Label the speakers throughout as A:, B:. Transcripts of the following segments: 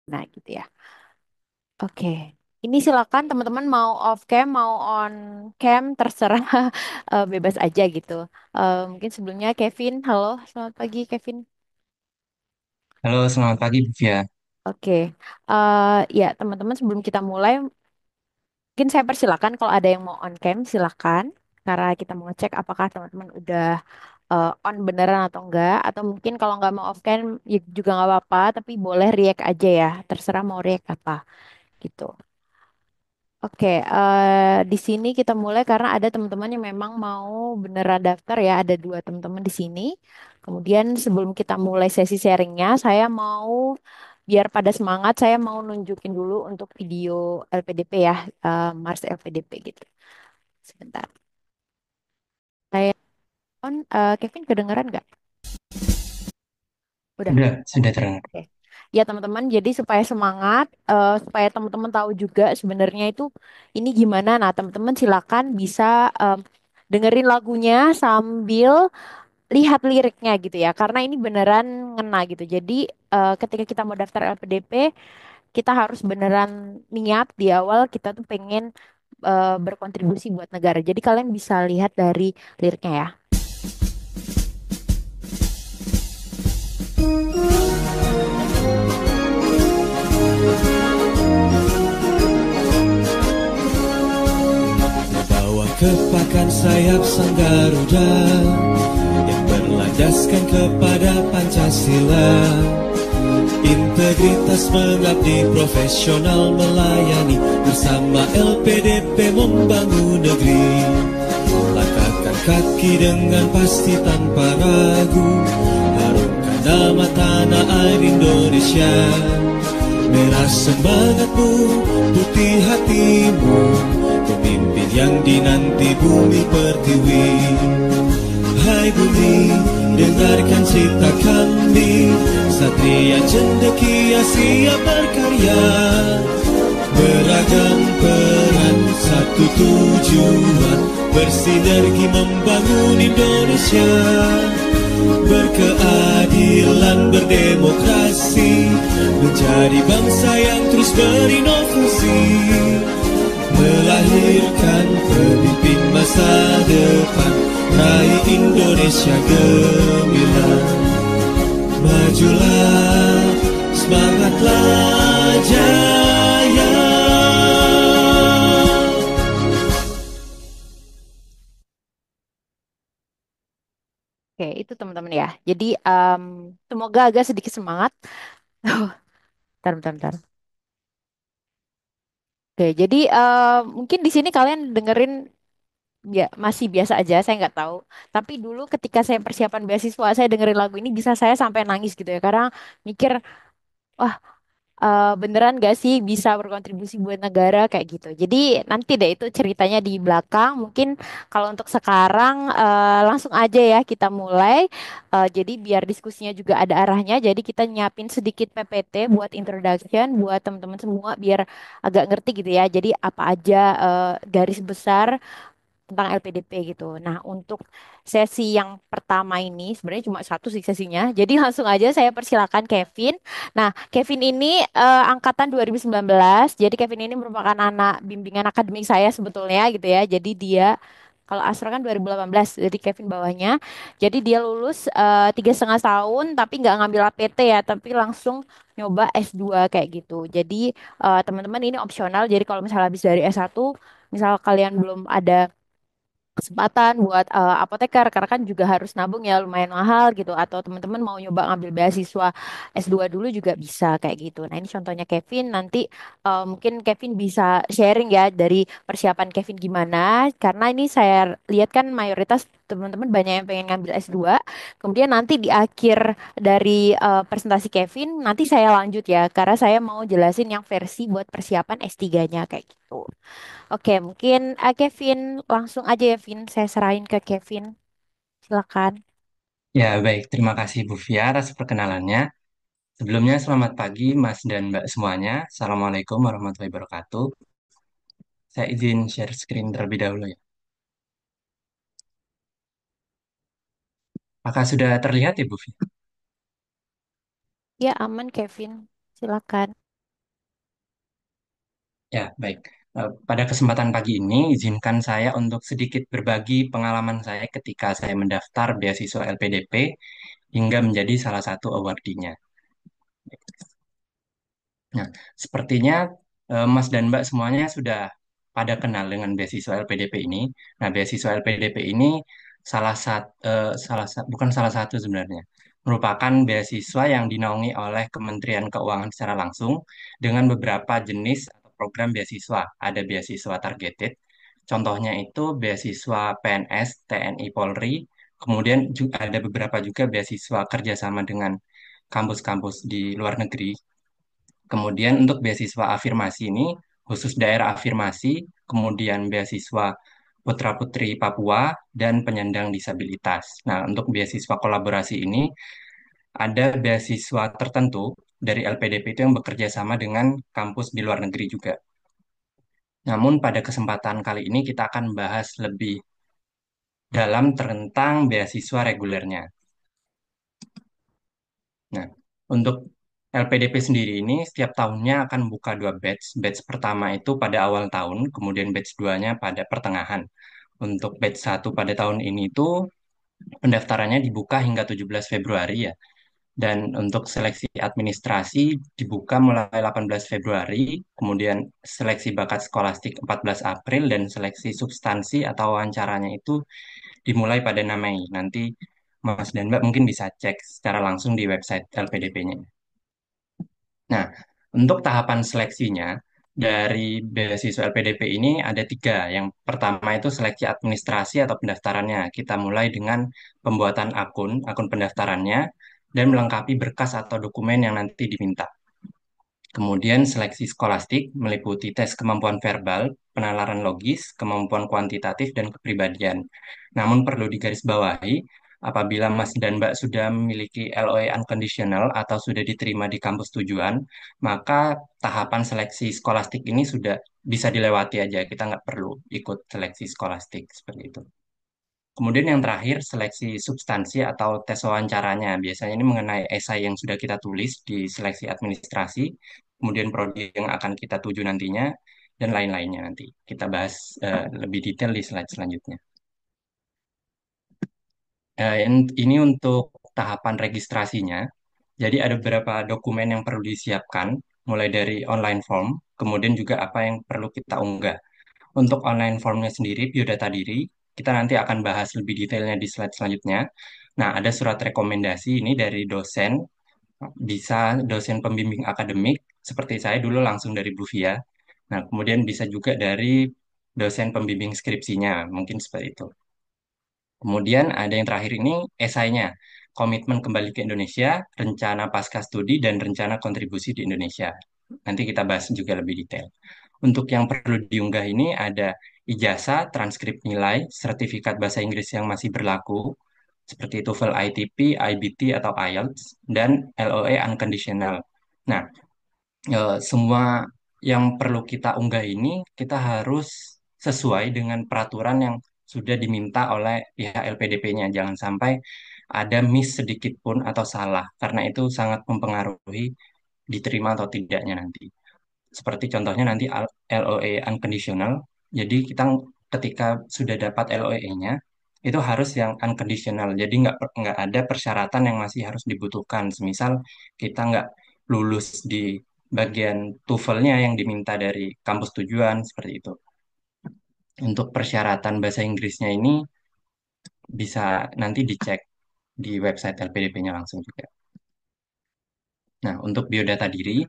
A: Nah, gitu ya. Oke. Ini silakan teman-teman mau off cam, mau on cam, terserah bebas aja gitu. Mungkin sebelumnya Kevin, halo, selamat pagi Kevin.
B: Halo, selamat pagi, Bu Fia.
A: Oke, ya teman-teman sebelum kita mulai, mungkin saya persilakan kalau ada yang mau on cam, silakan. Karena kita mau ngecek apakah teman-teman udah on beneran atau enggak. Atau mungkin kalau nggak mau off cam, ya juga nggak apa-apa, tapi boleh react aja ya. Terserah mau react apa gitu. Oke, di sini kita mulai karena ada teman-teman yang memang mau beneran daftar ya. Ada dua teman-teman di sini. Kemudian sebelum kita mulai sesi sharingnya, saya mau biar pada semangat, saya mau nunjukin dulu untuk video LPDP ya, Mars LPDP gitu. Sebentar. Saya on, Kevin kedengeran nggak? Udah.
B: Sudah terdengar.
A: Oke. Ya teman-teman, jadi supaya semangat, supaya teman-teman tahu juga sebenarnya itu ini gimana. Nah teman-teman silakan bisa dengerin lagunya sambil lihat liriknya gitu ya, karena ini beneran ngena gitu. Jadi ketika kita mau daftar LPDP, kita harus beneran niat di awal kita tuh pengen berkontribusi buat negara. Jadi kalian bisa lihat dari liriknya ya.
B: Bawa kepakan sayap sang Garuda yang berlandaskan kepada Pancasila. Integritas mengabdi, profesional melayani, bersama LPDP membangun negeri. Langkahkan kaki dengan pasti tanpa ragu, harumkan nama tanah air Indonesia. Merah semangatmu, putih hatimu, pemimpin yang dinanti bumi pertiwi. Hai bumi, dengarkan cita kami, satria cendekia siap berkarya. Beragam peran, satu tujuan, bersinergi membangun Indonesia. Berkeadilan, berdemokrasi, menjadi bangsa yang terus berinovasi, melahirkan pemimpin masa depan, raih Indonesia gemilang. Majulah, semangatlah jaya.
A: Oke, itu teman-teman ya. Jadi semoga agak sedikit semangat. Bentar, bentar, bentar. Oke, jadi mungkin di sini kalian dengerin ya masih biasa aja, saya nggak tahu. Tapi dulu ketika saya persiapan beasiswa, saya dengerin lagu ini bisa saya sampai nangis gitu ya, karena mikir, wah beneran gak sih bisa berkontribusi buat negara kayak gitu. Jadi nanti deh itu ceritanya di belakang. Mungkin kalau untuk sekarang langsung aja ya kita mulai. Jadi biar diskusinya juga ada arahnya. Jadi kita nyiapin sedikit PPT buat introduction buat teman-teman semua biar agak ngerti gitu ya. Jadi apa aja garis besar tentang LPDP gitu. Nah, untuk sesi yang pertama ini sebenarnya cuma satu sih sesinya. Jadi langsung aja saya persilakan Kevin. Nah, Kevin ini angkatan 2019. Jadi Kevin ini merupakan anak bimbingan akademik saya sebetulnya gitu ya. Jadi dia kalau Astra kan 2018, jadi Kevin bawahnya. Jadi dia lulus 3,5 tahun, tapi nggak ngambil APT ya, tapi langsung nyoba S2 kayak gitu. Jadi teman-teman ini opsional. Jadi kalau misalnya habis dari S1, misal kalian belum ada kesempatan buat apoteker karena kan juga harus nabung ya lumayan mahal gitu atau teman-teman mau nyoba ngambil beasiswa S2 dulu juga bisa kayak gitu. Nah, ini contohnya Kevin nanti mungkin Kevin bisa sharing ya dari persiapan Kevin gimana karena ini saya lihat kan mayoritas teman-teman banyak yang pengen ngambil S2. Kemudian nanti di akhir dari presentasi Kevin nanti saya lanjut ya karena saya mau jelasin yang versi buat persiapan S3-nya kayak gitu. Oke, mungkin Kevin langsung aja ya, Vin. Saya serahin ke Kevin. Silakan.
B: Ya, baik. Terima kasih Bu Fia atas perkenalannya. Sebelumnya selamat pagi Mas dan Mbak semuanya. Assalamualaikum warahmatullahi wabarakatuh. Saya izin share screen terlebih dahulu ya. Apakah sudah terlihat ya Bu Fia?
A: Ya, aman, Kevin. Silakan.
B: Ya, baik. Pada kesempatan pagi ini, izinkan saya untuk sedikit berbagi pengalaman saya ketika saya mendaftar beasiswa LPDP hingga menjadi salah satu awardinya. Nah, sepertinya Mas dan Mbak semuanya sudah pada kenal dengan beasiswa LPDP ini. Nah, beasiswa LPDP ini bukan salah satu sebenarnya, merupakan beasiswa yang dinaungi oleh Kementerian Keuangan secara langsung dengan beberapa jenis atau program beasiswa. Ada beasiswa targeted, contohnya itu beasiswa PNS, TNI, Polri. Kemudian juga ada beberapa juga beasiswa kerjasama dengan kampus-kampus di luar negeri. Kemudian untuk beasiswa afirmasi ini khusus daerah afirmasi, kemudian beasiswa putra-putri Papua dan penyandang disabilitas. Nah, untuk beasiswa kolaborasi ini ada beasiswa tertentu dari LPDP itu yang bekerja sama dengan kampus di luar negeri juga. Namun pada kesempatan kali ini kita akan bahas lebih dalam tentang beasiswa regulernya. Nah, untuk LPDP sendiri ini setiap tahunnya akan buka dua batch. Batch pertama itu pada awal tahun, kemudian batch 2-nya pada pertengahan. Untuk batch satu pada tahun ini itu pendaftarannya dibuka hingga 17 Februari ya. Dan untuk seleksi administrasi dibuka mulai 18 Februari, kemudian seleksi bakat skolastik 14 April, dan seleksi substansi atau wawancaranya itu dimulai pada 6 Mei. Nanti Mas dan Mbak mungkin bisa cek secara langsung di website LPDP-nya. Nah, untuk tahapan seleksinya dari beasiswa LPDP ini ada tiga. Yang pertama itu seleksi administrasi atau pendaftarannya. Kita mulai dengan pembuatan akun pendaftarannya, dan melengkapi berkas atau dokumen yang nanti diminta. Kemudian seleksi skolastik meliputi tes kemampuan verbal, penalaran logis, kemampuan kuantitatif, dan kepribadian. Namun perlu digarisbawahi, apabila Mas dan Mbak sudah memiliki LOE unconditional atau sudah diterima di kampus tujuan, maka tahapan seleksi skolastik ini sudah bisa dilewati aja. Kita nggak perlu ikut seleksi skolastik seperti itu. Kemudian yang terakhir, seleksi substansi atau tes wawancaranya. Biasanya ini mengenai esai yang sudah kita tulis di seleksi administrasi, kemudian prodi yang akan kita tuju nantinya, dan lain-lainnya nanti. Kita bahas lebih detail di slide selanjutnya. Ini untuk tahapan registrasinya. Jadi ada beberapa dokumen yang perlu disiapkan, mulai dari online form, kemudian juga apa yang perlu kita unggah. Untuk online formnya sendiri, biodata diri, kita nanti akan bahas lebih detailnya di slide selanjutnya. Nah, ada surat rekomendasi ini dari dosen, bisa dosen pembimbing akademik, seperti saya dulu langsung dari Buvia. Nah, kemudian bisa juga dari dosen pembimbing skripsinya, mungkin seperti itu. Kemudian ada yang terakhir ini esainya, komitmen kembali ke Indonesia, rencana pasca studi, dan rencana kontribusi di Indonesia. Nanti kita bahas juga lebih detail. Untuk yang perlu diunggah ini ada ijazah, transkrip nilai, sertifikat bahasa Inggris yang masih berlaku, seperti TOEFL ITP, IBT, atau IELTS, dan LOE unconditional. Nah, semua yang perlu kita unggah ini kita harus sesuai dengan peraturan yang sudah diminta oleh pihak LPDP-nya. Jangan sampai ada miss sedikit pun atau salah, karena itu sangat mempengaruhi diterima atau tidaknya nanti. Seperti contohnya nanti LOE unconditional. Jadi kita ketika sudah dapat LOE-nya itu harus yang unconditional. Jadi nggak ada persyaratan yang masih harus dibutuhkan. Semisal kita nggak lulus di bagian TOEFL-nya yang diminta dari kampus tujuan seperti itu. Untuk persyaratan bahasa Inggrisnya ini bisa nanti dicek di website LPDP-nya langsung juga. Nah, untuk biodata diri,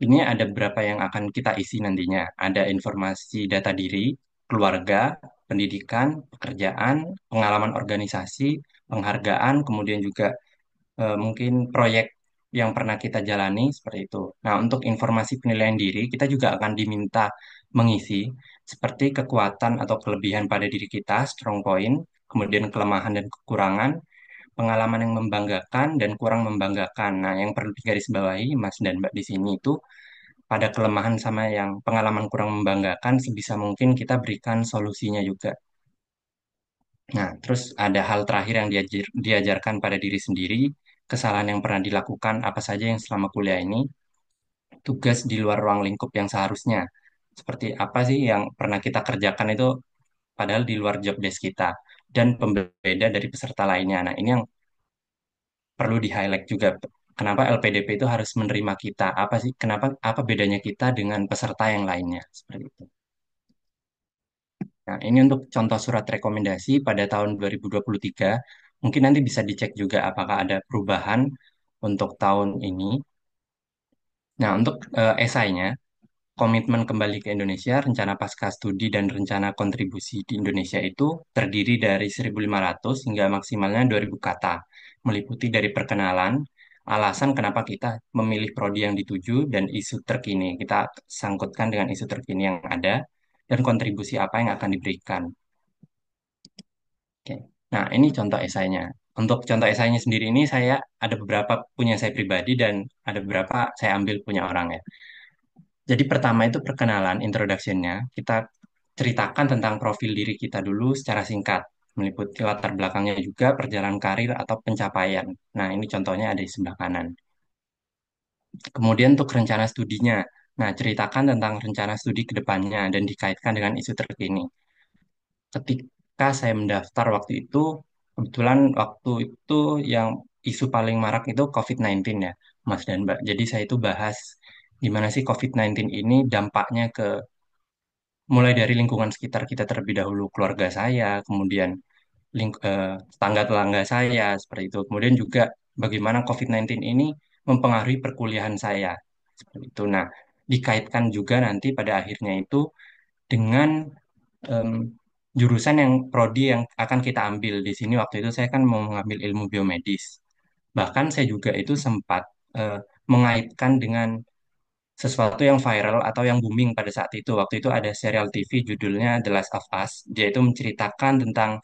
B: ini ada beberapa yang akan kita isi nantinya. Ada informasi data diri, keluarga, pendidikan, pekerjaan, pengalaman organisasi, penghargaan, kemudian juga mungkin proyek yang pernah kita jalani, seperti itu. Nah, untuk informasi penilaian diri, kita juga akan diminta mengisi seperti kekuatan atau kelebihan pada diri kita, strong point, kemudian kelemahan dan kekurangan, pengalaman yang membanggakan dan kurang membanggakan. Nah, yang perlu digarisbawahi Mas dan Mbak di sini itu pada kelemahan sama yang pengalaman kurang membanggakan sebisa mungkin kita berikan solusinya juga. Nah, terus ada hal terakhir yang diajarkan pada diri sendiri, kesalahan yang pernah dilakukan apa saja yang selama kuliah ini, tugas di luar ruang lingkup yang seharusnya. seperti apa sih yang pernah kita kerjakan itu padahal di luar job desk kita dan pembeda dari peserta lainnya. Nah, ini yang perlu di-highlight juga. Kenapa LPDP itu harus menerima kita? Apa sih? Kenapa apa bedanya kita dengan peserta yang lainnya? Seperti itu. Nah, ini untuk contoh surat rekomendasi pada tahun 2023. Mungkin nanti bisa dicek juga apakah ada perubahan untuk tahun ini. Nah, untuk esainya, komitmen kembali ke Indonesia, rencana pasca studi dan rencana kontribusi di Indonesia itu terdiri dari 1.500 hingga maksimalnya 2.000 kata, meliputi dari perkenalan, alasan kenapa kita memilih prodi yang dituju, dan isu terkini. Kita sangkutkan dengan isu terkini yang ada, dan kontribusi apa yang akan diberikan. Oke. Nah, ini contoh esainya. Untuk contoh esainya sendiri ini saya ada beberapa punya saya pribadi dan ada beberapa saya ambil punya orang ya. Jadi pertama itu perkenalan, introduction-nya. Kita ceritakan tentang profil diri kita dulu secara singkat, meliputi latar belakangnya juga, perjalanan karir atau pencapaian. Nah, ini contohnya ada di sebelah kanan. Kemudian untuk rencana studinya. Nah, ceritakan tentang rencana studi ke depannya dan dikaitkan dengan isu terkini. Ketika saya mendaftar waktu itu, kebetulan waktu itu yang isu paling marak itu COVID-19 ya, Mas dan Mbak. Jadi saya itu bahas gimana sih COVID-19 ini dampaknya ke mulai dari lingkungan sekitar kita terlebih dahulu, keluarga saya, kemudian tetangga-tetangga saya, seperti itu. Kemudian juga bagaimana COVID-19 ini mempengaruhi perkuliahan saya, seperti itu. Nah, dikaitkan juga nanti pada akhirnya itu dengan em, jurusan yang prodi yang akan kita ambil. Di sini waktu itu saya kan mau mengambil ilmu biomedis. Bahkan saya juga itu sempat eh, mengaitkan dengan sesuatu yang viral atau yang booming pada saat itu. Waktu itu ada serial TV judulnya The Last of Us. Dia itu menceritakan tentang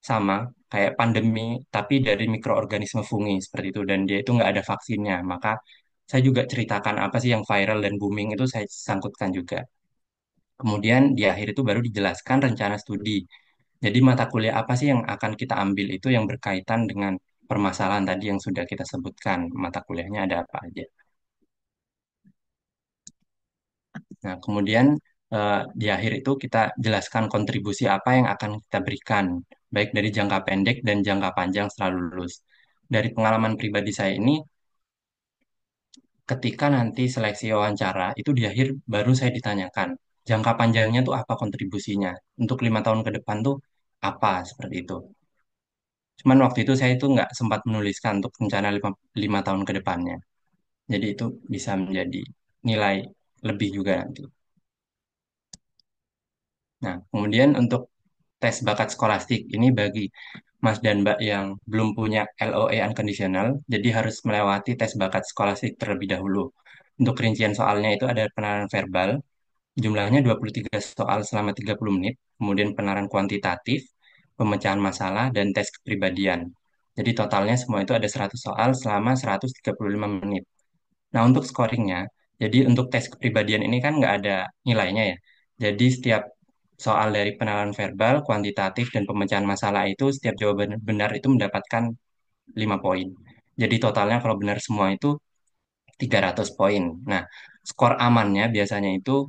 B: sama kayak pandemi, tapi dari mikroorganisme fungi seperti itu. Dan dia itu nggak ada vaksinnya. Maka saya juga ceritakan apa sih yang viral dan booming itu saya sangkutkan juga. Kemudian di akhir itu baru dijelaskan rencana studi. Jadi mata kuliah apa sih yang akan kita ambil itu yang berkaitan dengan permasalahan tadi yang sudah kita sebutkan. Mata kuliahnya ada apa aja. Nah, kemudian di akhir itu kita jelaskan kontribusi apa yang akan kita berikan, baik dari jangka pendek dan jangka panjang setelah lulus. Dari pengalaman pribadi saya ini, ketika nanti seleksi wawancara, itu di akhir baru saya ditanyakan, jangka panjangnya tuh apa kontribusinya? Untuk 5 tahun ke depan tuh apa, seperti itu. Cuman waktu itu saya itu nggak sempat menuliskan untuk rencana 5 tahun ke depannya. Jadi itu bisa menjadi nilai lebih juga nanti. Nah, kemudian untuk tes bakat skolastik ini bagi Mas dan Mbak yang belum punya LOE Unconditional, jadi harus melewati tes bakat skolastik terlebih dahulu. Untuk rincian soalnya itu ada penilaian verbal, jumlahnya 23 soal selama 30 menit, kemudian penilaian kuantitatif, pemecahan masalah, dan tes kepribadian. Jadi totalnya semua itu ada 100 soal selama 135 menit. Nah, untuk scoringnya, jadi untuk tes kepribadian ini kan nggak ada nilainya ya. Jadi setiap soal dari penilaian verbal, kuantitatif, dan pemecahan masalah itu, setiap jawaban benar itu mendapatkan 5 poin. Jadi totalnya kalau benar semua itu 300 poin. Nah, skor amannya biasanya itu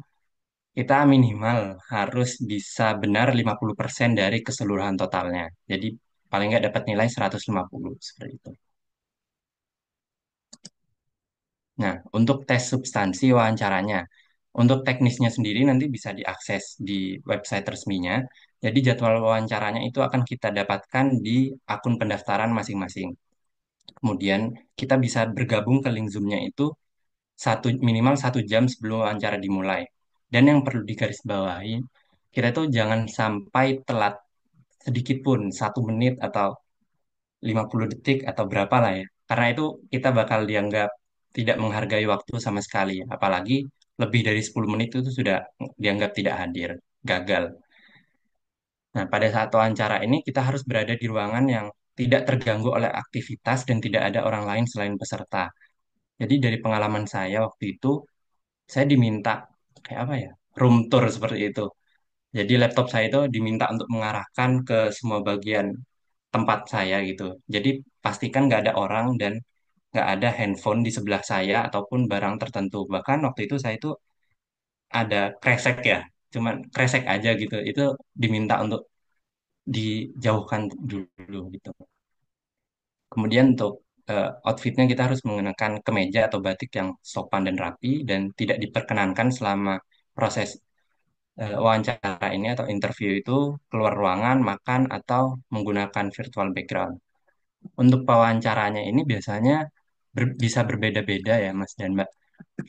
B: kita minimal harus bisa benar 50% dari keseluruhan totalnya. Jadi paling nggak dapat nilai 150 seperti itu. Nah, untuk tes substansi wawancaranya, untuk teknisnya sendiri nanti bisa diakses di website resminya. Jadi jadwal wawancaranya itu akan kita dapatkan di akun pendaftaran masing-masing. Kemudian kita bisa bergabung ke link Zoom-nya itu minimal 1 jam sebelum wawancara dimulai. Dan yang perlu digarisbawahi, kita tuh jangan sampai telat sedikit pun, 1 menit atau 50 detik atau berapa lah ya. Karena itu kita bakal dianggap tidak menghargai waktu sama sekali. Apalagi lebih dari 10 menit itu sudah dianggap tidak hadir, gagal. Nah, pada saat wawancara ini kita harus berada di ruangan yang tidak terganggu oleh aktivitas dan tidak ada orang lain selain peserta. Jadi dari pengalaman saya waktu itu, saya diminta kayak apa ya, room tour seperti itu. Jadi laptop saya itu diminta untuk mengarahkan ke semua bagian tempat saya gitu. Jadi pastikan nggak ada orang dan nggak ada handphone di sebelah saya ataupun barang tertentu. Bahkan waktu itu saya itu ada kresek ya, cuman kresek aja gitu. Itu diminta untuk dijauhkan dulu gitu. Kemudian untuk outfitnya kita harus mengenakan kemeja atau batik yang sopan dan rapi dan tidak diperkenankan selama proses wawancara ini atau interview itu keluar ruangan, makan, atau menggunakan virtual background. Untuk pewawancaranya ini biasanya bisa berbeda-beda ya Mas dan Mbak.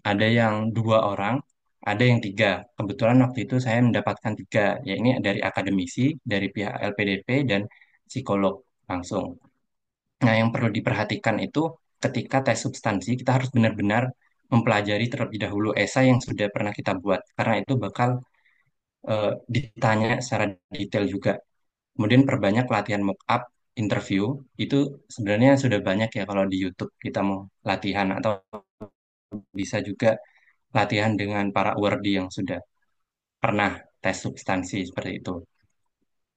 B: Ada yang dua orang, ada yang tiga. Kebetulan waktu itu saya mendapatkan tiga, yaitu dari akademisi, dari pihak LPDP, dan psikolog langsung. Nah, yang perlu diperhatikan itu ketika tes substansi, kita harus benar-benar mempelajari terlebih dahulu esai yang sudah pernah kita buat, karena itu bakal ditanya secara detail juga. Kemudian perbanyak latihan mock up, interview, itu sebenarnya sudah banyak ya kalau di YouTube kita mau latihan atau bisa juga latihan dengan para awardee yang sudah pernah tes substansi seperti itu.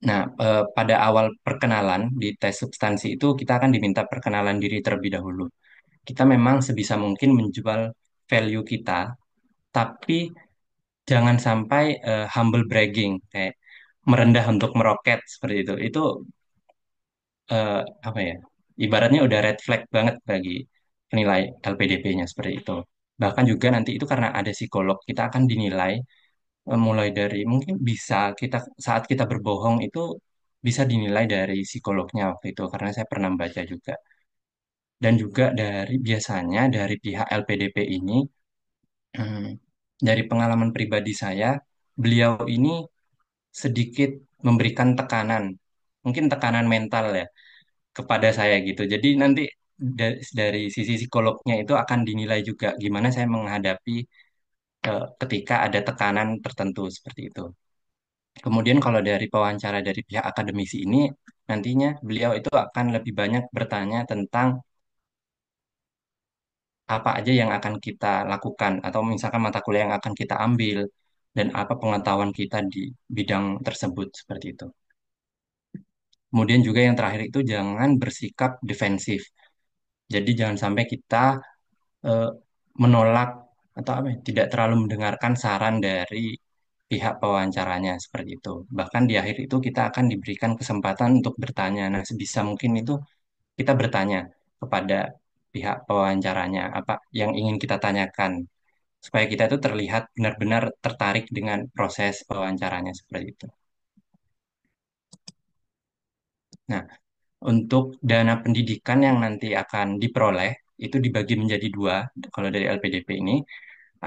B: Nah, pada awal perkenalan di tes substansi itu kita akan diminta perkenalan diri terlebih dahulu. Kita memang sebisa mungkin menjual value kita, tapi jangan sampai humble bragging kayak merendah untuk meroket seperti itu. Itu eh, apa ya? Ibaratnya udah red flag banget bagi penilai LPDP-nya seperti itu. Bahkan juga nanti itu karena ada psikolog, kita akan dinilai mulai dari mungkin bisa kita saat kita berbohong itu bisa dinilai dari psikolognya waktu itu karena saya pernah baca juga. Dan juga dari biasanya dari pihak LPDP ini dari pengalaman pribadi saya, beliau ini sedikit memberikan tekanan, mungkin tekanan mental ya kepada saya gitu. Jadi nanti dari sisi psikolognya itu akan dinilai juga gimana saya menghadapi ketika ada tekanan tertentu seperti itu. Kemudian kalau dari pewawancara dari pihak akademisi ini, nantinya beliau itu akan lebih banyak bertanya tentang apa aja yang akan kita lakukan, atau misalkan mata kuliah yang akan kita ambil, dan apa pengetahuan kita di bidang tersebut, seperti itu. Kemudian juga yang terakhir itu jangan bersikap defensif. Jadi jangan sampai kita eh, menolak atau apa ya, tidak terlalu mendengarkan saran dari pihak pewawancaranya seperti itu. Bahkan di akhir itu kita akan diberikan kesempatan untuk bertanya. Nah, sebisa mungkin itu kita bertanya kepada pihak pewawancaranya apa yang ingin kita tanyakan supaya kita itu terlihat benar-benar tertarik dengan proses pewawancaranya seperti itu. Nah, untuk dana pendidikan yang nanti akan diperoleh itu dibagi menjadi dua. Kalau dari LPDP ini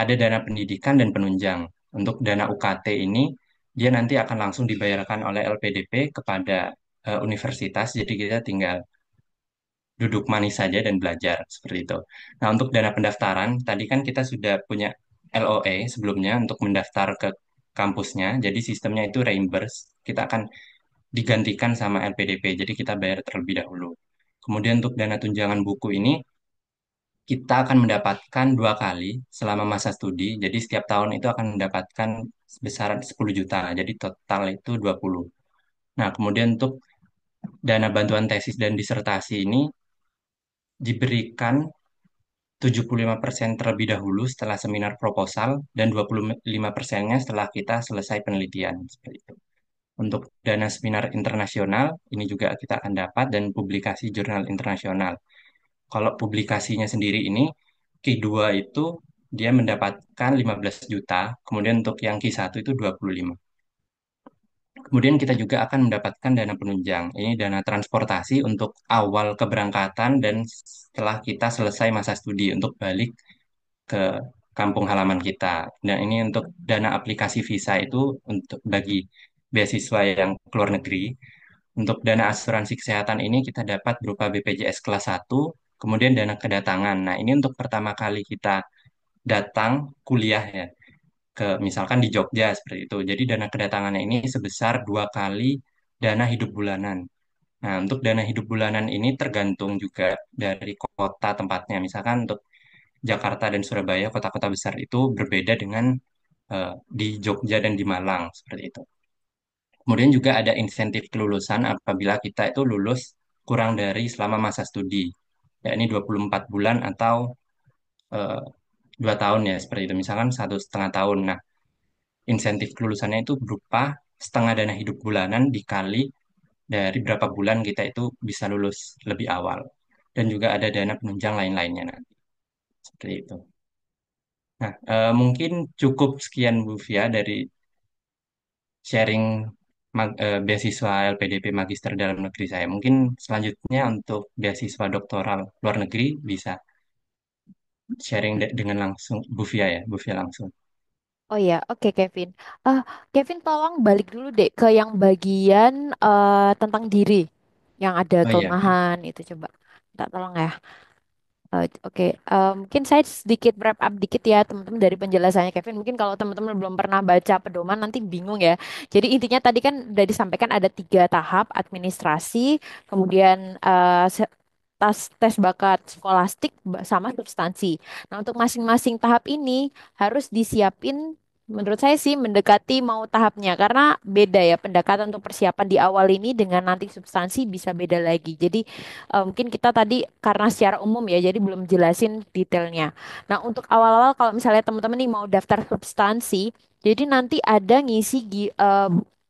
B: ada dana pendidikan dan penunjang. Untuk dana UKT ini dia nanti akan langsung dibayarkan oleh LPDP kepada universitas. Jadi kita tinggal duduk manis saja dan belajar seperti itu. Nah, untuk dana pendaftaran tadi kan kita sudah punya LOE sebelumnya untuk mendaftar ke kampusnya. Jadi sistemnya itu reimburse. Kita akan digantikan sama LPDP. Jadi kita bayar terlebih dahulu. Kemudian untuk dana tunjangan buku ini kita akan mendapatkan dua kali selama masa studi. Jadi setiap tahun itu akan mendapatkan sebesar 10 juta. Jadi total itu 20. Nah, kemudian untuk dana bantuan tesis dan disertasi ini diberikan 75% terlebih dahulu setelah seminar proposal dan 25%-nya setelah kita selesai penelitian. Seperti itu. Untuk dana seminar internasional, ini juga kita akan dapat dan publikasi jurnal internasional. Kalau publikasinya sendiri ini, Q2 itu dia mendapatkan 15 juta, kemudian untuk yang Q1 itu 25. Kemudian kita juga akan mendapatkan dana penunjang. Ini dana transportasi untuk awal keberangkatan dan setelah kita selesai masa studi untuk balik ke kampung halaman kita. Dan ini untuk dana aplikasi visa itu untuk bagi beasiswa yang ke luar negeri. Untuk dana asuransi kesehatan ini kita dapat berupa BPJS kelas satu, kemudian dana kedatangan. Nah, ini untuk pertama kali kita datang kuliah ya, ke misalkan di Jogja seperti itu. Jadi dana kedatangannya ini sebesar dua kali dana hidup bulanan. Nah, untuk dana hidup bulanan ini tergantung juga dari kota tempatnya. Misalkan untuk Jakarta dan Surabaya, kota-kota besar itu berbeda dengan di Jogja dan di Malang, seperti itu. Kemudian juga ada insentif kelulusan apabila kita itu lulus kurang dari selama masa studi, yakni 24 bulan atau eh, 2 tahun ya, seperti itu. Misalkan 1,5 tahun. Nah, insentif kelulusannya itu berupa setengah dana hidup bulanan dikali dari berapa bulan kita itu bisa lulus lebih awal. Dan juga ada dana penunjang lain-lainnya nanti. Seperti itu. Nah, mungkin cukup sekian Bu Fia dari sharing beasiswa LPDP Magister dalam negeri saya. Mungkin selanjutnya untuk beasiswa doktoral luar negeri bisa sharing dengan langsung Bu Fia ya, Bu Fia langsung.
A: Oh ya, oke Kevin. Ah, Kevin tolong balik dulu deh ke yang bagian tentang diri, yang ada
B: Oh iya,
A: kelemahan itu coba. Minta tolong ya. Oke, mungkin saya sedikit wrap up dikit ya teman-teman dari penjelasannya Kevin. Mungkin kalau teman-teman belum pernah baca pedoman nanti bingung ya. Jadi intinya tadi kan udah disampaikan ada 3 tahap administrasi, kemudian tes bakat skolastik sama substansi. Nah untuk masing-masing tahap ini harus disiapin. Menurut saya sih mendekati mau tahapnya karena beda ya pendekatan untuk persiapan di awal ini dengan nanti substansi bisa beda lagi. Jadi mungkin kita tadi karena secara umum ya, jadi belum jelasin detailnya. Nah, untuk awal-awal kalau misalnya teman-teman nih mau daftar substansi, jadi nanti ada ngisi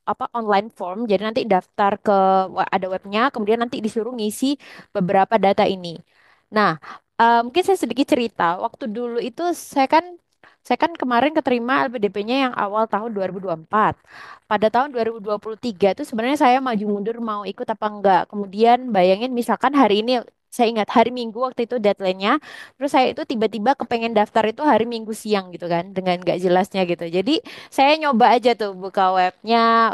A: apa online form. Jadi nanti daftar ke ada webnya, kemudian nanti disuruh ngisi beberapa data ini. Nah, mungkin saya sedikit cerita. Waktu dulu itu saya kan kemarin keterima LPDP-nya yang awal tahun 2024. Pada tahun 2023 itu sebenarnya saya maju mundur mau ikut apa enggak. Kemudian bayangin misalkan hari ini saya ingat hari Minggu waktu itu deadline-nya. Terus saya itu tiba-tiba kepengen daftar itu hari Minggu siang gitu kan dengan nggak jelasnya gitu. Jadi saya nyoba aja tuh buka webnya.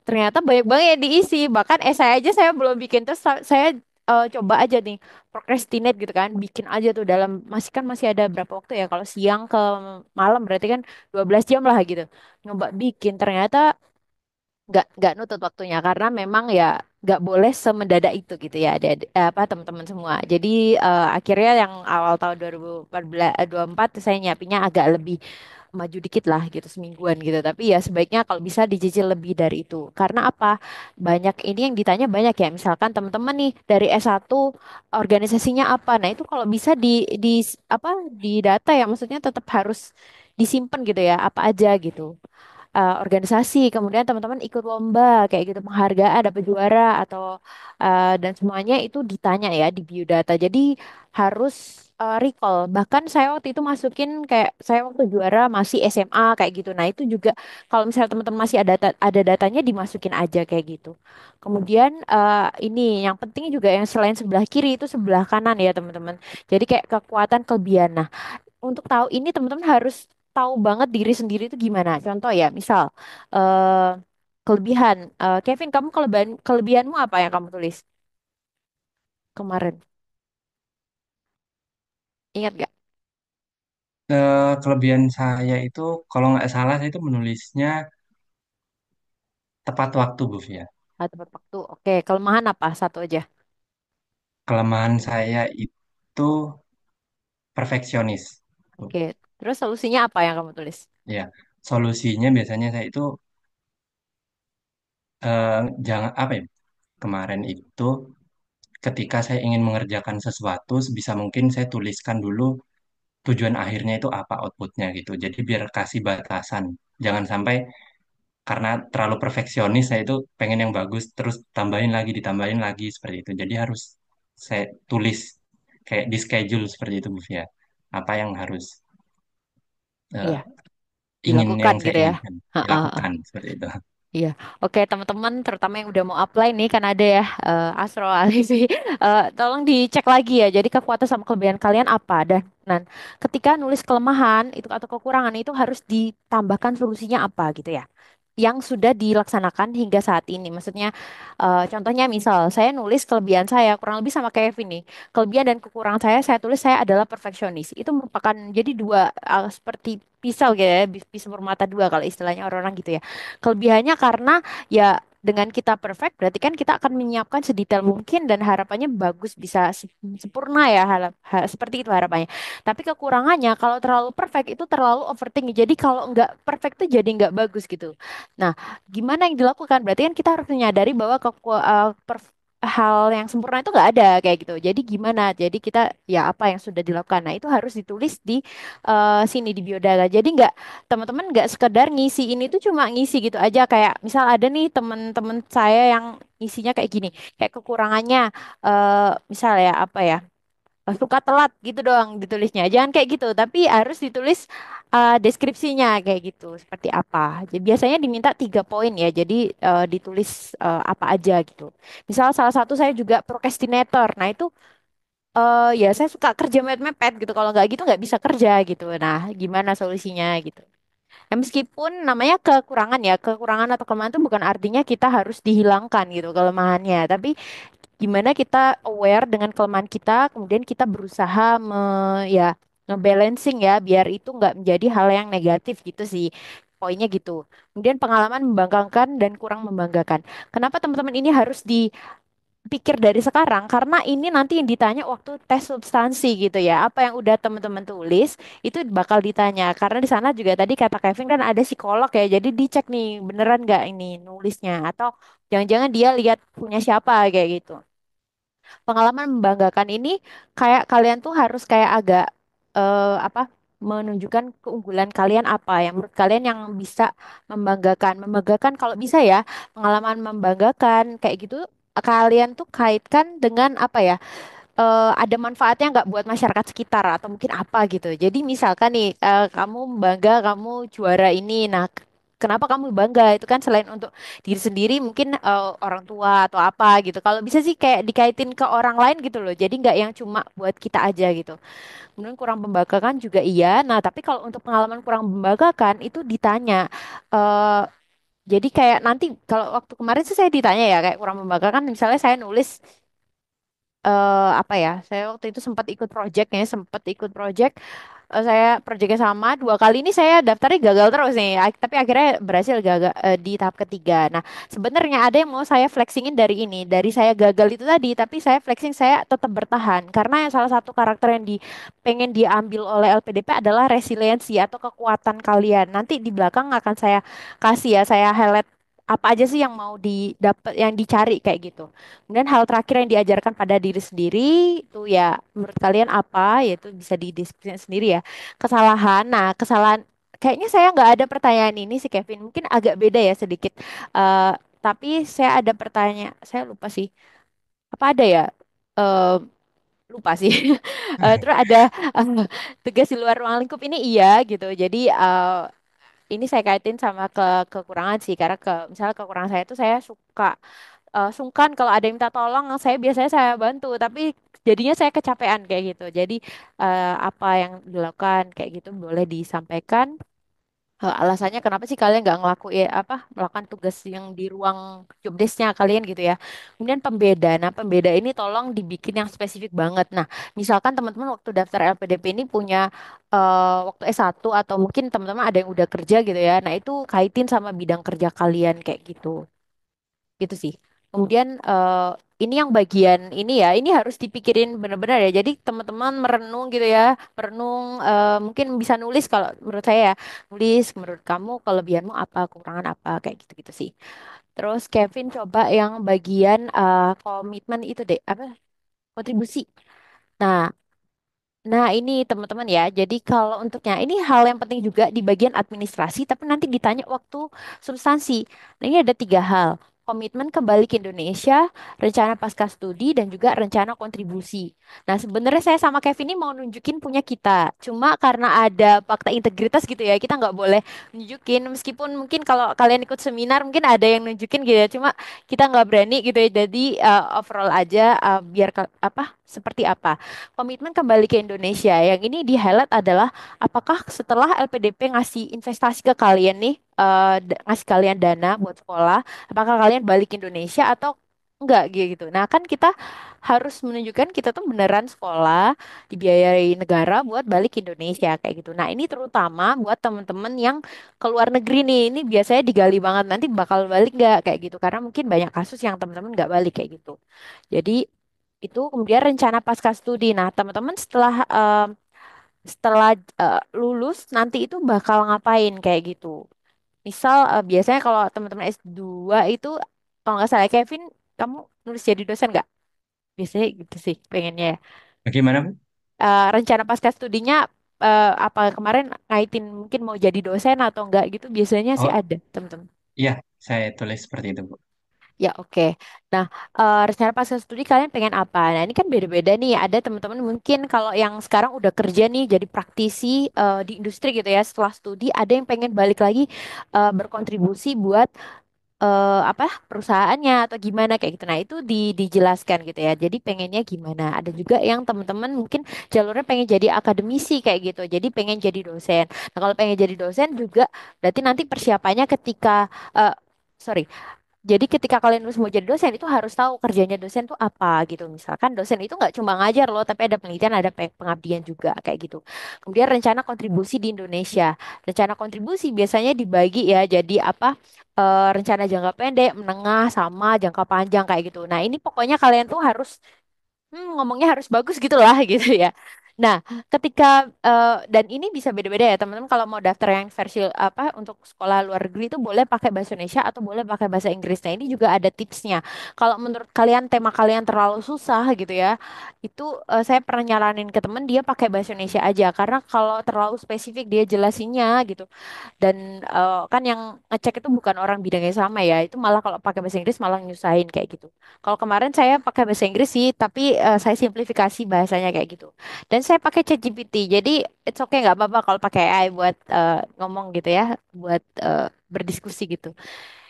A: Ternyata banyak banget yang diisi. Bahkan esai aja saya belum bikin. Terus saya coba aja nih procrastinate gitu kan. Bikin aja tuh dalam masih ada berapa waktu ya. Kalau siang ke malam berarti kan 12 jam lah gitu. Nyoba bikin. Ternyata nggak nutut waktunya karena memang ya nggak boleh semendadak itu gitu ya ada apa teman-teman semua. Jadi akhirnya yang awal tahun 2014 24 saya nyiapinnya agak lebih maju dikit lah gitu semingguan gitu. Tapi ya sebaiknya kalau bisa dicicil lebih dari itu. Karena apa? Banyak ini yang ditanya banyak ya. Misalkan teman-teman nih dari S1 organisasinya apa? Nah, itu kalau bisa di apa di data ya maksudnya tetap harus disimpan gitu ya, apa aja gitu organisasi, kemudian teman-teman ikut lomba kayak gitu penghargaan, dapat juara atau dan semuanya itu ditanya ya di biodata. Jadi harus recall. Bahkan saya waktu itu masukin kayak saya waktu juara masih SMA kayak gitu. Nah, itu juga kalau misalnya teman-teman masih ada datanya dimasukin aja kayak gitu. Kemudian ini yang penting juga yang selain sebelah kiri itu sebelah kanan ya, teman-teman. Jadi kayak kekuatan kelebihan. Nah, untuk tahu ini teman-teman harus tahu banget diri sendiri itu gimana. Contoh ya, misal eh kelebihan. Kevin, kamu kelebihanmu apa yang kamu tulis kemarin? Ingat gak?
B: Kelebihan saya itu kalau nggak salah saya itu menulisnya tepat waktu Bu Fia.
A: Tepat waktu. Oke, kelemahan apa? Satu aja.
B: Kelemahan saya itu perfeksionis. Bu.
A: Oke. Terus solusinya apa yang kamu tulis?
B: Ya, solusinya biasanya saya itu eh, jangan apa ya? Kemarin itu ketika saya ingin mengerjakan sesuatu, sebisa mungkin saya tuliskan dulu tujuan akhirnya itu apa outputnya gitu. Jadi biar kasih batasan. Jangan sampai karena terlalu perfeksionis saya itu pengen yang bagus terus ditambahin lagi seperti itu. Jadi harus saya tulis kayak di schedule seperti itu Bu Fia. Apa yang harus
A: Iya,
B: eh,
A: dilakukan
B: yang saya
A: gitu ya.
B: inginkan
A: Ha, ha, ha.
B: dilakukan seperti itu.
A: Iya, oke teman-teman, terutama yang udah mau apply nih kan ada ya Astro Alisi. Tolong dicek lagi ya. Jadi kekuatan sama kelebihan kalian apa dan ketika nulis kelemahan itu atau kekurangan itu harus ditambahkan solusinya apa gitu ya yang sudah dilaksanakan hingga saat ini. Maksudnya, contohnya misal saya nulis kelebihan saya kurang lebih sama kayak Kevin nih. Kelebihan dan kekurangan saya tulis saya adalah perfeksionis. Itu merupakan jadi dua seperti pisau gitu ya, pisau bermata dua kalau istilahnya orang-orang gitu ya. Kelebihannya karena ya dengan kita perfect berarti kan kita akan menyiapkan sedetail mungkin dan harapannya bagus bisa sempurna ya seperti itu harapannya. Tapi kekurangannya kalau terlalu perfect itu terlalu overthinking. Jadi kalau nggak perfect itu jadi nggak bagus gitu. Nah, gimana yang dilakukan? Berarti kan kita harus menyadari bahwa hal yang sempurna itu nggak ada kayak gitu. Jadi gimana? Jadi kita ya apa yang sudah dilakukan. Nah itu harus ditulis di sini di biodata. Jadi nggak teman-teman nggak sekedar ngisi ini tuh cuma ngisi gitu aja. Kayak misal ada nih teman-teman saya yang isinya kayak gini, kayak kekurangannya, misal ya apa ya? Suka telat gitu doang ditulisnya. Jangan kayak gitu, tapi harus ditulis deskripsinya kayak gitu. Seperti apa. Jadi biasanya diminta 3 poin ya. Jadi ditulis apa aja gitu. Misal salah satu saya juga procrastinator. Nah itu ya saya suka kerja mepet-mepet gitu. Kalau nggak gitu nggak bisa kerja gitu. Nah gimana solusinya gitu. Ya, meskipun namanya kekurangan ya, kekurangan atau kelemahan itu bukan artinya kita harus dihilangkan gitu kelemahannya, tapi gimana kita aware dengan kelemahan kita, kemudian kita berusaha ya ngebalancing ya, biar itu nggak menjadi hal yang negatif gitu sih. Poinnya gitu. Kemudian pengalaman membanggakan dan kurang membanggakan. Kenapa teman-teman ini harus dipikir dari sekarang? Karena ini nanti yang ditanya waktu tes substansi gitu ya. Apa yang udah teman-teman tulis itu bakal ditanya. Karena di sana juga tadi kata Kevin kan ada psikolog ya. Jadi dicek nih beneran nggak ini nulisnya atau jangan-jangan dia lihat punya siapa kayak gitu. Pengalaman membanggakan ini kayak kalian tuh harus kayak agak apa menunjukkan keunggulan kalian apa yang menurut kalian yang bisa membanggakan. Membanggakan kalau bisa ya, pengalaman membanggakan kayak gitu kalian tuh kaitkan dengan apa ya? Ada manfaatnya nggak buat masyarakat sekitar atau mungkin apa gitu. Jadi misalkan nih kamu bangga kamu juara ini, nah kenapa kamu bangga? Itu kan selain untuk diri sendiri mungkin orang tua atau apa gitu. Kalau bisa sih kayak dikaitin ke orang lain gitu loh. Jadi nggak yang cuma buat kita aja gitu. Kemudian kurang membanggakan juga iya. Nah tapi kalau untuk pengalaman kurang membanggakan itu ditanya. eh jadi kayak nanti kalau waktu kemarin sih saya ditanya ya kayak kurang membanggakan. Misalnya saya nulis apa ya? Saya waktu itu sempat ikut project ya, sempat ikut project. Saya projectnya sama 2 kali ini saya daftarnya gagal terus nih. Tapi akhirnya berhasil gagal di tahap ketiga. Nah, sebenarnya ada yang mau saya flexingin dari ini, dari saya gagal itu tadi. Tapi saya flexing saya tetap bertahan karena yang salah satu karakter yang pengen diambil oleh LPDP adalah resiliensi atau kekuatan kalian. Nanti di belakang akan saya kasih ya, saya highlight apa aja sih yang mau didapat, yang dicari kayak gitu. Kemudian hal terakhir yang diajarkan pada diri sendiri itu ya menurut kalian apa? Yaitu bisa dideskripsikan sendiri ya. Kesalahan. Nah, kesalahan kayaknya saya nggak ada pertanyaan ini sih Kevin. Mungkin agak beda ya sedikit. Eh, tapi saya ada pertanyaan. Saya lupa sih. Apa ada ya? Eh, lupa sih. Terus ada tugas di luar ruang lingkup ini iya gitu. Jadi ini saya kaitin sama kekurangan sih karena misalnya kekurangan saya itu saya suka sungkan kalau ada yang minta tolong saya biasanya saya bantu tapi jadinya saya kecapean kayak gitu jadi apa yang dilakukan kayak gitu boleh disampaikan. Alasannya kenapa sih kalian nggak ngelakuin apa melakukan tugas yang di ruang job desk-nya kalian gitu ya. Kemudian pembeda. Nah, pembeda ini tolong dibikin yang spesifik banget. Nah, misalkan teman-teman waktu daftar LPDP ini punya waktu S1 atau mungkin teman-teman ada yang udah kerja gitu ya. Nah, itu kaitin sama bidang kerja kalian kayak gitu. Gitu sih. Kemudian ini yang bagian ini ya, ini harus dipikirin benar-benar ya. Jadi teman-teman merenung gitu ya, merenung mungkin bisa nulis kalau menurut saya ya, nulis menurut kamu kelebihanmu apa, kekurangan apa kayak gitu-gitu sih. Terus Kevin coba yang bagian komitmen itu deh, apa kontribusi. Nah, Nah, ini teman-teman ya. Jadi kalau untuknya ini hal yang penting juga di bagian administrasi, tapi nanti ditanya waktu substansi. Nah, ini ada 3 hal. Komitmen kembali ke Indonesia, rencana pasca studi, dan juga rencana kontribusi. Nah, sebenarnya saya sama Kevin ini mau nunjukin punya kita. Cuma karena ada fakta integritas gitu ya, kita nggak boleh nunjukin. Meskipun mungkin kalau kalian ikut seminar, mungkin ada yang nunjukin gitu ya. Cuma kita nggak berani gitu ya. Jadi overall aja biar apa seperti apa. Komitmen kembali ke Indonesia. Yang ini di highlight adalah apakah setelah LPDP ngasih investasi ke kalian nih, ngasih kalian dana buat sekolah, apakah kalian balik ke Indonesia atau enggak gitu. Nah, kan kita harus menunjukkan kita tuh beneran sekolah dibiayai negara buat balik ke Indonesia kayak gitu. Nah, ini terutama buat teman-teman yang ke luar negeri nih. Ini biasanya digali banget nanti bakal balik nggak kayak gitu. Karena mungkin banyak kasus yang teman-teman nggak balik kayak gitu. Jadi itu kemudian rencana pasca studi. Nah, teman-teman setelah lulus nanti itu bakal ngapain kayak gitu. Misal biasanya kalau teman-teman S2 itu kalau nggak salah Kevin kamu nulis jadi dosen nggak? Biasanya gitu sih pengennya ya.
B: Bagaimana, Bu?
A: Rencana pasca studinya apa kemarin ngaitin mungkin mau jadi dosen atau enggak gitu biasanya sih
B: Oh,
A: ada teman-teman.
B: iya, saya tulis seperti itu, Bu.
A: Ya oke. Nah, rencana pasca studi kalian pengen apa? Nah ini kan beda-beda nih. Ada teman-teman mungkin kalau yang sekarang udah kerja nih jadi praktisi di industri gitu ya setelah studi, ada yang pengen balik lagi berkontribusi buat apa perusahaannya atau gimana kayak gitu. Nah, itu dijelaskan gitu ya. Jadi pengennya gimana? Ada juga yang teman-teman mungkin jalurnya pengen jadi akademisi kayak gitu. Jadi pengen jadi dosen. Nah, kalau pengen jadi dosen juga berarti nanti persiapannya ketika sorry. Jadi ketika kalian mau jadi dosen itu harus tahu kerjanya dosen tuh apa gitu. Misalkan dosen itu nggak cuma ngajar loh, tapi ada penelitian, ada pengabdian juga kayak gitu. Kemudian rencana kontribusi di Indonesia. Rencana kontribusi biasanya dibagi ya jadi apa? Rencana jangka pendek, menengah, sama jangka panjang kayak gitu. Nah ini pokoknya kalian tuh harus ngomongnya harus bagus gitu lah gitu ya. Nah, ketika dan ini bisa beda-beda ya teman-teman kalau mau daftar yang versi apa untuk sekolah luar negeri itu boleh pakai bahasa Indonesia atau boleh pakai bahasa Inggris. Nah, ini juga ada tipsnya. Kalau menurut kalian tema kalian terlalu susah gitu ya, itu saya pernah nyaranin ke temen dia pakai bahasa Indonesia aja karena kalau terlalu spesifik dia jelasinnya gitu dan kan yang ngecek itu bukan orang bidangnya sama ya, itu malah kalau pakai bahasa Inggris malah nyusahin kayak gitu. Kalau kemarin saya pakai bahasa Inggris sih, tapi saya simplifikasi bahasanya kayak gitu. Dan saya pakai ChatGPT, jadi it's okay nggak apa-apa kalau pakai AI buat ngomong gitu ya, buat berdiskusi gitu.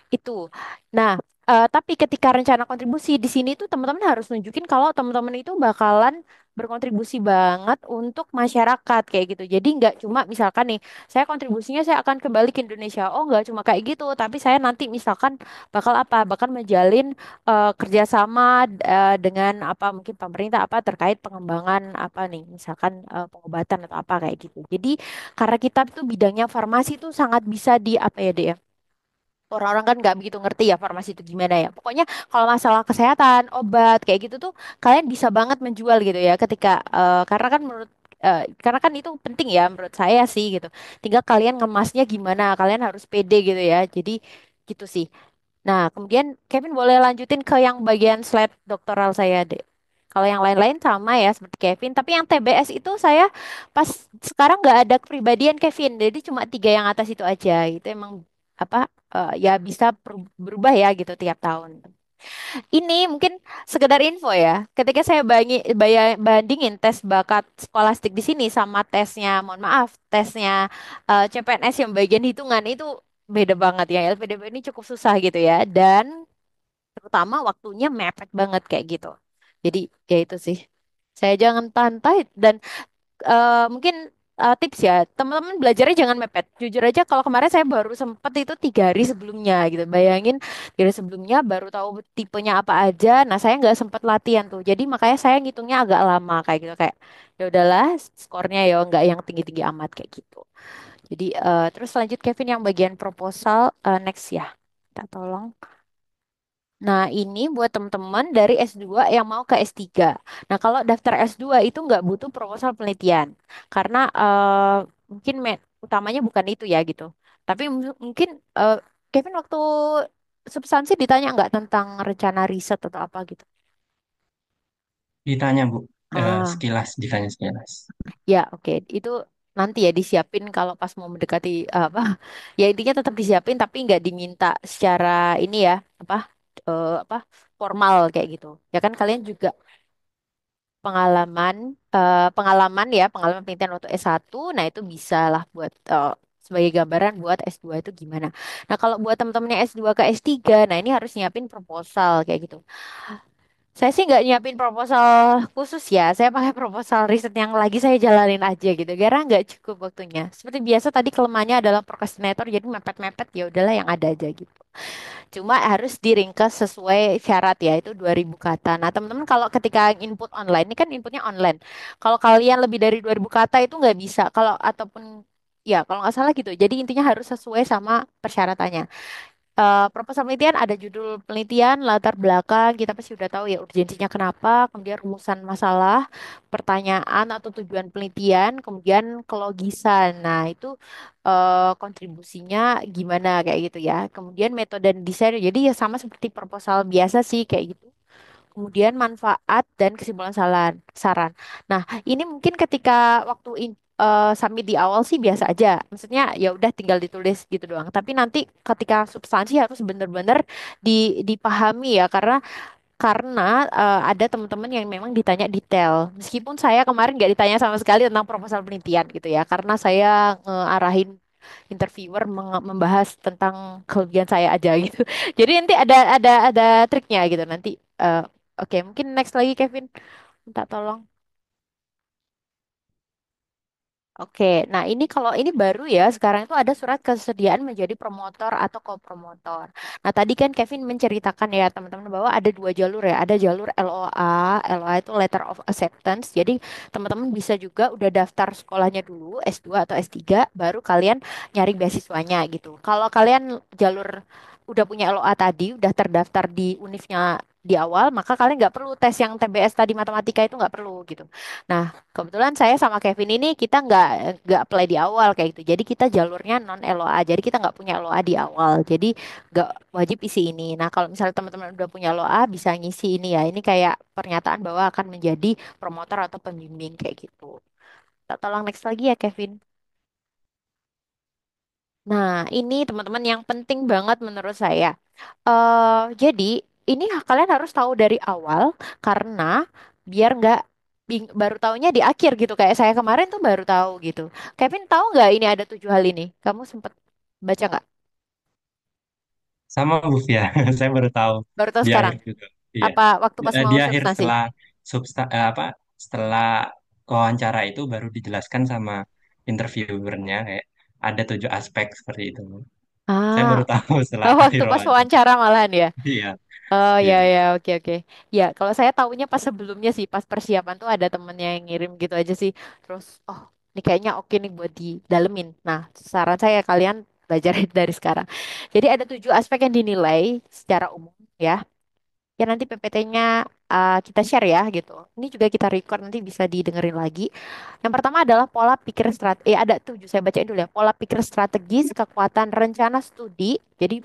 A: Itu. Nah, tapi ketika rencana kontribusi di sini tuh teman-teman harus nunjukin kalau teman-teman itu bakalan berkontribusi banget untuk masyarakat kayak gitu. Jadi nggak cuma misalkan nih, saya kontribusinya saya akan kembali ke Indonesia. Oh, nggak cuma kayak gitu, tapi saya nanti misalkan bakal apa? Bakal menjalin kerjasama dengan apa mungkin pemerintah apa terkait pengembangan apa nih, misalkan pengobatan atau apa kayak gitu. Jadi karena kita tuh bidangnya farmasi tuh sangat bisa di apa ya, Dek ya? Orang-orang kan nggak begitu ngerti ya farmasi itu gimana ya. Pokoknya kalau masalah kesehatan, obat kayak gitu tuh kalian bisa banget menjual gitu ya ketika karena kan menurut karena kan itu penting ya menurut saya sih gitu. Tinggal kalian ngemasnya gimana, kalian harus pede gitu ya. Jadi gitu sih. Nah, kemudian Kevin boleh lanjutin ke yang bagian slide doktoral saya deh. Kalau yang lain-lain sama ya seperti Kevin, tapi yang TBS itu saya pas sekarang nggak ada kepribadian Kevin, jadi cuma tiga yang atas itu aja. Itu emang apa ya bisa berubah ya gitu tiap tahun. Ini mungkin sekedar info ya. Ketika saya bandingin tes bakat skolastik di sini sama tesnya, mohon maaf, tesnya CPNS yang bagian hitungan itu beda banget ya. LPDP ini cukup susah gitu ya. Dan terutama waktunya mepet banget kayak gitu. Jadi ya itu sih. Saya jangan pantai dan mungkin tips ya, teman-teman belajarnya jangan mepet. Jujur aja, kalau kemarin saya baru sempet itu 3 hari sebelumnya gitu. Bayangin 3 hari sebelumnya baru tahu tipenya apa aja. Nah saya nggak sempet latihan tuh. Jadi makanya saya ngitungnya agak lama kayak gitu kayak ya udahlah skornya ya nggak yang tinggi-tinggi amat kayak gitu. Jadi terus lanjut Kevin yang bagian proposal next ya. Kita tolong. Nah, ini buat teman-teman dari S2 yang mau ke S3. Nah, kalau daftar S2 itu nggak butuh proposal penelitian. Karena mungkin utamanya bukan itu ya gitu. Tapi mungkin Kevin waktu substansi ditanya nggak tentang rencana riset atau apa gitu.
B: Ditanya, Bu.
A: Ah,
B: Sekilas, ditanya sekilas.
A: ya oke. Itu nanti ya disiapin kalau pas mau mendekati apa. Ya intinya tetap disiapin tapi nggak diminta secara ini ya apa apa formal kayak gitu. Ya kan kalian juga pengalaman pengalaman ya pengalaman penelitian waktu S1 nah itu bisa lah buat sebagai gambaran buat S2 itu gimana. Nah, kalau buat teman-temannya S2 ke S3 nah ini harus nyiapin proposal kayak gitu. Saya sih nggak nyiapin proposal khusus ya. Saya pakai proposal riset yang lagi saya jalanin aja gitu. Karena nggak cukup waktunya. Seperti biasa tadi kelemahannya adalah procrastinator jadi mepet-mepet ya udahlah yang ada aja gitu. Cuma harus diringkas sesuai syarat ya, itu 2000 kata. Nah, teman-teman kalau ketika input online, ini kan inputnya online. Kalau kalian lebih dari 2000 kata itu nggak bisa. Kalau ataupun ya kalau nggak salah gitu. Jadi intinya harus sesuai sama persyaratannya. proposal penelitian ada judul penelitian, latar belakang, kita pasti udah tahu ya urgensinya kenapa, kemudian rumusan masalah, pertanyaan atau tujuan penelitian, kemudian kelogisan. Nah, itu kontribusinya gimana kayak gitu ya. Kemudian metode dan desain. Jadi ya sama seperti proposal biasa sih kayak gitu. Kemudian manfaat dan kesimpulan saran. Nah, ini mungkin ketika waktu submit di awal sih biasa aja. Maksudnya ya udah tinggal ditulis gitu doang. Tapi nanti ketika substansi harus benar-benar dipahami ya karena ada teman-teman yang memang ditanya detail. Meskipun saya kemarin nggak ditanya sama sekali tentang proposal penelitian gitu ya, karena saya ngarahin interviewer membahas tentang kelebihan saya aja gitu. Jadi nanti ada triknya gitu nanti. eh, oke, mungkin next lagi Kevin, minta tolong. Oke, nah ini kalau ini baru ya, sekarang itu ada surat kesediaan menjadi promotor atau kopromotor. Nah tadi kan Kevin menceritakan ya teman-teman bahwa ada dua jalur ya, ada jalur LOA, LOA itu Letter of Acceptance. Jadi teman-teman bisa juga udah daftar sekolahnya dulu, S2 atau S3, baru kalian nyari beasiswanya gitu. Kalau kalian jalur udah punya LOA tadi, udah terdaftar di univnya di awal, maka kalian nggak perlu tes yang TBS tadi matematika itu nggak perlu gitu. Nah, kebetulan saya sama Kevin ini kita nggak apply di awal kayak gitu. Jadi kita jalurnya non LOA. Jadi kita nggak punya LOA di awal. Jadi nggak wajib isi ini. Nah, kalau misalnya teman-teman udah punya LOA bisa ngisi ini ya. Ini kayak pernyataan bahwa akan menjadi promotor atau pembimbing kayak gitu. Tolong next lagi ya Kevin. Nah, ini teman-teman yang penting banget menurut saya. Jadi ini kalian harus tahu dari awal karena biar nggak baru taunya di akhir gitu. Kayak saya kemarin tuh baru tahu gitu. Kevin tahu nggak ini ada 7 hal ini? Kamu sempet baca nggak?
B: Sama Bu ya, saya baru tahu
A: Baru tahu
B: di
A: sekarang?
B: akhir juga. Iya,
A: Apa waktu pas
B: Di
A: mau
B: akhir
A: substansi?
B: setelah apa setelah wawancara itu baru dijelaskan sama interviewernya kayak ada 7 aspek seperti itu. Saya
A: Ah,
B: baru tahu setelah
A: oh, waktu
B: akhir
A: pas
B: wawancara.
A: wawancara malahan ya.
B: Iya,
A: Oh
B: iya.
A: ya ya oke oke. Ya kalau saya tahunya pas sebelumnya sih pas persiapan tuh ada temennya yang ngirim gitu aja sih. Terus oh ini kayaknya oke nih buat didalemin. Nah saran saya kalian belajar dari sekarang. Jadi ada 7 aspek yang dinilai secara umum ya. Ya nanti PPT-nya kita share ya gitu. Ini juga kita record nanti bisa didengerin lagi. Yang pertama adalah pola pikir ada 7 saya bacain dulu ya. Pola pikir strategis, kekuatan rencana studi. Jadi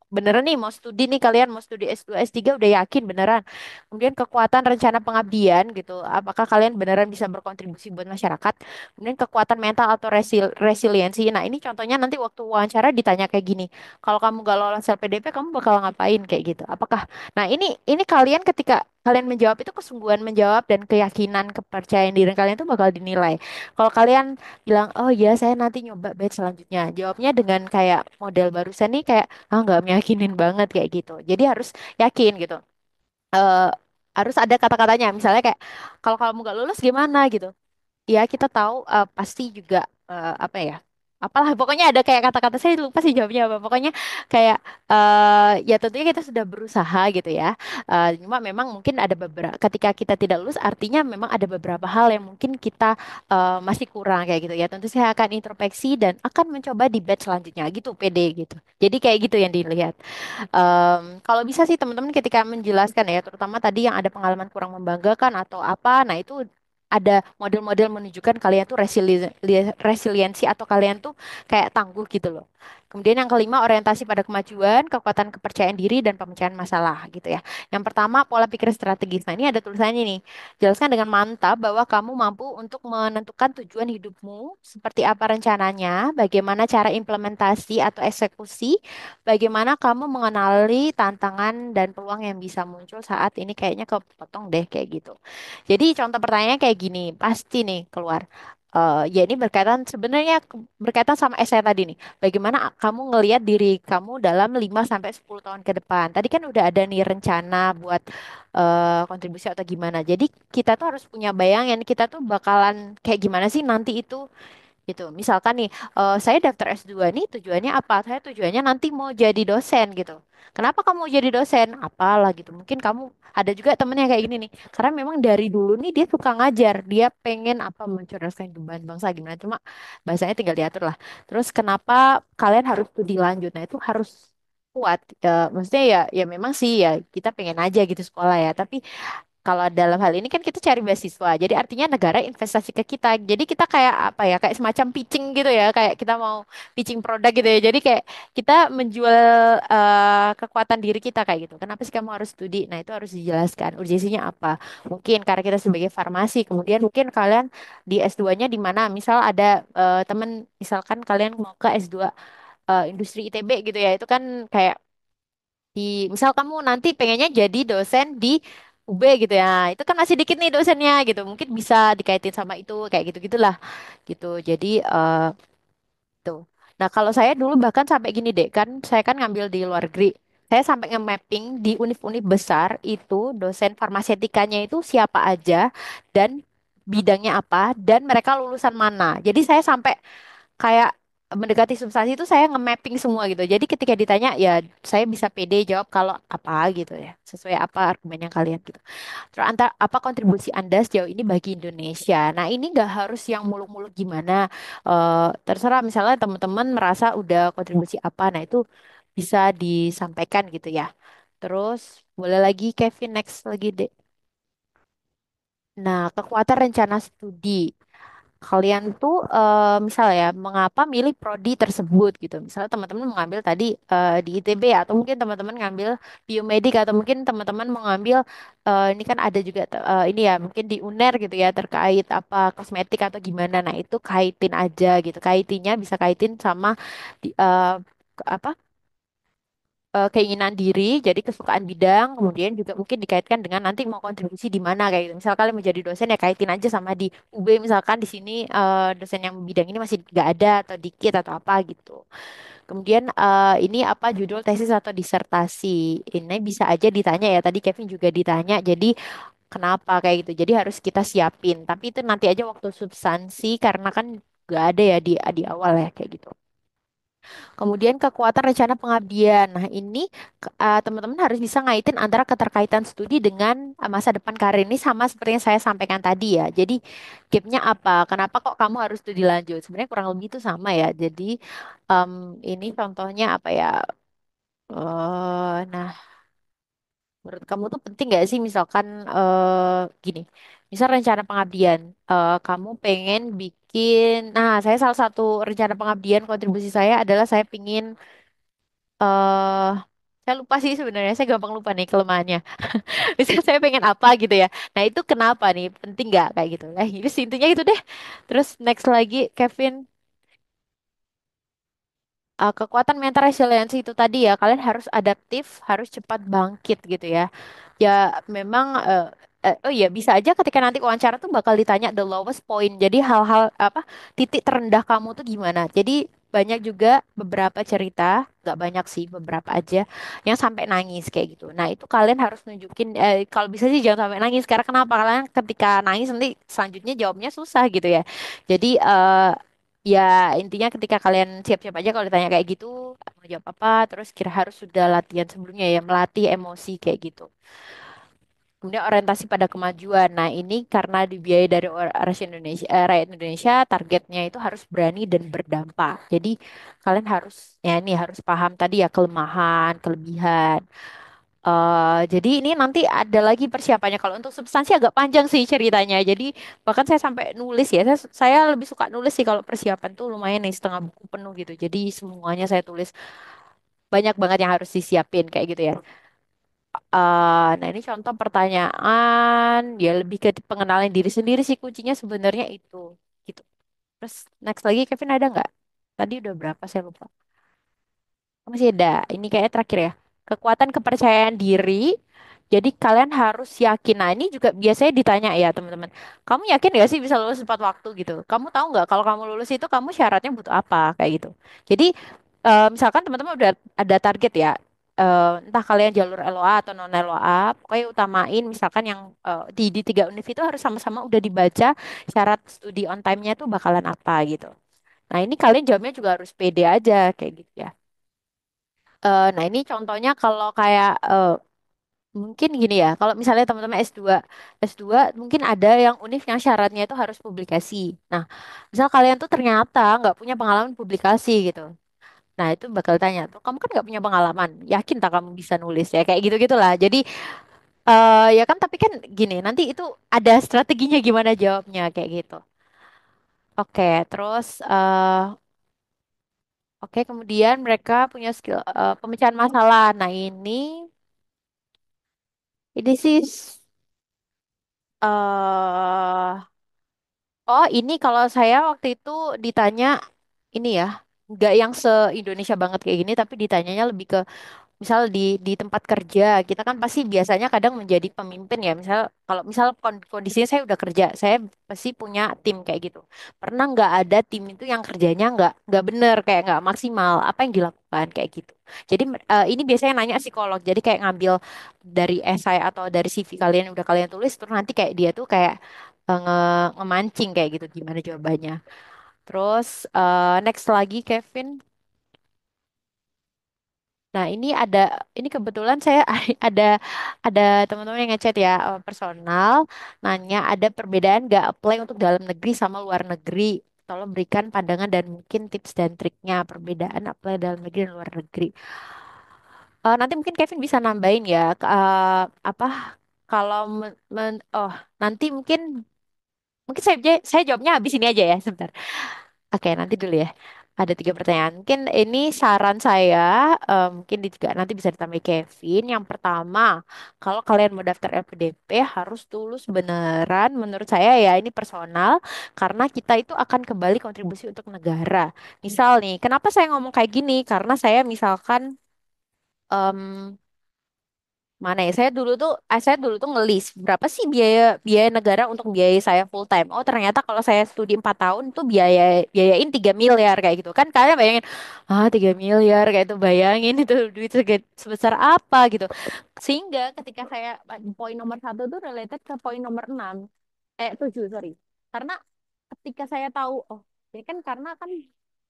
A: beneran nih mau studi nih kalian mau studi S2 S3 udah yakin beneran. Kemudian kekuatan rencana pengabdian gitu. Apakah kalian beneran bisa berkontribusi buat masyarakat? Kemudian kekuatan mental atau resiliensi. Nah, ini contohnya nanti waktu wawancara ditanya kayak gini. Kalau kamu gak lolos LPDP, kamu bakal ngapain kayak gitu? Apakah Nah, ini kalian ketika kalian menjawab itu kesungguhan menjawab dan keyakinan, kepercayaan diri kalian itu bakal dinilai. Kalau kalian bilang, oh ya saya nanti nyoba batch selanjutnya, jawabnya dengan kayak model barusan nih kayak ah nggak meyakinin banget kayak gitu. Jadi harus yakin gitu. Eh harus ada kata-katanya. Misalnya kayak kalau kamu nggak lulus gimana gitu ya kita tahu pasti juga apa ya apalah pokoknya ada kayak kata-kata saya lupa sih jawabnya apa pokoknya kayak ya tentunya kita sudah berusaha gitu ya. Cuma memang mungkin ada beberapa ketika kita tidak lulus artinya memang ada beberapa hal yang mungkin kita masih kurang kayak gitu ya tentu saya akan introspeksi dan akan mencoba di batch selanjutnya gitu pede gitu jadi kayak gitu yang dilihat. Kalau bisa sih teman-teman ketika menjelaskan ya, terutama tadi yang ada pengalaman kurang membanggakan atau apa, nah itu ada model-model menunjukkan kalian tuh resiliensi atau kalian tuh kayak tangguh gitu loh. Kemudian yang kelima, orientasi pada kemajuan, kekuatan kepercayaan diri, dan pemecahan masalah gitu ya. Yang pertama, pola pikir strategis. Nah, ini ada tulisannya nih. Jelaskan dengan mantap bahwa kamu mampu untuk menentukan tujuan hidupmu, seperti apa rencananya, bagaimana cara implementasi atau eksekusi, bagaimana kamu mengenali tantangan dan peluang yang bisa muncul saat ini kayaknya kepotong deh kayak gitu. Jadi contoh pertanyaannya kayak gini, pasti nih keluar. Ya ini berkaitan sebenarnya berkaitan sama essay tadi nih. Bagaimana kamu ngelihat diri kamu dalam 5 sampai 10 tahun ke depan. Tadi kan udah ada nih rencana buat kontribusi atau gimana. Jadi kita tuh harus punya bayangan kita tuh bakalan kayak gimana sih nanti itu gitu. Misalkan nih, saya daftar S2 nih tujuannya apa? Saya tujuannya nanti mau jadi dosen gitu. Kenapa kamu mau jadi dosen? Apalah gitu. Mungkin kamu ada juga temennya kayak gini nih. Karena memang dari dulu nih dia suka ngajar. Dia pengen apa mencerdaskan kehidupan bangsa gimana. Cuma bahasanya tinggal diatur lah. Terus kenapa kalian harus studi lanjut? Nah itu harus. kuat. Maksudnya ya ya memang sih ya kita pengen aja gitu sekolah ya. Tapi kalau dalam hal ini kan kita cari beasiswa, jadi artinya negara investasi ke kita. Jadi kita kayak apa ya, kayak semacam pitching gitu ya, kayak kita mau pitching produk gitu ya. Jadi kayak kita menjual kekuatan diri kita kayak gitu. Kenapa sih kamu harus studi? Nah itu harus dijelaskan urgensinya apa. Mungkin karena kita sebagai farmasi, kemudian mungkin kalian di S2-nya di mana? Misal ada temen, misalkan kalian mau ke S2 industri ITB gitu ya, itu kan kayak di misal kamu nanti pengennya jadi dosen di UB gitu ya, itu kan masih dikit nih dosennya gitu, mungkin bisa dikaitin sama itu kayak gitu gitulah gitu. Jadi tuh. Nah kalau saya dulu bahkan sampai gini deh, kan saya kan ngambil di luar negeri, saya sampai nge-mapping di univ-univ besar itu dosen farmasetikanya itu siapa aja dan bidangnya apa dan mereka lulusan mana. Jadi saya sampai kayak mendekati substansi itu saya nge-mapping semua gitu. Jadi ketika ditanya ya saya bisa pede jawab kalau apa gitu ya. Sesuai apa argumen yang kalian gitu. Terus antar apa kontribusi Anda sejauh ini bagi Indonesia. Nah, ini nggak harus yang muluk-muluk gimana. Terserah misalnya teman-teman merasa udah kontribusi apa. Nah, itu bisa disampaikan gitu ya. Terus boleh lagi Kevin next lagi deh. Nah, kekuatan rencana studi. Kalian tuh misal ya mengapa milih prodi tersebut gitu. Misalnya teman-teman mengambil tadi di ITB atau mungkin teman-teman ngambil biomedik atau mungkin teman-teman mengambil ini kan ada juga ini ya mungkin di UNER gitu ya terkait apa kosmetik atau gimana. Nah, itu kaitin aja gitu. Kaitinnya bisa kaitin sama di, apa keinginan diri, jadi kesukaan bidang, kemudian juga mungkin dikaitkan dengan nanti mau kontribusi di mana kayak gitu. Misal kalian menjadi dosen ya kaitin aja sama di UB misalkan di sini dosen yang bidang ini masih nggak ada atau dikit atau apa gitu. Kemudian ini apa judul tesis atau disertasi. Ini bisa aja ditanya ya. Tadi Kevin juga ditanya. Jadi kenapa kayak gitu. Jadi harus kita siapin. Tapi itu nanti aja waktu substansi karena kan nggak ada ya di awal ya kayak gitu. Kemudian kekuatan rencana pengabdian. Nah, ini teman-teman harus bisa ngaitin antara keterkaitan studi dengan masa depan karir ini sama seperti yang saya sampaikan tadi ya. Jadi gapnya apa? Kenapa kok kamu harus studi lanjut? Sebenarnya kurang lebih itu sama ya. Jadi em, ini contohnya apa ya? Nah, menurut kamu tuh penting gak sih misalkan gini, misal rencana pengabdian, kamu pengen bikin, nah saya salah satu rencana pengabdian kontribusi saya adalah saya pingin eh saya lupa sih sebenarnya, saya gampang lupa nih kelemahannya. Misalnya saya pengen apa gitu ya. Nah itu kenapa nih? Penting nggak kayak gitu? Nah ini intinya itu deh. Terus next lagi Kevin, kekuatan mental resiliensi itu tadi ya. Kalian harus adaptif, harus cepat bangkit gitu ya. Ya memang oh ya bisa aja ketika nanti wawancara tuh bakal ditanya the lowest point. Jadi hal-hal apa titik terendah kamu tuh gimana. Jadi banyak juga beberapa cerita, nggak banyak sih beberapa aja yang sampai nangis kayak gitu. Nah itu kalian harus nunjukin kalau bisa sih jangan sampai nangis karena kenapa? Kalian ketika nangis nanti selanjutnya jawabnya susah gitu ya. Jadi ya intinya ketika kalian siap-siap aja kalau ditanya kayak gitu mau jawab apa terus kira harus sudah latihan sebelumnya ya melatih emosi kayak gitu. Kemudian orientasi pada kemajuan. Nah, ini karena dibiayai dari rakyat Indonesia, targetnya itu harus berani dan berdampak. Jadi, kalian harus ya ini harus paham tadi ya kelemahan, kelebihan. Jadi ini nanti ada lagi persiapannya. Kalau untuk substansi agak panjang sih ceritanya. Jadi bahkan saya sampai nulis ya. Saya lebih suka nulis sih kalau persiapan tuh lumayan nih setengah buku penuh gitu. Jadi semuanya saya tulis banyak banget yang harus disiapin kayak gitu ya. Nah, ini contoh pertanyaan, ya lebih ke pengenalan diri sendiri sih kuncinya sebenarnya itu. Gitu. Terus next lagi Kevin ada nggak? Tadi udah berapa saya lupa. Oh, masih ada. Ini kayaknya terakhir ya. Kekuatan kepercayaan diri. Jadi kalian harus yakin. Nah, ini juga biasanya ditanya ya teman-teman. Kamu yakin gak sih bisa lulus tepat waktu gitu? Kamu tahu nggak kalau kamu lulus itu kamu syaratnya butuh apa kayak gitu. Jadi misalkan teman-teman udah ada target ya. Entah kalian jalur LOA atau non LOA, pokoknya utamain misalkan yang di tiga univ itu harus sama-sama udah dibaca syarat studi on time-nya tuh bakalan apa gitu. Nah ini kalian jawabnya juga harus pede aja kayak gitu ya. Nah ini contohnya kalau kayak mungkin gini ya, kalau misalnya teman-teman S2 mungkin ada yang univ yang syaratnya itu harus publikasi. Nah, misal kalian tuh ternyata nggak punya pengalaman publikasi gitu. Nah, itu bakal tanya tuh, kamu kan nggak punya pengalaman, yakin tak kamu bisa nulis ya kayak gitu-gitulah. Jadi ya kan, tapi kan gini, nanti itu ada strateginya gimana jawabnya kayak gitu. Oke, terus oke, kemudian mereka punya skill pemecahan masalah. Nah, ini sih eh oh, ini kalau saya waktu itu ditanya ini ya, nggak yang se-Indonesia banget kayak gini, tapi ditanyanya lebih ke misal di tempat kerja kita kan pasti biasanya kadang menjadi pemimpin ya, misal kalau misal kondisinya saya udah kerja, saya pasti punya tim kayak gitu. Pernah nggak ada tim itu yang kerjanya nggak bener, kayak nggak maksimal, apa yang dilakukan kayak gitu. Jadi ini biasanya nanya psikolog, jadi kayak ngambil dari esai atau dari CV kalian yang udah kalian tulis, terus nanti kayak dia tuh kayak ngemancing kayak gitu gimana jawabannya. Terus next lagi Kevin. Nah, ini kebetulan saya ada ada teman-teman yang ngechat ya, personal nanya ada perbedaan nggak apply untuk dalam negeri sama luar negeri. Tolong berikan pandangan dan mungkin tips dan triknya perbedaan apply dalam negeri dan luar negeri. Nanti mungkin Kevin bisa nambahin ya, apa kalau oh nanti mungkin mungkin saya jawabnya habis ini aja ya sebentar. Oke, nanti dulu ya. Ada 3 pertanyaan. Mungkin ini saran saya, mungkin juga nanti bisa ditambah Kevin. Yang pertama, kalau kalian mau daftar LPDP harus tulus beneran. Menurut saya ya ini personal, karena kita itu akan kembali kontribusi untuk negara. Misal nih, kenapa saya ngomong kayak gini? Karena saya misalkan mana ya? Saya dulu tuh ngelis berapa sih biaya biaya negara untuk biayai saya full time. Oh, ternyata kalau saya studi 4 tahun tuh biayain 3 miliar kayak gitu. Kan kalian bayangin, 3 miliar kayak itu, bayangin itu duit sebesar apa gitu. Sehingga ketika saya poin nomor 1 tuh related ke poin nomor 6, 7 sorry. Karena ketika saya tahu, oh ini kan karena kan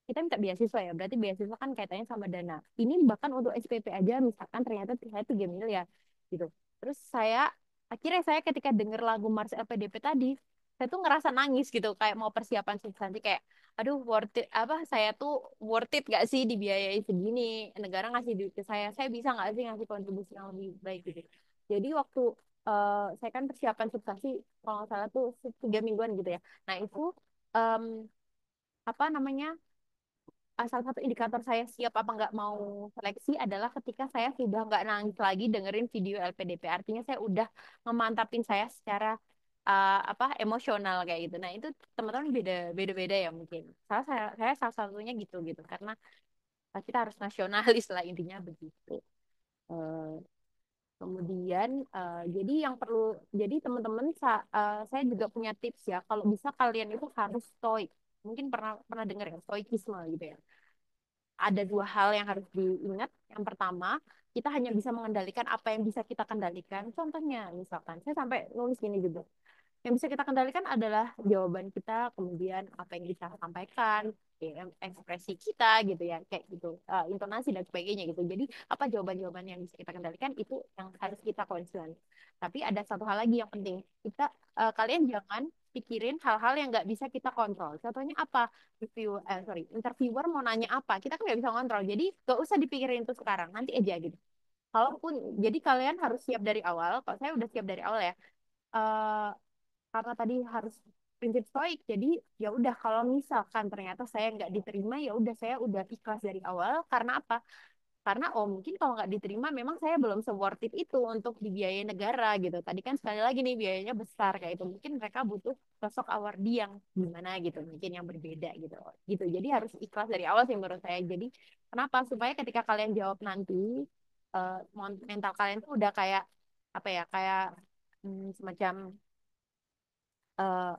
A: kita minta beasiswa ya, berarti beasiswa kan kaitannya sama dana. Ini bahkan untuk SPP aja misalkan ternyata saya 3 miliar gitu. Terus akhirnya saya ketika denger lagu Mars LPDP tadi, saya tuh ngerasa nangis gitu, kayak mau persiapan substansi kayak, aduh worth it, apa saya tuh worth it gak sih dibiayai segini, negara ngasih duit ke saya bisa nggak sih ngasih kontribusi yang lebih baik gitu. Jadi waktu saya kan persiapan substansi kalau nggak salah tuh 3 mingguan gitu ya. Nah itu em, apa namanya, salah satu indikator saya siap apa nggak mau seleksi adalah ketika saya sudah nggak nangis lagi dengerin video LPDP. Artinya saya udah ngemantapin saya secara apa emosional kayak gitu. Nah itu teman-teman beda-beda ya mungkin. Saya salah satunya gitu gitu karena kita harus nasionalis lah intinya begitu. Eh, Kemudian jadi yang perlu, jadi teman-teman saya juga punya tips ya. Kalau bisa kalian itu harus stoik. Mungkin pernah pernah dengar ya stoikisme gitu ya. Ada 2 hal yang harus diingat. Yang pertama, kita hanya bisa mengendalikan apa yang bisa kita kendalikan. Contohnya, misalkan, saya sampai nulis gini juga. Yang bisa kita kendalikan adalah jawaban kita, kemudian apa yang kita sampaikan, ya, ekspresi kita gitu ya, kayak gitu, intonasi dan sebagainya gitu. Jadi apa jawaban-jawaban yang bisa kita kendalikan itu yang harus kita concern. Tapi ada satu hal lagi yang penting, kalian jangan pikirin hal-hal yang nggak bisa kita kontrol. Contohnya apa? Interviewer mau nanya apa? Kita kan nggak bisa kontrol. Jadi nggak usah dipikirin itu sekarang, nanti aja gitu. Kalaupun, jadi kalian harus siap dari awal. Kalau saya udah siap dari awal ya. Eh, karena tadi harus prinsip stoik, jadi ya udah kalau misalkan ternyata saya nggak diterima, ya udah saya udah ikhlas dari awal. Karena apa? Karena oh mungkin kalau nggak diterima memang saya belum se-worth it itu untuk dibiayai negara gitu. Tadi kan sekali lagi nih biayanya besar kayak itu, mungkin mereka butuh sosok awardee yang gimana gitu, mungkin yang berbeda gitu gitu. Jadi harus ikhlas dari awal sih menurut saya. Jadi kenapa? Supaya ketika kalian jawab nanti, mental kalian tuh udah kayak apa ya, kayak semacam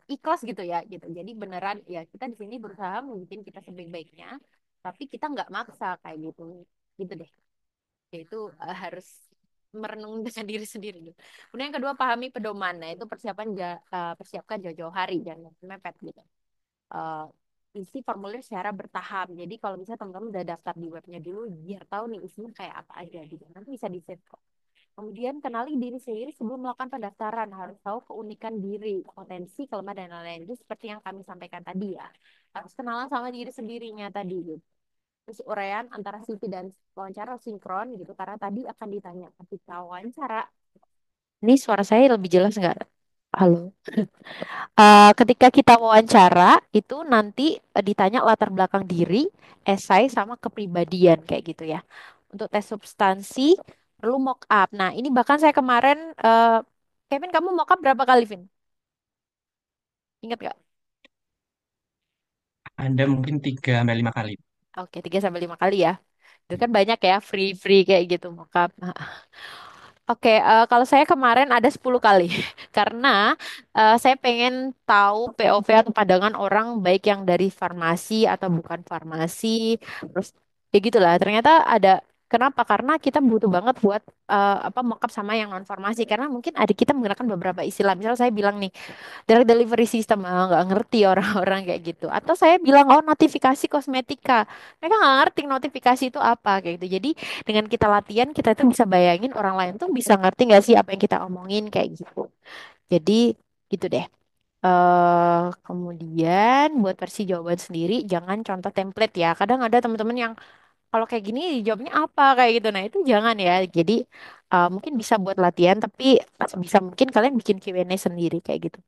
A: ikhlas gitu ya gitu. Jadi beneran ya kita di sini berusaha mungkin kita sebaik-baiknya, tapi kita nggak maksa kayak gitu. Gitu deh. Yaitu harus merenung dengan diri sendiri gitu. Kemudian yang kedua, pahami pedoman. Nah, itu persiapkan jauh-jauh hari, jangan mepet gitu. Eh, Isi formulir secara bertahap. Jadi kalau misalnya teman-teman udah daftar di webnya dulu, biar tahu nih isinya kayak apa aja gitu. Nanti bisa di save kok. Kemudian kenali diri sendiri sebelum melakukan pendaftaran. Harus tahu keunikan diri, potensi, kelemahan, dan lain-lain. Itu seperti yang kami sampaikan tadi ya. Harus kenalan sama diri sendirinya tadi gitu. Terus uraian antara CV dan wawancara sinkron gitu karena tadi akan ditanya ketika wawancara. Ini suara saya lebih jelas nggak? Halo. Ketika kita wawancara itu nanti ditanya latar belakang diri, esai sama kepribadian kayak gitu ya. Untuk tes substansi perlu mock up. Nah, ini bahkan saya kemarin Kevin, kamu mock up berapa kali, Vin? Ingat nggak?
B: Ada mungkin 3 sampai 5 kali.
A: Oke, 3 sampai 5 kali ya. Itu kan banyak ya, free-free kayak gitu mock up. Oke, kalau saya kemarin ada 10 kali karena saya pengen tahu POV atau pandangan orang baik yang dari farmasi atau bukan farmasi, terus ya gitulah. Ternyata ada kenapa? Karena kita butuh banget buat apa mock-up sama yang non farmasi karena mungkin ada kita menggunakan beberapa istilah. Misal saya bilang nih drug delivery system, nggak ngerti orang-orang kayak gitu. Atau saya bilang oh notifikasi kosmetika, mereka nggak ngerti notifikasi itu apa kayak gitu. Jadi dengan kita latihan kita tuh bisa bayangin orang lain tuh bisa ngerti nggak sih apa yang kita omongin kayak gitu. Jadi gitu deh. Kemudian buat versi jawaban sendiri jangan contoh template ya. Kadang ada teman-teman yang kalau kayak gini jawabnya apa kayak gitu. Nah itu jangan ya. Jadi mungkin bisa buat latihan tapi bisa mungkin kalian bikin Q&A sendiri kayak gitu.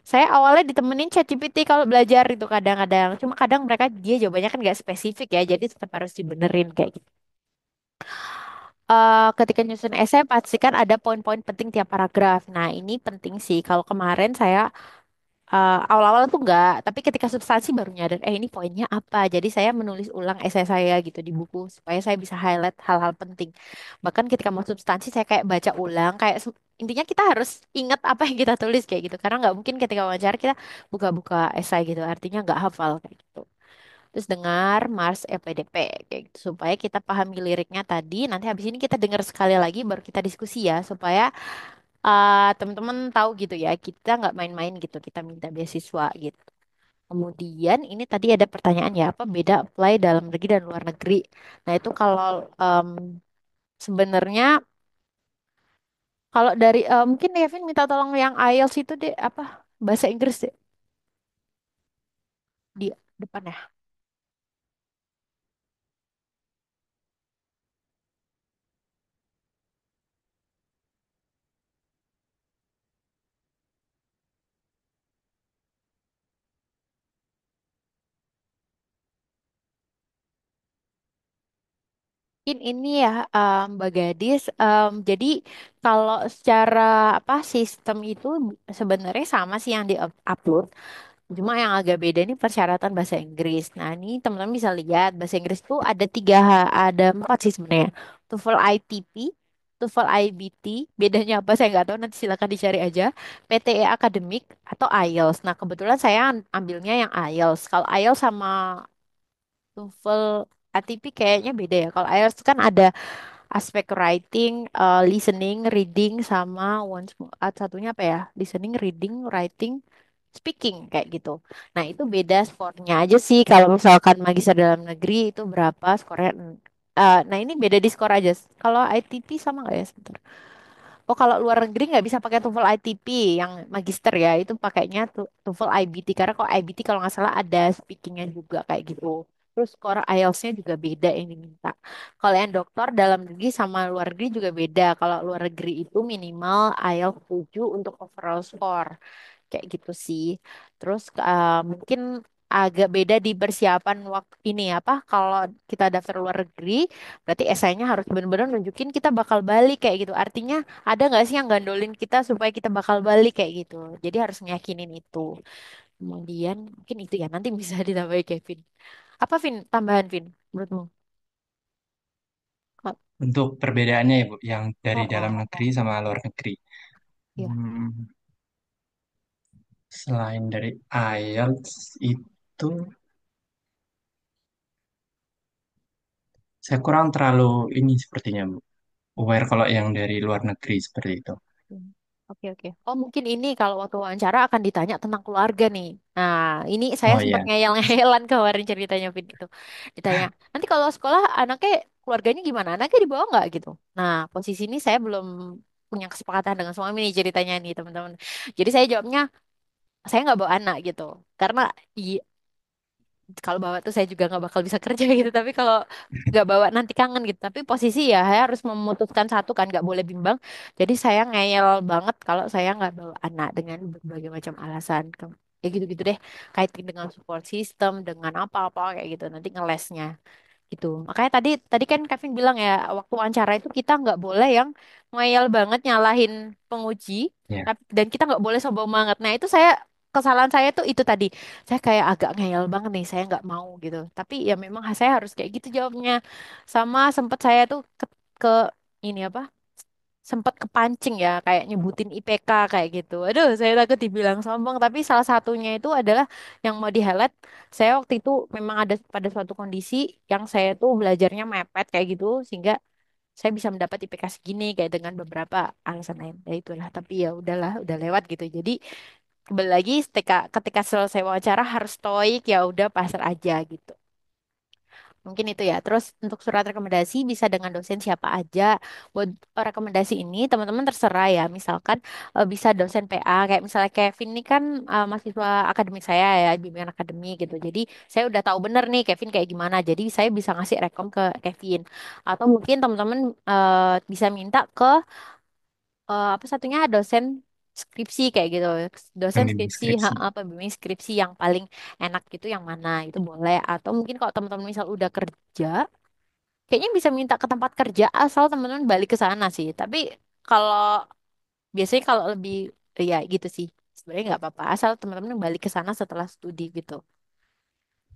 A: Saya awalnya ditemenin ChatGPT kalau belajar itu kadang-kadang. Cuma kadang mereka dia jawabannya kan nggak spesifik ya, jadi tetap harus dibenerin kayak gitu. Ketika nyusun esai, pastikan ada poin-poin penting tiap paragraf. Nah, ini penting sih. Kalau kemarin saya awal-awal tuh nggak, tapi ketika substansi baru nyadar, ini poinnya apa. Jadi saya menulis ulang esai saya gitu di buku supaya saya bisa highlight hal-hal penting. Bahkan ketika mau substansi saya kayak baca ulang, kayak intinya kita harus ingat apa yang kita tulis kayak gitu. Karena nggak mungkin ketika wawancara kita buka-buka esai gitu, artinya nggak hafal kayak gitu. Terus dengar Mars FPDP kayak gitu supaya kita pahami liriknya tadi. Nanti habis ini kita dengar sekali lagi baru kita diskusi ya supaya teman-teman tahu gitu ya, kita nggak main-main gitu, kita minta beasiswa gitu. Kemudian ini tadi ada pertanyaan ya, apa beda apply dalam negeri dan luar negeri? Nah itu kalau sebenarnya kalau dari mungkin Kevin minta tolong yang IELTS itu deh apa bahasa Inggris deh di depan ya. Mungkin ini ya Mbak Gadis. Jadi kalau secara apa sistem itu sebenarnya sama sih yang di-upload. Cuma yang agak beda ini persyaratan bahasa Inggris. Nah, ini teman-teman bisa lihat bahasa Inggris itu ada ada 4 sih sebenarnya. TOEFL ITP, TOEFL IBT, bedanya apa saya nggak tahu. Nanti silakan dicari aja. PTE akademik atau IELTS. Nah, kebetulan saya ambilnya yang IELTS. Kalau IELTS sama TOEFL ATP kayaknya beda ya. Kalau IELTS kan ada aspek writing, listening, reading, sama satunya apa ya? Listening, reading, writing, speaking kayak gitu. Nah itu beda skornya aja sih. Kalau misalkan magister dalam negeri itu berapa skornya? Nah ini beda di skor aja. Kalau ITP sama nggak ya? Sebentar. Oh, kalau luar negeri nggak bisa pakai TOEFL ITP yang magister ya, itu pakainya TOEFL IBT karena kalau IBT kalau nggak salah ada speakingnya juga kayak gitu. Terus skor IELTS-nya juga beda yang diminta. Kalau yang doktor dalam negeri sama luar negeri juga beda. Kalau luar negeri itu minimal IELTS 7 untuk overall score. Kayak gitu sih. Terus mungkin agak beda di persiapan waktu ini apa kalau kita daftar luar negeri berarti esainya harus benar-benar nunjukin kita bakal balik kayak gitu. Artinya ada nggak sih yang gandolin kita supaya kita bakal balik kayak gitu. Jadi harus meyakinin itu. Kemudian mungkin itu ya nanti bisa ditambahin Kevin. Apa Vin? Tambahan Vin menurutmu? Oh,
B: Untuk perbedaannya ya, Bu, yang
A: oh,
B: dari dalam
A: oh,
B: negeri sama luar negeri.
A: iya.
B: Hmm, selain dari IELTS itu, saya kurang terlalu ini sepertinya, Bu. Aware kalau yang dari luar negeri seperti itu.
A: Hmm. Oke, oke. Oh, mungkin ini kalau waktu wawancara akan ditanya tentang keluarga nih. Nah, ini saya
B: Oh
A: sempat
B: iya,
A: ngeyel-ngeyelan kemarin ceritanya Vin itu. Ditanya, nanti kalau sekolah anaknya keluarganya gimana? Anaknya dibawa nggak gitu? Nah, posisi ini saya belum punya kesepakatan dengan suami nih ceritanya nih teman-teman. Jadi saya jawabnya, saya nggak bawa anak gitu. Karena kalau bawa tuh saya juga nggak bakal bisa kerja gitu. Tapi kalau nggak bawa nanti kangen gitu. Tapi posisi ya saya harus memutuskan satu kan, nggak boleh bimbang. Jadi saya ngeyel banget kalau saya nggak bawa anak dengan berbagai macam alasan. Ya gitu-gitu deh. Kaitin dengan support system, dengan apa-apa kayak gitu. Nanti ngelesnya gitu. Makanya tadi tadi kan Kevin bilang ya, waktu wawancara itu kita nggak boleh yang ngeyel banget nyalahin penguji,
B: Ya,
A: dan kita nggak boleh sombong banget. Nah itu saya, kesalahan saya tuh itu tadi. Saya kayak agak ngeyel banget nih, saya nggak mau gitu. Tapi ya memang saya harus kayak gitu jawabnya. Sama sempet saya tuh ke ini apa? Sempat kepancing ya kayak nyebutin IPK kayak gitu. Aduh, saya takut dibilang sombong, tapi salah satunya itu adalah yang mau di highlight. Saya waktu itu memang ada pada suatu kondisi yang saya tuh belajarnya mepet kayak gitu sehingga saya bisa mendapat IPK segini kayak dengan beberapa alasan lain. Ya itulah, tapi ya udahlah, udah lewat gitu. Jadi kembali lagi ketika ketika selesai wawancara harus stoik, ya udah pasar aja gitu. Mungkin itu ya. Terus untuk surat rekomendasi bisa dengan dosen siapa aja. Buat rekomendasi ini teman-teman terserah ya. Misalkan bisa dosen PA kayak misalnya Kevin ini kan mahasiswa akademik saya ya, bimbingan akademik gitu. Jadi saya udah tahu bener nih Kevin kayak gimana. Jadi saya bisa ngasih rekom ke Kevin. Atau mungkin teman-teman bisa minta ke apa satunya dosen skripsi kayak gitu. Dosen
B: pembimbing
A: skripsi,
B: skripsi.
A: apa bimbing skripsi yang paling enak gitu yang mana itu boleh. Atau mungkin kalau teman-teman misal udah kerja, kayaknya bisa minta ke tempat kerja asal teman-teman balik ke sana sih. Tapi kalau biasanya kalau lebih ya gitu sih. Sebenarnya nggak apa-apa asal teman-teman balik ke sana setelah studi gitu.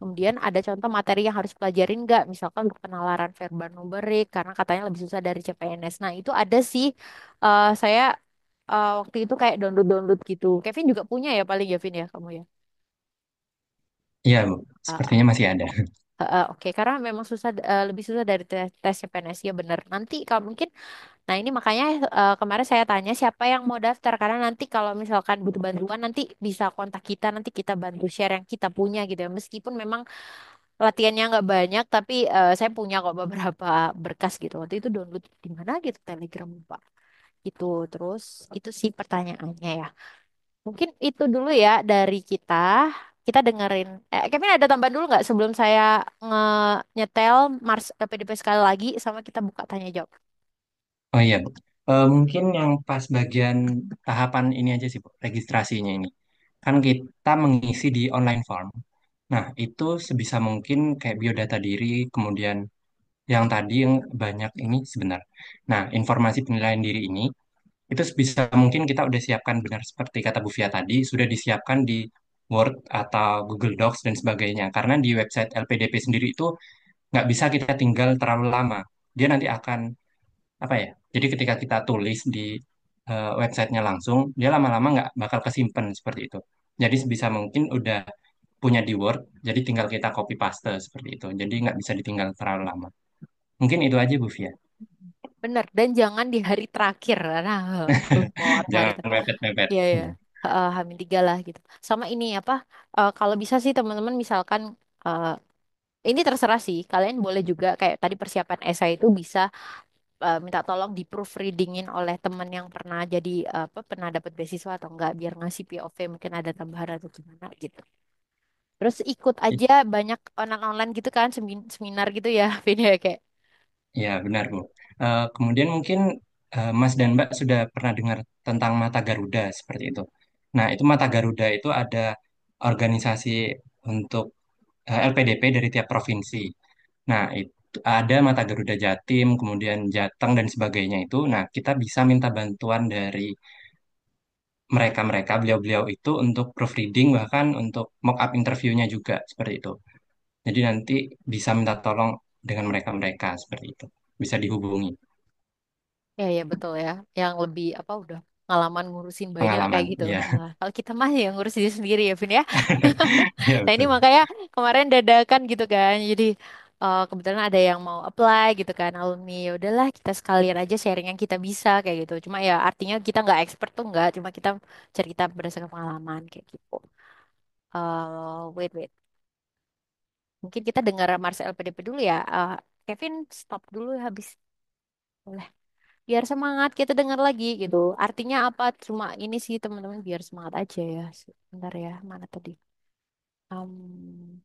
A: Kemudian ada contoh materi yang harus pelajarin nggak? Misalkan untuk penalaran verba numerik karena katanya lebih susah dari CPNS. Nah itu ada sih. Saya waktu itu kayak download-download gitu. Kevin juga punya ya paling ya, Vin ya kamu ya.
B: Iya, Bu.
A: Ah, ah.
B: Sepertinya masih ada.
A: Oke, karena memang susah, lebih susah dari tes CPNS ya bener. Nanti kalau mungkin, nah ini makanya kemarin saya tanya siapa yang mau daftar karena nanti kalau misalkan butuh bantuan nanti bisa kontak kita, nanti kita bantu share yang kita punya gitu ya. Meskipun memang latihannya nggak banyak, tapi saya punya kok beberapa berkas gitu. Waktu itu download di mana gitu, Telegram Pak. Itu terus itu sih pertanyaannya ya. Mungkin itu dulu ya dari kita. Kita dengerin. Kevin ada tambahan dulu nggak sebelum saya nyetel Mars PDP sekali lagi sama kita buka tanya jawab.
B: Oh iya, Bu. Mungkin yang pas bagian tahapan ini aja sih, Bu, registrasinya ini. Kan kita mengisi di online form. Nah, itu sebisa mungkin kayak biodata diri, kemudian yang tadi yang banyak ini sebentar. Nah, informasi penilaian diri ini, itu sebisa mungkin kita udah siapkan benar seperti kata Bu Fia tadi, sudah disiapkan di Word atau Google Docs dan sebagainya. Karena di website LPDP sendiri itu nggak bisa kita tinggal terlalu lama. Dia nanti akan apa ya? Jadi ketika kita tulis di websitenya langsung, dia lama-lama nggak bakal kesimpan seperti itu. Jadi sebisa mungkin udah punya di Word, jadi tinggal kita copy paste seperti itu. Jadi nggak bisa ditinggal terlalu lama. Mungkin itu aja Bu Fia.
A: Bener, dan jangan di hari terakhir. Nah, aduh, mau apa hari
B: Jangan
A: terakhir.
B: mepet-mepet.
A: Iya, ya. Hamin tiga lah gitu. Sama ini apa? Kalau bisa sih teman-teman misalkan eh, ini terserah sih. Kalian boleh juga kayak tadi persiapan esai itu bisa minta tolong di proofreadingin oleh teman yang pernah jadi apa pernah dapat beasiswa atau enggak biar ngasih POV mungkin ada tambahan atau gimana gitu. Terus ikut aja banyak online-online gitu kan seminar gitu ya, Vin ya kayak.
B: Ya, benar, Bu. Kemudian mungkin Mas dan Mbak sudah pernah dengar tentang Mata Garuda seperti itu. Nah, itu Mata Garuda itu ada organisasi untuk LPDP dari tiap provinsi. Nah, itu ada Mata Garuda Jatim, kemudian Jateng dan sebagainya itu. Nah, kita bisa minta bantuan dari mereka-mereka, beliau-beliau itu untuk proofreading, bahkan untuk mock up interviewnya juga seperti itu. Jadi nanti bisa minta tolong dengan mereka-mereka seperti itu. Bisa dihubungi
A: Ya ya betul ya. Yang lebih apa udah pengalaman ngurusin banyak kayak
B: pengalaman.
A: gitu.
B: Ya,
A: Kalau kita mah yang ngurus diri sendiri ya, Vin ya.
B: ya
A: Nah ini
B: betul.
A: makanya kemarin dadakan gitu kan. Jadi kebetulan ada yang mau apply gitu kan alumni. Ya udahlah kita sekalian aja sharing yang kita bisa kayak gitu. Cuma ya artinya kita nggak expert tuh nggak. Cuma kita cerita berdasarkan pengalaman kayak gitu. Wait wait. Mungkin kita dengar Mars LPDP dulu ya. Kevin stop dulu ya habis. Boleh. Biar semangat kita dengar lagi gitu. Artinya apa? Cuma ini sih teman-teman biar semangat aja ya. Sebentar ya. Mana tadi? Um,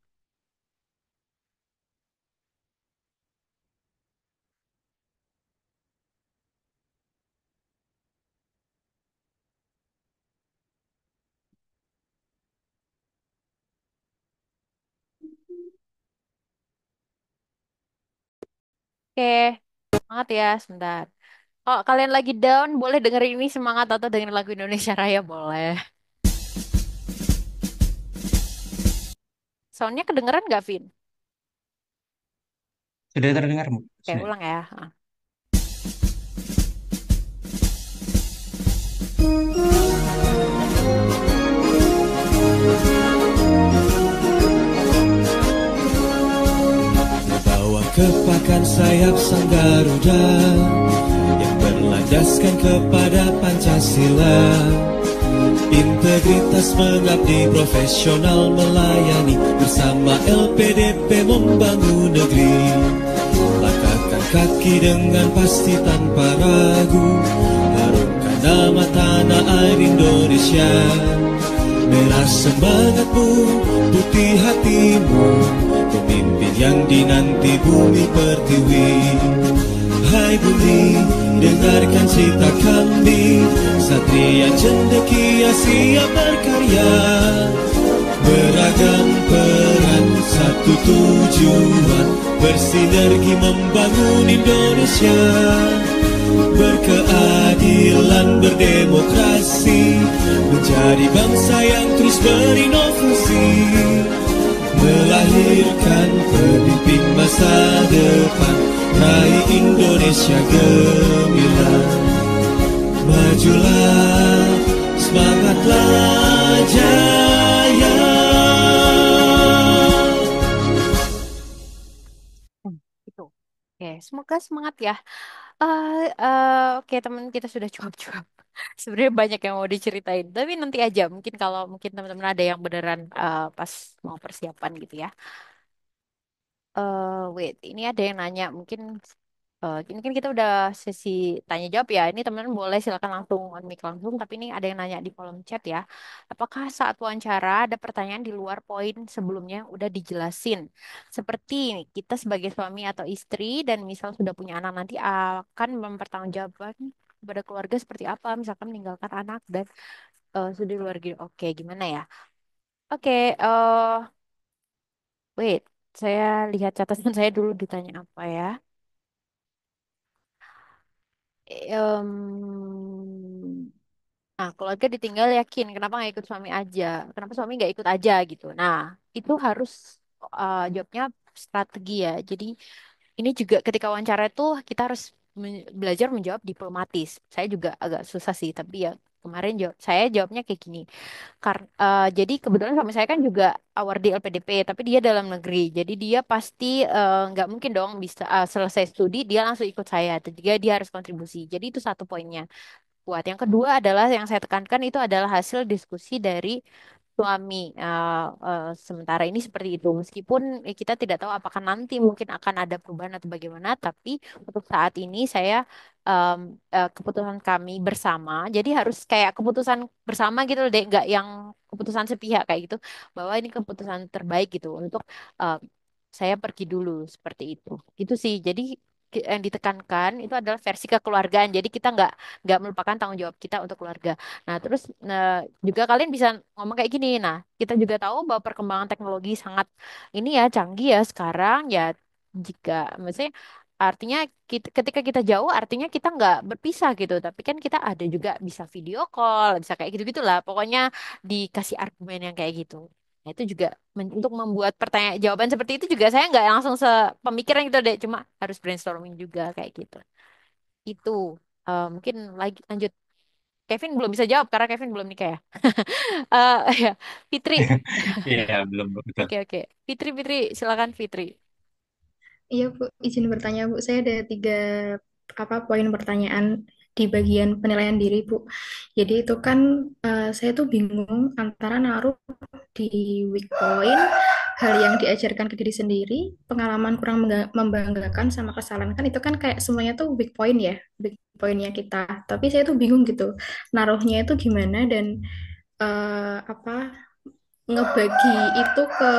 A: Oke, semangat ya, sebentar. Kalau kalian lagi down, boleh dengerin ini semangat atau dengerin lagu Indonesia Raya boleh. Soundnya kedengeran nggak, Vin?
B: Sudah terdengar, Bu?
A: Oke,
B: Sudah.
A: ulang ya. Ah.
C: Bawa kepakan sayap sang Garuda yang berlandaskan kepada Pancasila. Integritas mengabdi, profesional melayani, bersama LPDP membangun negeri. Langkahkan kaki dengan pasti tanpa ragu, harumkan nama tanah air Indonesia. Merah semangatmu, putih hatimu, pemimpin yang dinanti bumi pertiwi. Hai bumi, dengarkan cerita kami, Satria cendekia siap berkarya. Beragam peran, satu tujuan, bersinergi membangun Indonesia. Berkeadilan, berdemokrasi, menjadi bangsa yang terus berinovasi, melahirkan pemimpin masa depan, raih Indonesia gemilang. Majulah, semangatlah jaya.
A: Hmm, Itu. Oke, semoga semangat ya. Oke, teman kita sudah cuap-cuap. Sebenarnya banyak yang mau diceritain, tapi nanti aja. Mungkin kalau mungkin teman-teman ada yang beneran pas mau persiapan gitu ya. Wait, ini ada yang nanya. Mungkin ini kan kita udah sesi tanya jawab ya. Ini teman-teman boleh silakan langsung on mic langsung. Tapi ini ada yang nanya di kolom chat ya. Apakah saat wawancara ada pertanyaan di luar poin sebelumnya yang udah dijelasin? Seperti kita sebagai suami atau istri dan misal sudah punya anak nanti akan mempertanggungjawabkan kepada keluarga seperti apa, misalkan meninggalkan anak dan sudah di luar gitu. Oke, gimana ya? Oke, wait. Saya lihat catatan saya dulu ditanya apa ya. Nah, keluarga ditinggal yakin. Kenapa nggak ikut suami aja? Kenapa suami nggak ikut aja gitu? Nah, itu harus jawabnya strategi ya. Jadi ini juga ketika wawancara itu kita harus belajar menjawab diplomatis. Saya juga agak susah sih, tapi ya kemarin saya jawabnya kayak gini. Jadi kebetulan suami saya kan juga award di LPDP, tapi dia dalam negeri. Jadi dia pasti nggak mungkin dong bisa selesai studi dia langsung ikut saya. Jadi dia harus kontribusi. Jadi itu satu poinnya kuat. Yang kedua adalah yang saya tekankan itu adalah hasil diskusi dari suami. Sementara ini seperti itu. Meskipun kita tidak tahu apakah nanti mungkin akan ada perubahan atau bagaimana, tapi untuk saat ini saya keputusan kami bersama. Jadi harus kayak keputusan bersama gitu loh, Dek, nggak yang keputusan sepihak kayak gitu. Bahwa ini keputusan terbaik gitu untuk eh, saya pergi dulu seperti itu. Gitu sih. Jadi yang ditekankan itu adalah versi kekeluargaan. Jadi kita nggak melupakan tanggung jawab kita untuk keluarga. Nah, terus juga kalian bisa ngomong kayak gini. Nah, kita juga tahu bahwa perkembangan teknologi sangat ini ya canggih ya sekarang ya jika maksudnya artinya ketika kita jauh artinya kita nggak berpisah gitu. Tapi kan kita ada juga bisa video call, bisa kayak gitu-gitulah. Pokoknya dikasih argumen yang kayak gitu. Nah, itu juga untuk membuat pertanyaan jawaban seperti itu juga saya nggak langsung sepemikiran gitu deh, cuma harus brainstorming juga kayak gitu. Itu mungkin lagi lanjut. Kevin belum bisa jawab karena Kevin belum nikah ya. Ya, Fitri.
B: Iya, belum, betul.
A: Oke oke. Fitri Fitri silakan Fitri.
D: Iya, Bu, izin bertanya, Bu. Saya ada tiga poin pertanyaan di bagian penilaian diri, Bu. Jadi itu kan saya tuh bingung antara naruh di weak point hal yang diajarkan ke diri sendiri, pengalaman kurang membanggakan sama kesalahan kan itu kan kayak semuanya tuh weak point ya, weak pointnya kita. Tapi saya tuh bingung gitu, naruhnya itu gimana dan apa ngebagi itu ke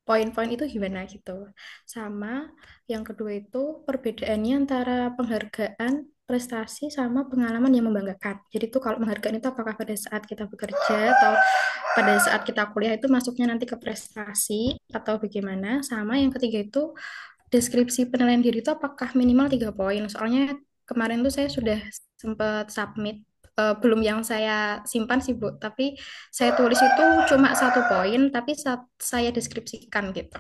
D: poin-poin itu gimana gitu. Sama yang kedua itu perbedaannya antara penghargaan prestasi sama pengalaman yang membanggakan. Jadi itu kalau penghargaan itu apakah pada saat kita bekerja atau pada saat kita kuliah itu masuknya nanti ke prestasi atau bagaimana. Sama yang ketiga itu deskripsi penilaian diri itu apakah minimal 3 poin? Soalnya kemarin tuh saya sudah sempat submit, belum yang saya simpan sih Bu, tapi saya tulis itu cuma 1 poin, tapi saya deskripsikan gitu.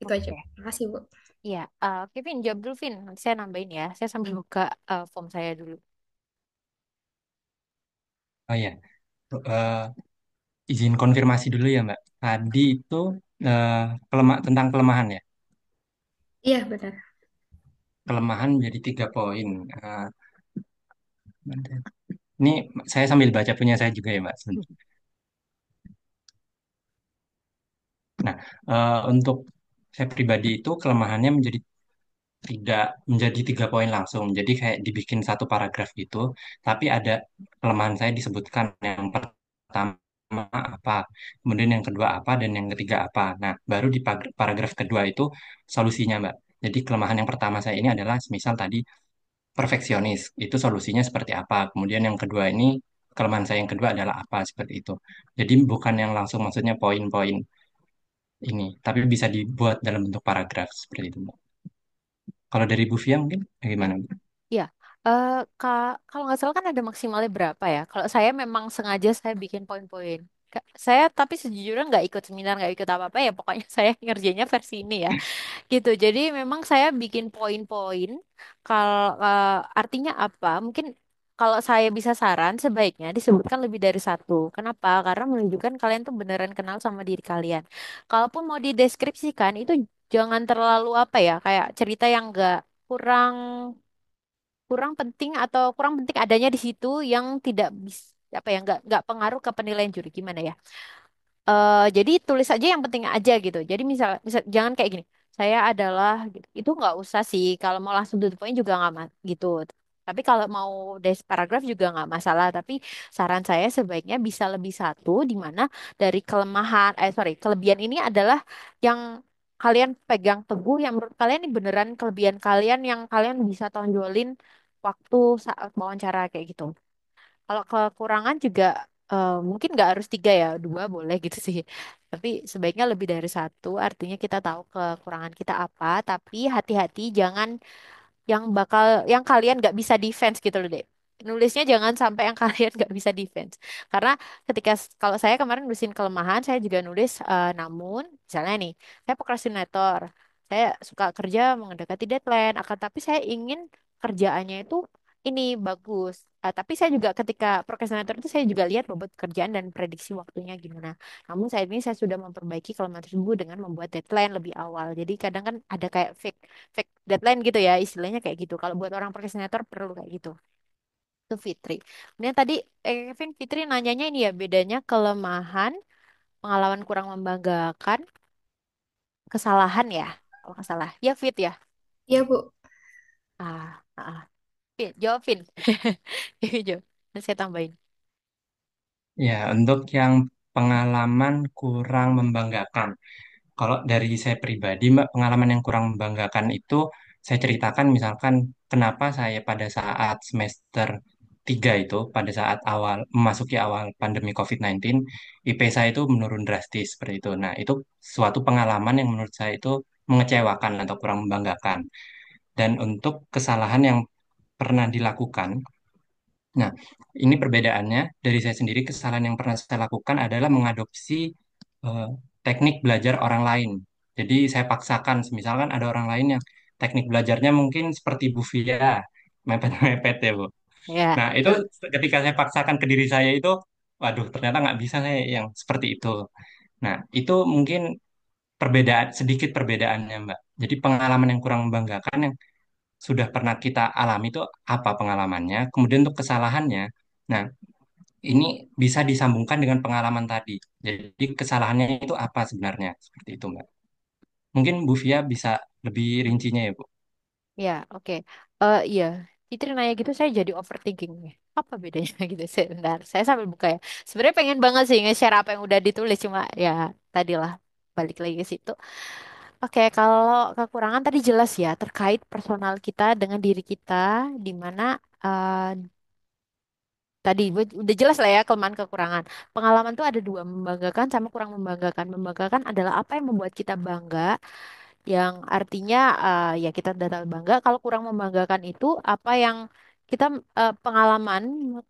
D: Itu aja.
A: Oke.
D: Makasih Bu.
A: Iya, Kevin jawab dulu, Vin. Nanti saya nambahin ya. Saya sambil buka form saya dulu.
B: Oh ya, izin konfirmasi dulu ya Mbak. Tadi itu eh, tentang kelemahan ya.
D: Iya benar.
B: Kelemahan menjadi 3 poin. Ini saya sambil baca punya saya juga ya Mbak. Nah, untuk saya pribadi itu kelemahannya tidak menjadi 3 poin langsung. Jadi kayak dibikin satu paragraf gitu, tapi ada kelemahan saya disebutkan yang pertama apa, kemudian yang kedua apa, dan yang ketiga apa. Nah, baru di paragraf kedua itu solusinya, Mbak. Jadi kelemahan yang pertama saya ini adalah misal tadi perfeksionis, itu solusinya seperti apa. Kemudian yang kedua ini kelemahan saya yang kedua adalah apa seperti itu. Jadi bukan yang langsung maksudnya poin-poin ini, tapi bisa dibuat dalam bentuk paragraf seperti itu, Mbak. Kalau dari Bu Fia mungkin bagaimana, Bu?
A: Iya, eh kalau nggak salah kan ada maksimalnya berapa ya? Kalau saya memang sengaja saya bikin poin-poin. Saya tapi sejujurnya nggak ikut seminar, nggak ikut apa-apa ya. Pokoknya saya ngerjainnya versi ini ya. Gitu. Jadi memang saya bikin poin-poin. Kalau artinya apa? Mungkin kalau saya bisa saran, sebaiknya disebutkan lebih dari satu. Kenapa? Karena menunjukkan kalian tuh beneran kenal sama diri kalian. Kalaupun mau dideskripsikan, itu jangan terlalu apa ya, kayak cerita yang nggak kurang kurang penting atau kurang penting adanya di situ yang tidak bisa apa ya nggak pengaruh ke penilaian juri gimana ya. Jadi tulis aja yang penting aja gitu. Jadi misal jangan kayak gini. Saya adalah gitu. Itu nggak usah sih. Kalau mau langsung to the point juga nggak gitu. Tapi kalau mau des paragraf juga nggak masalah. Tapi saran saya sebaiknya bisa lebih satu, di mana dari kelemahan, sorry, kelebihan ini adalah yang kalian pegang teguh, yang menurut kalian ini beneran kelebihan kalian yang kalian bisa tonjolin waktu saat wawancara kayak gitu. Kalau kekurangan juga mungkin nggak harus tiga ya, dua boleh gitu sih. Tapi sebaiknya lebih dari satu, artinya kita tahu kekurangan kita apa, tapi hati-hati jangan yang kalian nggak bisa defense gitu loh deh. Nulisnya jangan sampai yang kalian nggak bisa defense. Karena kalau saya kemarin nulisin kelemahan, saya juga nulis namun misalnya nih, saya prokrastinator. Saya suka kerja mendekati deadline, akan tapi saya ingin kerjaannya itu ini bagus. Tapi saya juga ketika prokrastinator itu saya juga lihat bobot kerjaan dan prediksi waktunya gimana. Namun saat ini saya sudah memperbaiki kelemahan tersebut dengan membuat deadline lebih awal. Jadi kadang kan ada kayak fake deadline gitu ya istilahnya kayak gitu. Kalau buat orang prokrestinator perlu kayak gitu. Itu Fitri. Kemudian tadi Kevin Fitri nanyanya ini ya bedanya kelemahan, pengalaman kurang membanggakan, kesalahan ya. Kalau nggak salah. Ya Fit ya.
D: Iya Bu.
A: Fit, jawab Fit. Jawab. Nanti saya tambahin.
B: Ya, untuk yang pengalaman kurang membanggakan. Kalau dari saya pribadi, Mbak, pengalaman yang kurang membanggakan itu saya ceritakan misalkan kenapa saya pada saat semester 3 itu, pada saat memasuki awal pandemi COVID-19, IP saya itu menurun drastis seperti itu. Nah, itu suatu pengalaman yang menurut saya itu mengecewakan atau kurang membanggakan. Dan untuk kesalahan yang pernah dilakukan, nah, ini perbedaannya dari saya sendiri. Kesalahan yang pernah saya lakukan adalah mengadopsi eh, teknik belajar orang lain. Jadi saya paksakan, misalkan ada orang lain yang teknik belajarnya mungkin seperti Bu Fia, mepet-mepet ya Bu.
A: Ya,
B: Nah, itu
A: betul.
B: ketika saya paksakan ke diri saya itu, waduh, ternyata nggak bisa saya yang seperti itu. Nah, itu mungkin sedikit perbedaannya, Mbak. Jadi pengalaman yang kurang membanggakan yang sudah pernah kita alami itu apa pengalamannya, kemudian untuk kesalahannya. Nah, ini bisa disambungkan dengan pengalaman tadi. Jadi kesalahannya itu apa sebenarnya? Seperti itu, Mbak. Mungkin Bu Fia bisa lebih rincinya ya, Bu.
A: Ya, oke. Iya, Fitri nanya gitu saya jadi overthinking nih. Apa bedanya gitu? Sebentar, saya sambil buka ya. Sebenarnya pengen banget sih nge-share apa yang udah ditulis cuma ya tadilah balik lagi ke situ. Oke, kalau kekurangan tadi jelas ya terkait personal kita dengan diri kita, di mana eh, tadi udah jelas lah ya kelemahan kekurangan. Pengalaman tuh ada dua, membanggakan sama kurang membanggakan. Membanggakan adalah apa yang membuat kita bangga yang artinya ya kita data bangga. Kalau kurang membanggakan itu apa yang kita pengalaman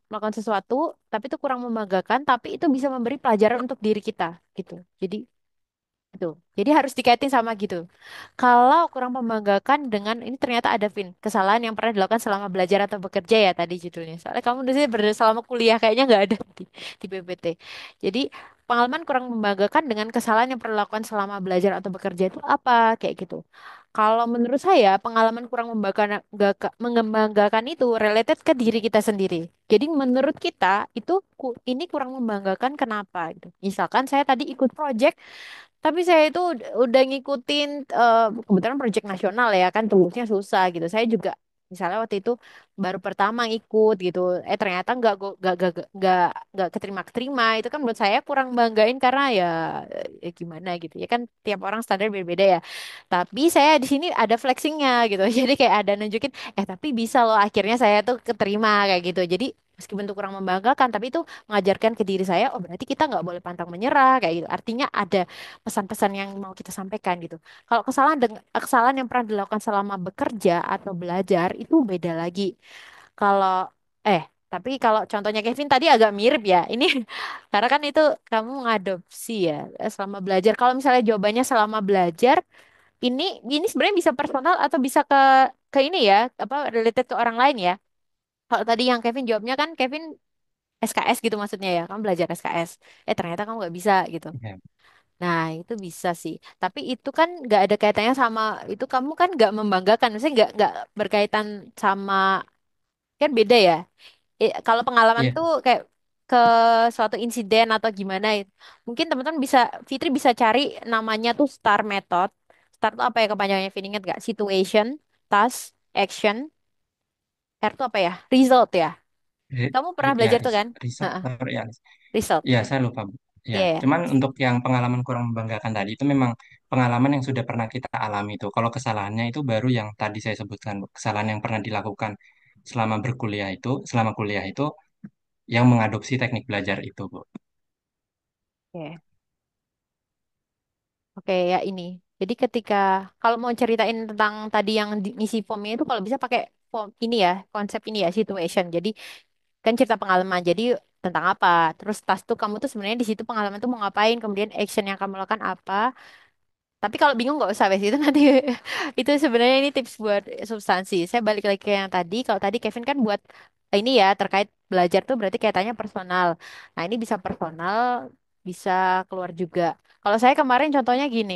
A: melakukan sesuatu, tapi itu kurang membanggakan, tapi itu bisa memberi pelajaran untuk diri kita gitu. Jadi itu. Jadi harus dikaitin sama gitu. Kalau kurang membanggakan dengan ini ternyata ada Vin, kesalahan yang pernah dilakukan selama belajar atau bekerja ya tadi judulnya. Soalnya kamu di sini selama kuliah kayaknya nggak ada di PPT. Jadi pengalaman kurang membanggakan dengan kesalahan yang pernah dilakukan selama belajar atau bekerja itu apa kayak gitu. Kalau menurut saya pengalaman kurang membanggakan itu related ke diri kita sendiri. Jadi menurut kita itu ini kurang membanggakan kenapa gitu. Misalkan saya tadi ikut project tapi saya itu udah ngikutin kebetulan proyek nasional ya kan tulusnya susah gitu. Saya juga misalnya waktu itu baru pertama ikut gitu. Ternyata nggak keterima. Itu kan menurut saya kurang banggain karena ya gimana gitu. Ya kan tiap orang standar berbeda ya. Tapi saya di sini ada flexingnya gitu. Jadi kayak ada nunjukin tapi bisa loh akhirnya saya tuh keterima kayak gitu. Jadi meskipun itu kurang membanggakan tapi itu mengajarkan ke diri saya oh berarti kita nggak boleh pantang menyerah kayak gitu. Artinya ada pesan-pesan yang mau kita sampaikan gitu. Kalau kesalahan yang pernah dilakukan selama bekerja atau belajar itu beda lagi. Kalau eh tapi kalau contohnya Kevin tadi agak mirip ya. Ini karena kan itu kamu ngadopsi ya selama belajar. Kalau misalnya jawabannya selama belajar, ini sebenarnya bisa personal atau bisa ke ini ya, apa related ke orang lain ya. Kalau tadi yang Kevin jawabnya kan Kevin SKS gitu maksudnya ya, kamu belajar SKS. Ternyata kamu nggak bisa gitu.
B: Ya,
A: Nah, itu bisa sih. Tapi itu kan nggak ada kaitannya sama itu kamu kan nggak membanggakan, maksudnya nggak berkaitan sama kan beda ya. Kalau pengalaman
B: iya,
A: tuh kayak ke suatu insiden atau gimana, mungkin teman-teman bisa Fitri bisa cari namanya tuh STAR method. STAR tuh apa ya kepanjangannya? Vin ingat nggak? Situation, task, action, R tuh apa ya? Result ya. Kamu pernah
B: Ya,
A: belajar tuh kan?
B: riset,
A: Heeh,
B: ya,
A: result.
B: ya, saya lupa, Bu. Ya,
A: Iya ya.
B: cuman untuk yang pengalaman kurang membanggakan tadi itu memang pengalaman yang sudah pernah kita alami itu. Kalau kesalahannya itu baru yang tadi saya sebutkan, Bu. Kesalahan yang pernah dilakukan selama berkuliah itu, selama kuliah itu yang mengadopsi teknik belajar itu, Bu.
A: Oke. Oke, ya ini. Jadi ketika kalau mau ceritain tentang tadi yang ngisi formnya itu kalau bisa pakai form ini ya, konsep ini ya, situation. Jadi kan cerita pengalaman. Jadi tentang apa? Terus tas tuh kamu tuh sebenarnya di situ pengalaman tuh mau ngapain, kemudian action yang kamu lakukan apa. Tapi kalau bingung nggak usah wes itu nanti itu sebenarnya ini tips buat substansi. Saya balik lagi ke yang tadi. Kalau tadi Kevin kan buat ini ya terkait belajar tuh berarti kaitannya personal. Nah, ini bisa personal, bisa keluar juga. Kalau saya kemarin contohnya gini.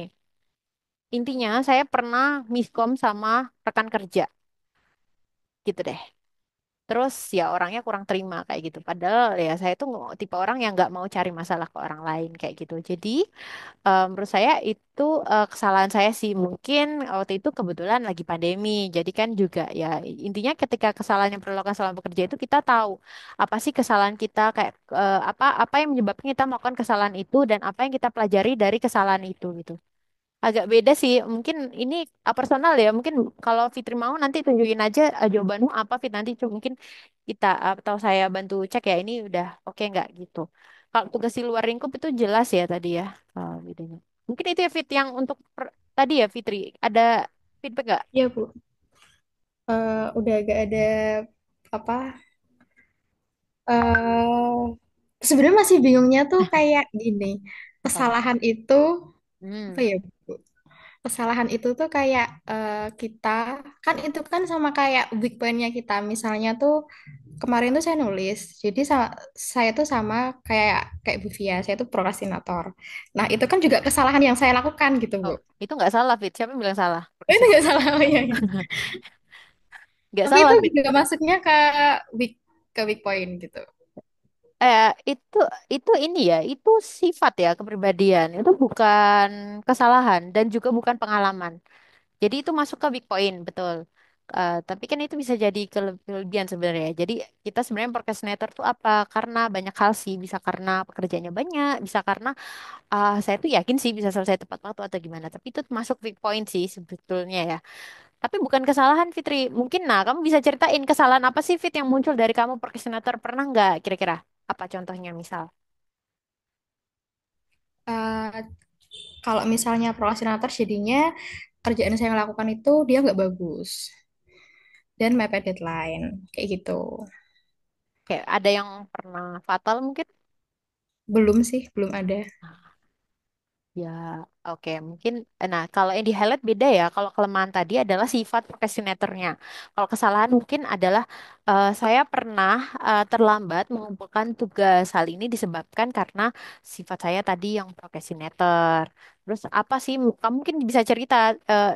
A: Intinya saya pernah miskom sama rekan kerja gitu deh. Terus ya orangnya kurang terima kayak gitu. Padahal ya saya tuh tipe orang yang nggak mau cari masalah ke orang lain kayak gitu. Jadi menurut saya itu kesalahan saya sih. Mungkin waktu itu kebetulan lagi pandemi. Jadi kan juga ya intinya ketika kesalahan yang perlu dilakukan selama bekerja itu kita tahu apa sih kesalahan kita kayak apa yang menyebabkan kita melakukan kesalahan itu dan apa yang kita pelajari dari kesalahan itu gitu. Agak beda sih. Mungkin ini personal ya. Mungkin kalau Fitri mau nanti tunjukin aja jawabanmu apa Fit nanti mungkin kita atau saya bantu cek ya ini udah oke nggak gitu. Kalau tugas di luar lingkup itu jelas ya tadi ya bedanya. Mungkin itu ya Fit yang untuk tadi ya Fitri ada feedback nggak?
D: Iya, Bu. Udah agak ada apa? eh Sebenarnya masih bingungnya tuh kayak gini.
A: Apa?
D: Kesalahan itu apa
A: Hmm.
D: ya, Bu? Kesalahan itu tuh kayak kita kan itu kan sama kayak weak point-nya kita. Misalnya tuh kemarin tuh saya nulis. Jadi saya tuh sama kayak kayak Bu Via, saya tuh prokrastinator. Nah, itu kan juga kesalahan yang saya lakukan gitu, Bu.
A: Oh, itu nggak salah Fit. Siapa yang bilang salah?
D: Itu nggak salah oh, ya.
A: Nggak
D: Tapi itu
A: salah Fit.
D: juga masuknya weak ke weak point gitu.
A: Eh, itu itu ini ya, itu sifat ya kepribadian. Itu bukan kesalahan dan juga bukan pengalaman. Jadi itu masuk ke big point, betul. Tapi kan itu bisa jadi kelebihan sebenarnya. Jadi kita sebenarnya procrastinator tuh apa? Karena banyak hal sih. Bisa karena pekerjaannya banyak, bisa karena saya tuh yakin sih bisa selesai tepat waktu atau gimana. Tapi itu masuk big point sih sebetulnya ya. Tapi bukan kesalahan Fitri. Mungkin nah kamu bisa ceritain kesalahan apa sih Fit yang muncul dari kamu procrastinator pernah nggak kira-kira? Apa contohnya misal?
D: Eh, Kalau misalnya prokrastinator jadinya kerjaan saya yang lakukan itu dia nggak bagus dan mepet deadline kayak gitu.
A: Kayak ada yang pernah fatal mungkin?
D: Belum sih, belum ada.
A: Ya, oke. Mungkin, nah kalau yang di highlight beda ya. Kalau kelemahan tadi adalah sifat procrastinatornya. Kalau kesalahan mungkin adalah saya pernah terlambat mengumpulkan tugas. Hal ini disebabkan karena sifat saya tadi yang procrastinator. Terus apa sih? Kamu mungkin bisa cerita,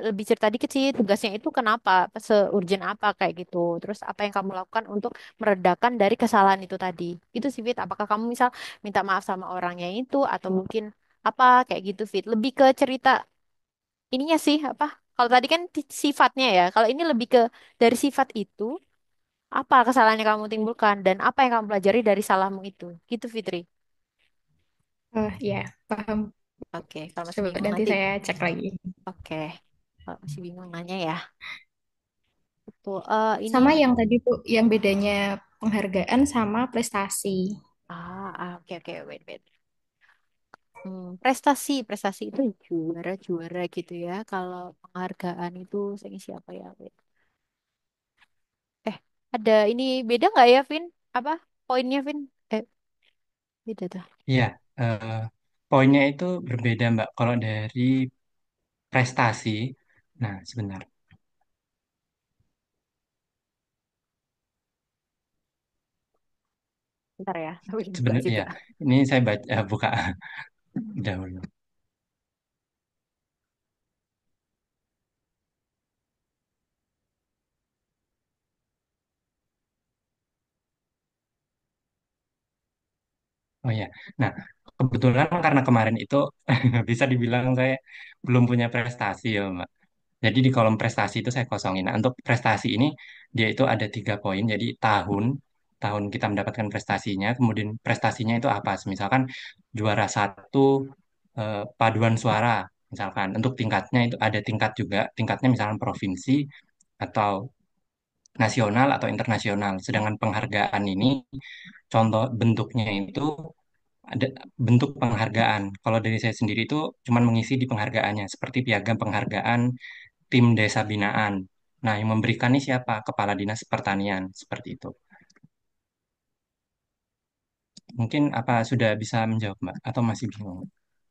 A: lebih cerita dikit sih tugasnya itu kenapa, seurgent apa kayak gitu. Terus apa yang kamu lakukan untuk meredakan dari kesalahan itu tadi. Itu sih, Fit. Apakah kamu misal minta maaf sama orangnya itu atau mungkin apa kayak gitu Fit lebih ke cerita ininya sih apa kalau tadi kan sifatnya ya kalau ini lebih ke dari sifat itu apa kesalahan yang kamu timbulkan dan apa yang kamu pelajari dari salahmu itu gitu Fitri.
D: Oh ya, paham.
A: Oke kalau masih
D: Coba
A: bingung
D: nanti
A: nanti.
D: saya cek lagi.
A: Oke kalau masih bingung nanya ya betul ini
D: Sama yang tadi Bu, yang bedanya penghargaan sama prestasi.
A: oke oke wait wait. Prestasi prestasi itu juara juara gitu ya kalau penghargaan itu saya siapa ya wait. Eh, ada ini beda nggak ya, Vin? Apa poinnya, Vin? Eh, beda tuh.
B: Iya, eh, poinnya itu berbeda, Mbak. Kalau dari prestasi, nah sebentar,
A: Bentar ya, sambil buka
B: sebenarnya
A: juga.
B: ya, ini saya baca buka dahulu. Oh ya, nah kebetulan karena kemarin itu bisa dibilang saya belum punya prestasi ya, Mbak. Jadi di kolom prestasi itu saya kosongin. Nah, untuk prestasi ini dia itu ada 3 poin. Jadi tahun kita mendapatkan prestasinya, kemudian prestasinya itu apa? Misalkan juara satu paduan suara, misalkan untuk tingkatnya itu ada tingkat juga, tingkatnya misalkan provinsi atau nasional atau internasional. Sedangkan penghargaan ini contoh bentuknya itu ada bentuk penghargaan. Kalau dari saya sendiri itu cuman mengisi di penghargaannya, seperti piagam penghargaan tim desa binaan. Nah, yang memberikan ini siapa? Kepala Dinas Pertanian, seperti itu. Mungkin apa sudah bisa menjawab, Mbak? Atau masih bingung?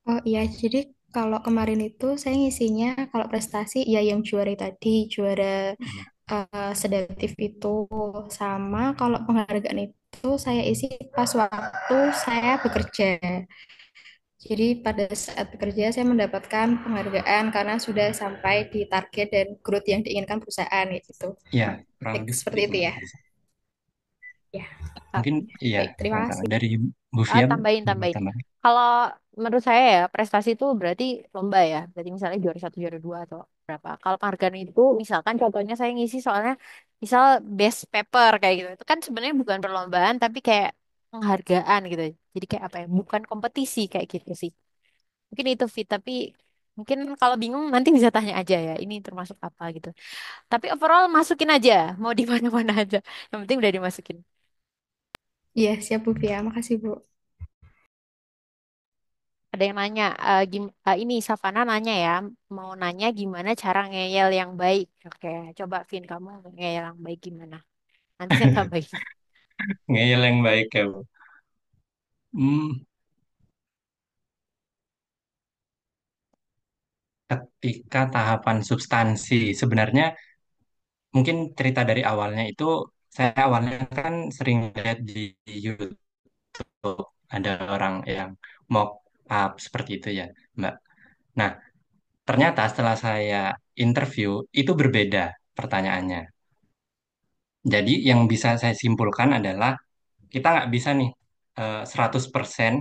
D: Oh iya, jadi kalau kemarin itu saya ngisinya kalau prestasi ya yang juara tadi, juara
B: Iya.
D: sedatif itu sama kalau penghargaan itu saya isi pas waktu saya bekerja. Jadi pada saat bekerja saya mendapatkan penghargaan karena sudah sampai di target dan growth yang diinginkan perusahaan gitu.
B: Iya, kurang lebih seperti
D: Seperti
B: itu,
D: itu
B: Mbak.
D: ya. Ya,
A: Ah,
B: Mungkin iya,
A: baik, terima kasih.
B: dari Bu Fia
A: Tambahin,
B: mau
A: tambahin.
B: tambah.
A: Kalau menurut saya ya, prestasi itu berarti lomba ya. Berarti misalnya juara satu, juara dua, atau berapa. Kalau penghargaan itu, misalkan contohnya saya ngisi soalnya, misal best paper kayak gitu. Itu kan sebenarnya bukan perlombaan, tapi kayak penghargaan gitu. Jadi kayak apa ya, bukan kompetisi kayak gitu sih. Mungkin itu Fit, tapi mungkin kalau bingung nanti bisa tanya aja ya, ini termasuk apa gitu. Tapi overall masukin aja, mau di mana-mana aja. Yang penting udah dimasukin.
D: iya siap Bu Fia, makasih Bu.
A: Ada yang nanya, ini Savana nanya ya, mau nanya gimana cara ngeyel yang baik. Oke, coba Vin kamu ngeyel yang baik gimana? Nanti saya tambahin.
B: Ngeyel yang baik ya, Bu. Hmm, ketika tahapan substansi, sebenarnya mungkin cerita dari awalnya itu, saya awalnya kan sering lihat di YouTube, ada orang yang mock up seperti itu ya, Mbak. Nah, ternyata setelah saya interview, itu berbeda pertanyaannya. Jadi yang bisa saya simpulkan adalah kita nggak bisa nih 100%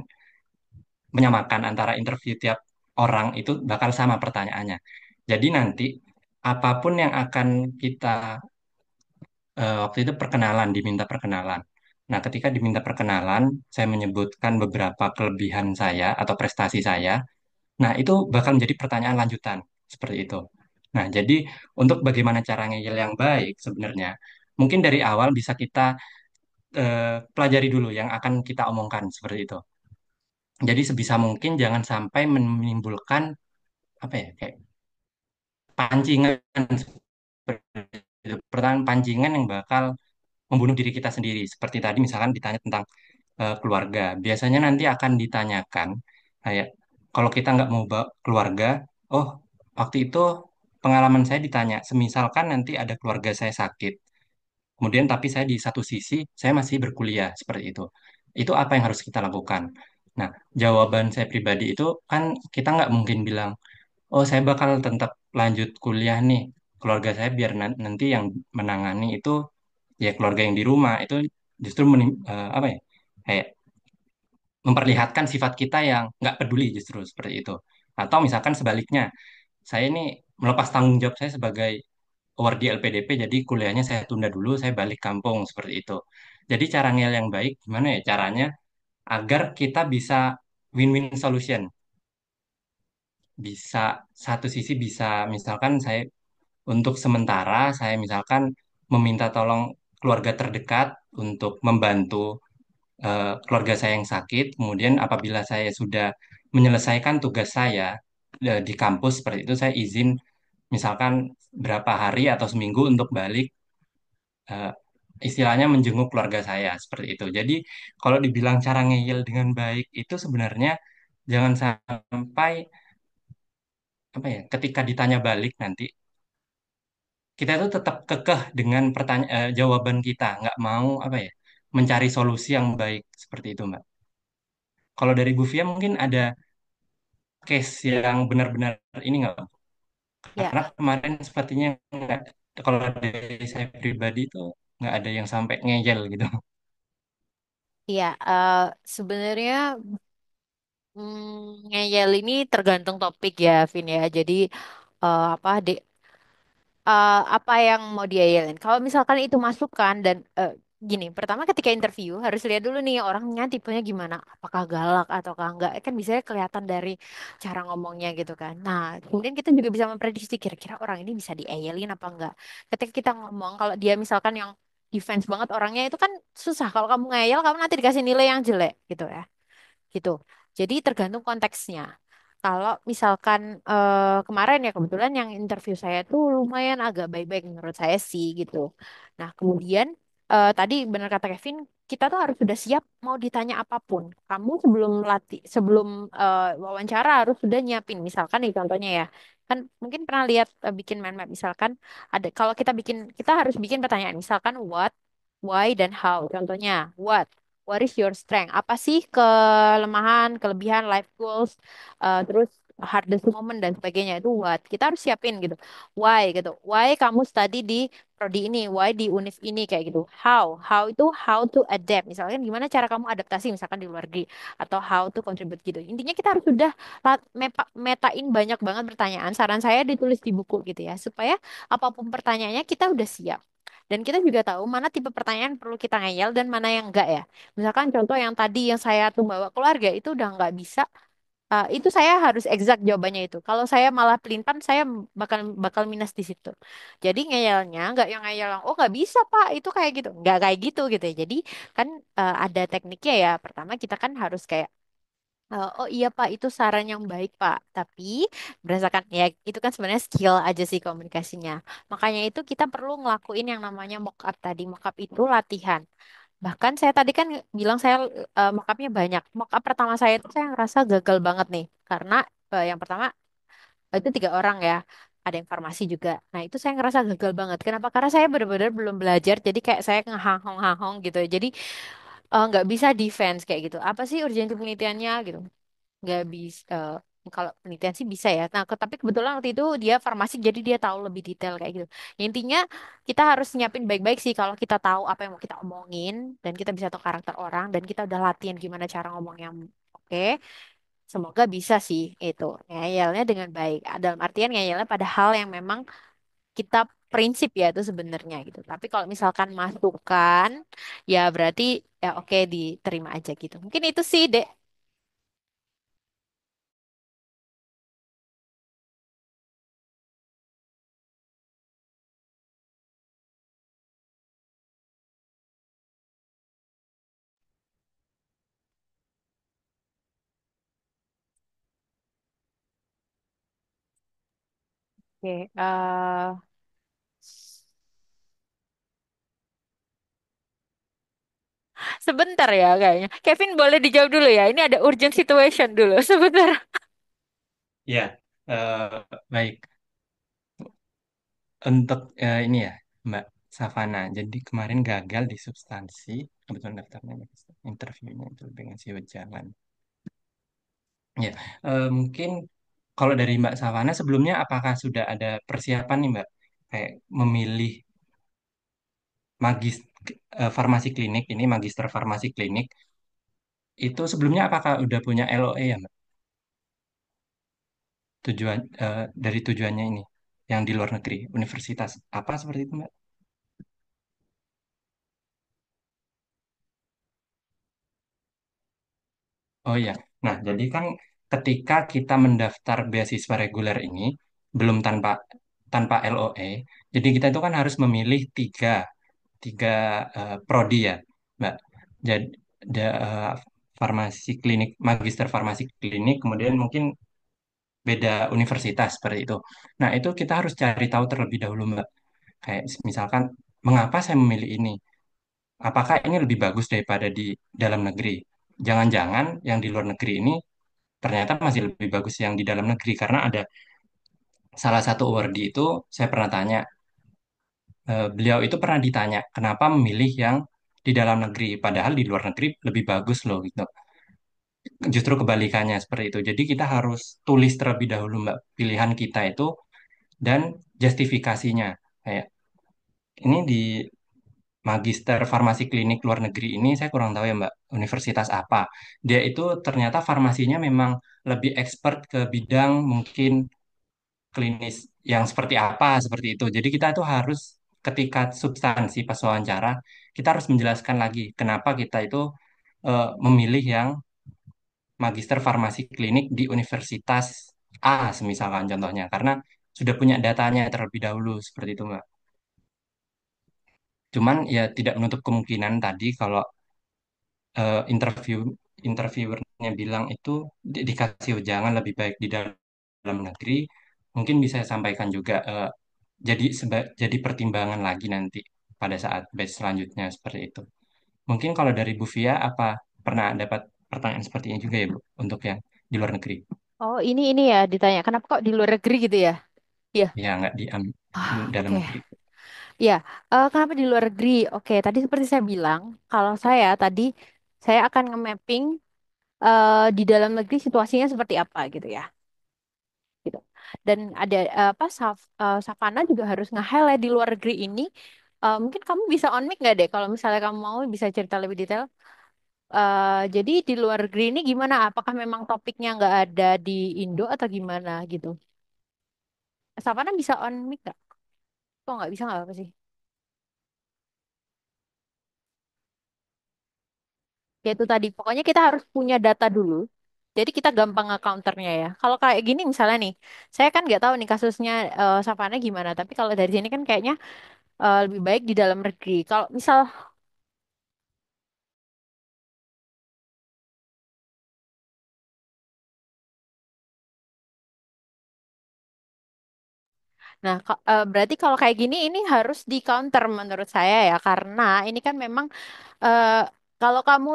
B: menyamakan antara interview tiap orang itu bakal sama pertanyaannya. Jadi nanti apapun yang akan kita waktu itu perkenalan, diminta perkenalan. Nah, ketika diminta perkenalan, saya menyebutkan beberapa kelebihan saya atau prestasi saya. Nah, itu bakal menjadi pertanyaan lanjutan seperti itu. Nah, jadi untuk bagaimana cara ngeyel yang baik sebenarnya, mungkin dari awal bisa kita pelajari dulu yang akan kita omongkan seperti itu. Jadi sebisa mungkin jangan sampai menimbulkan apa ya kayak pancingan seperti itu. Pertanyaan pancingan yang bakal membunuh diri kita sendiri. Seperti tadi misalkan ditanya tentang keluarga. Biasanya nanti akan ditanyakan kayak kalau kita nggak mau bawa keluarga, oh waktu itu pengalaman saya ditanya, semisalkan nanti ada keluarga saya sakit, kemudian tapi saya di satu sisi saya masih berkuliah seperti itu. Itu apa yang harus kita lakukan? Nah, jawaban saya pribadi itu kan kita nggak mungkin bilang, oh saya bakal tetap lanjut kuliah nih. Keluarga saya biar nanti yang menangani itu ya keluarga yang di rumah itu justru apa ya? Kayak memperlihatkan sifat kita yang nggak peduli justru seperti itu. Atau misalkan sebaliknya, saya ini melepas tanggung jawab saya sebagai award di LPDP, jadi kuliahnya saya tunda dulu, saya balik kampung seperti itu. Jadi cara ngel yang baik gimana ya caranya agar kita bisa win-win solution. Bisa satu sisi bisa misalkan saya untuk sementara saya misalkan meminta tolong keluarga terdekat untuk membantu keluarga saya yang sakit. Kemudian apabila saya sudah menyelesaikan tugas saya di kampus seperti itu, saya izin misalkan berapa hari atau seminggu untuk balik eh, istilahnya menjenguk keluarga saya seperti itu. Jadi kalau dibilang cara ngeyel dengan baik itu sebenarnya jangan sampai apa ya ketika ditanya balik nanti kita itu tetap kekeh dengan jawaban kita, nggak mau apa ya mencari solusi yang baik seperti itu, Mbak. Kalau dari Bu Fia mungkin ada case yang benar-benar ini nggak?
A: Ya,
B: Karena kemarin sepertinya nggak, kalau dari saya pribadi itu nggak ada yang sampai ngeyel gitu.
A: iya. Sebenarnya ngeyel ini tergantung topik ya, Vin ya. Jadi apa apa yang mau diayelin. Kalau misalkan itu masukan dan gini, pertama ketika interview harus lihat dulu nih orangnya tipenya gimana, apakah galak ataukah enggak. Kan bisa kelihatan dari cara ngomongnya gitu kan. Nah, kemudian kita juga bisa memprediksi kira-kira orang ini bisa diayelin apa enggak. Ketika kita ngomong, kalau dia misalkan yang defense banget orangnya itu kan susah. Kalau kamu ngeyel, kamu nanti dikasih nilai yang jelek gitu ya gitu. Jadi tergantung konteksnya. Kalau misalkan kemarin ya kebetulan yang interview saya tuh lumayan agak baik-baik menurut saya sih gitu. Nah kemudian tadi benar kata Kevin, kita tuh harus sudah siap mau ditanya apapun. Kamu sebelum sebelum wawancara harus sudah nyiapin. Misalkan nih contohnya ya, kan mungkin pernah lihat bikin mind map. Misalkan ada kalau kita harus bikin pertanyaan. Misalkan what, why dan how. Contohnya what. What is your strength? Apa sih kelemahan, kelebihan, life goals, terus hardest moment dan sebagainya itu what? Kita harus siapin gitu. Why gitu. Why kamu study di prodi ini? Why di univ ini kayak gitu. How? How itu how to adapt. Misalkan gimana cara kamu adaptasi misalkan di luar negeri atau how to contribute gitu. Intinya kita harus sudah metain banyak banget pertanyaan. Saran saya ditulis di buku gitu ya supaya apapun pertanyaannya kita udah siap. Dan kita juga tahu mana tipe pertanyaan perlu kita ngeyel dan mana yang enggak ya. Misalkan contoh yang tadi yang saya tuh bawa keluarga itu udah nggak bisa. Itu saya harus exact jawabannya itu. Kalau saya malah pelintan, saya bakal bakal minus di situ. Jadi ngeyelnya nggak yang ngeyel yang, oh nggak bisa Pak itu kayak gitu, nggak kayak gitu gitu ya. Jadi kan ada tekniknya ya. Pertama kita kan harus kayak oh iya Pak, itu saran yang baik Pak. Tapi berdasarkan ya itu kan sebenarnya skill aja sih komunikasinya. Makanya itu kita perlu ngelakuin yang namanya mock up tadi. Mock up itu latihan. Bahkan saya tadi kan bilang saya mock up-nya banyak. Mock up pertama saya itu saya ngerasa gagal banget nih. Karena yang pertama itu 3 orang ya. Ada informasi juga. Nah itu saya ngerasa gagal banget. Kenapa? Karena saya benar-benar belum belajar. Jadi kayak saya ngehang-hang gitu. Jadi nggak bisa defense kayak gitu. Apa sih urgensi penelitiannya gitu? Nggak bisa. Kalau penelitian sih bisa ya. Nah, tapi kebetulan waktu itu dia farmasi, jadi dia tahu lebih detail kayak gitu. Intinya kita harus nyiapin baik-baik sih kalau kita tahu apa yang mau kita omongin dan kita bisa tahu karakter orang dan kita udah latihan gimana cara ngomong yang oke. Semoga bisa sih itu ngeyelnya dengan baik. Dalam artian ngeyelnya pada hal yang memang kita prinsip ya itu sebenarnya gitu. Tapi kalau misalkan masukan, ya berarti ya oke diterima aja gitu. Mungkin itu sih, Dek. Oke, sebentar ya kayaknya. Kevin boleh dijawab dulu ya. Ini ada urgent situation dulu. Sebentar.
B: Ya, baik. Untuk ini ya, Mbak Savana. Jadi kemarin gagal di substansi, kebetulan daftarnya interviewnya itu dengan si jalan. Ya, mungkin kalau dari Mbak Savana sebelumnya apakah sudah ada persiapan nih Mbak, kayak memilih magis farmasi klinik ini, magister farmasi klinik itu sebelumnya apakah udah punya LOE ya Mbak? Tujuan dari tujuannya ini yang di luar negeri, universitas apa seperti itu Mbak? Oh iya. Nah, jadi kan ketika kita mendaftar beasiswa reguler ini belum tanpa LOE, jadi kita itu kan harus memilih tiga tiga prodi ya, Mbak. Jadi farmasi klinik, magister farmasi klinik, kemudian mungkin beda universitas seperti itu. Nah, itu kita harus cari tahu terlebih dahulu, Mbak. Kayak misalkan, mengapa saya memilih ini? Apakah ini lebih bagus daripada di dalam negeri? Jangan-jangan yang di luar negeri ini ternyata masih lebih bagus yang di dalam negeri karena ada salah satu awardee itu saya pernah tanya, beliau itu pernah ditanya kenapa memilih yang di dalam negeri padahal di luar negeri lebih bagus loh gitu. Justru kebalikannya seperti itu. Jadi kita harus tulis terlebih dahulu Mbak pilihan kita itu dan justifikasinya. Kayak ini di Magister Farmasi Klinik luar negeri ini saya kurang tahu ya Mbak, universitas apa. Dia itu ternyata farmasinya memang lebih expert ke bidang mungkin klinis yang seperti apa, seperti itu. Jadi kita itu harus ketika substansi pas wawancara, kita harus menjelaskan lagi kenapa kita itu memilih yang Magister Farmasi Klinik di Universitas A, semisalkan contohnya, karena sudah punya datanya terlebih dahulu, seperti itu Mbak. Cuman ya tidak menutup kemungkinan tadi kalau eh, interview interviewernya bilang itu dikasih ujangan lebih baik di dalam negeri, mungkin bisa saya sampaikan juga jadi pertimbangan lagi nanti pada saat batch selanjutnya seperti itu. Mungkin kalau dari Bu Fia apa pernah dapat pertanyaan seperti ini juga ya Bu untuk yang di luar negeri?
A: Oh, ini ya ditanya. Kenapa kok di luar negeri gitu ya? Iya.
B: Ya nggak di dalam
A: Oke.
B: negeri.
A: Ya, kenapa di luar negeri? Oke, tadi seperti saya bilang, kalau saya tadi saya akan nge-mapping di dalam negeri situasinya seperti apa gitu ya. Gitu. Dan ada Savana juga harus nge-highlight di luar negeri ini. Mungkin kamu bisa on mic nggak deh? Kalau misalnya kamu mau bisa cerita lebih detail. Jadi di luar negeri ini gimana? Apakah memang topiknya nggak ada di Indo atau gimana gitu? Savana bisa on mic nggak? Kok nggak bisa nggak apa sih? Ya itu tadi, pokoknya kita harus punya data dulu. Jadi kita gampang nge-counternya ya. Kalau kayak gini misalnya nih, saya kan nggak tahu nih kasusnya Savana gimana. Tapi kalau dari sini kan kayaknya lebih baik di dalam negeri. Kalau misal, nah berarti kalau kayak gini ini harus di counter menurut saya ya, karena ini kan memang eh, kalau kamu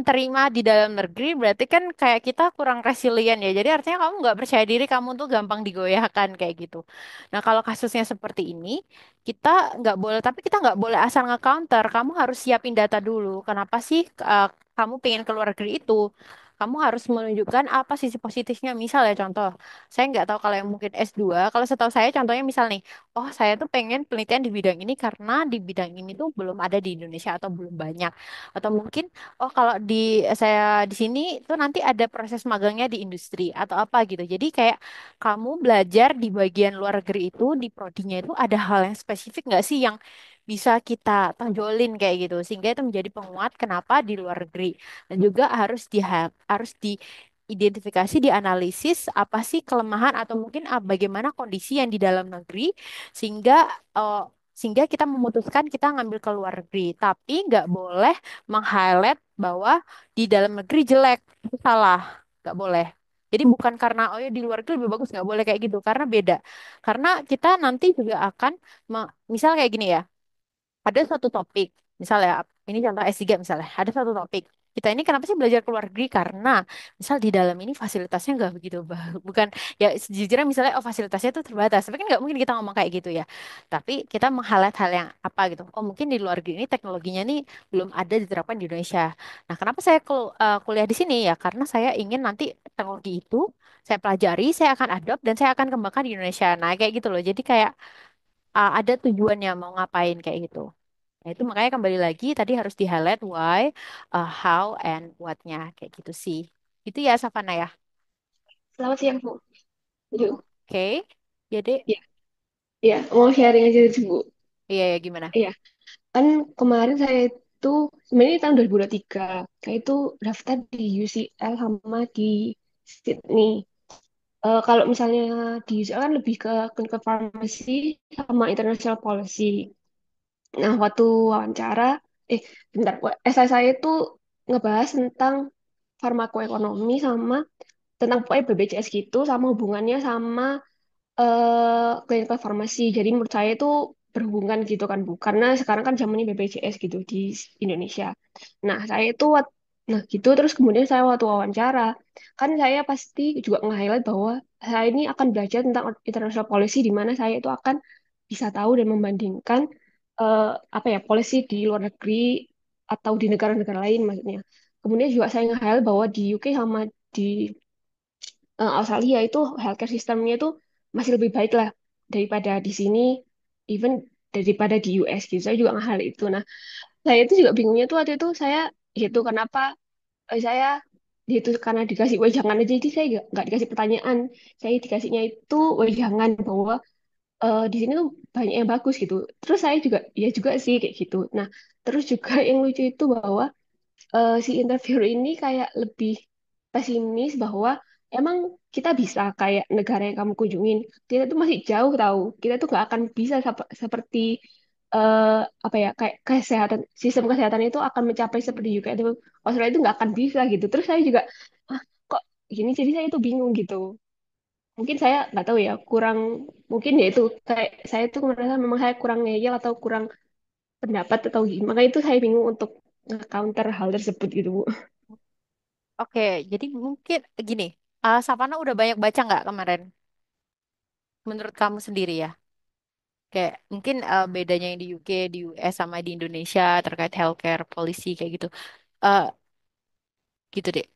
A: terima di dalam negeri berarti kan kayak kita kurang resilient ya. Jadi artinya kamu nggak percaya diri, kamu tuh gampang digoyahkan kayak gitu. Nah kalau kasusnya seperti ini, kita nggak boleh, tapi kita nggak boleh asal nge-counter. Kamu harus siapin data dulu. Kenapa sih kamu pengen keluar negeri itu? Kamu harus menunjukkan apa sisi positifnya. Misal ya contoh, saya nggak tahu kalau yang mungkin S2. Kalau setahu saya contohnya misal nih, oh saya tuh pengen penelitian di bidang ini karena di bidang ini tuh belum ada di Indonesia atau belum banyak. Atau mungkin oh kalau di saya di sini tuh nanti ada proses magangnya di industri atau apa gitu. Jadi kayak kamu belajar di bagian luar negeri itu di prodinya itu ada hal yang spesifik nggak sih yang bisa kita tonjolin kayak gitu sehingga itu menjadi penguat kenapa di luar negeri dan juga harus diidentifikasi, dianalisis apa sih kelemahan atau mungkin bagaimana kondisi yang di dalam negeri sehingga eh, sehingga kita memutuskan kita ngambil ke luar negeri. Tapi nggak boleh meng-highlight bahwa di dalam negeri jelek. Itu salah. Nggak boleh. Jadi bukan karena oh ya di luar itu lebih bagus, nggak boleh kayak gitu, karena beda. Karena kita nanti juga akan misal kayak gini ya, ada suatu topik, misalnya ini contoh S3 misalnya, ada suatu topik. Kita ini kenapa sih belajar ke luar negeri? Karena misal di dalam ini fasilitasnya nggak begitu bukan ya sejujurnya misalnya oh fasilitasnya itu terbatas. Tapi kan nggak mungkin kita ngomong kayak gitu ya. Tapi kita meng-highlight hal yang apa gitu. Oh mungkin di luar negeri ini teknologinya nih belum ada diterapkan di Indonesia. Nah kenapa saya kuliah di sini ya? Karena saya ingin nanti teknologi itu saya pelajari, saya akan adopt dan saya akan kembangkan di Indonesia. Nah kayak gitu loh. Jadi kayak ada tujuannya mau ngapain kayak gitu. Nah, itu makanya kembali lagi tadi harus di highlight why, how, and what-nya kayak gitu sih. Itu ya Savana ya.
E: Selamat siang, Bu. Aduh,
A: Oke. Jadi,
E: ya, ya, mau sharing aja sih, Bu.
A: iya ya gimana?
E: Iya, kan kemarin saya itu, sebenarnya tahun 2023, saya itu daftar di UCL sama di Sydney. Kalau misalnya di UCL kan lebih ke clinical pharmacy sama international policy. Nah, waktu wawancara, eh, bentar, essay saya itu ngebahas tentang farmakoekonomi sama tentang pokoknya BPJS gitu, sama hubungannya sama clinical pharmacy. Jadi menurut saya itu berhubungan gitu kan Bu. Karena sekarang kan zamannya BPJS gitu di Indonesia. Nah, saya itu nah gitu terus kemudian saya waktu wawancara kan saya pasti juga nge-highlight bahwa saya ini akan belajar tentang international policy di mana saya itu akan bisa tahu dan membandingkan eh, apa ya policy di luar negeri atau di negara-negara lain maksudnya. Kemudian juga saya nge-highlight bahwa di UK sama di Australia itu healthcare sistemnya itu masih lebih baik lah daripada di sini, even daripada di US gitu. Saya juga hal itu. Nah, saya itu juga bingungnya tuh waktu itu saya itu kenapa saya itu karena dikasih wejangan aja, jadi saya nggak dikasih pertanyaan. Saya dikasihnya itu wejangan bahwa di sini tuh banyak yang bagus gitu. Terus saya juga, ya juga sih kayak gitu. Nah, terus juga yang lucu itu bahwa si interviewer ini kayak lebih pesimis bahwa emang kita bisa kayak negara yang kamu kunjungin. Kita tuh masih jauh tahu. Kita tuh gak akan bisa seperti eh, apa ya kayak kesehatan sistem kesehatan itu akan mencapai seperti UK itu Australia itu nggak akan bisa gitu. Terus saya juga ah, kok gini jadi saya itu bingung gitu. Mungkin saya nggak tahu ya kurang mungkin ya itu kayak saya tuh merasa memang saya kurang ngeyel atau kurang pendapat atau gimana. Makanya itu saya bingung untuk counter hal tersebut gitu Bu.
A: Oke, jadi mungkin gini. Savana udah banyak baca nggak kemarin? Menurut kamu sendiri ya? Kayak mungkin bedanya yang di UK, di US sama di Indonesia terkait healthcare policy kayak gitu. Eh gitu deh.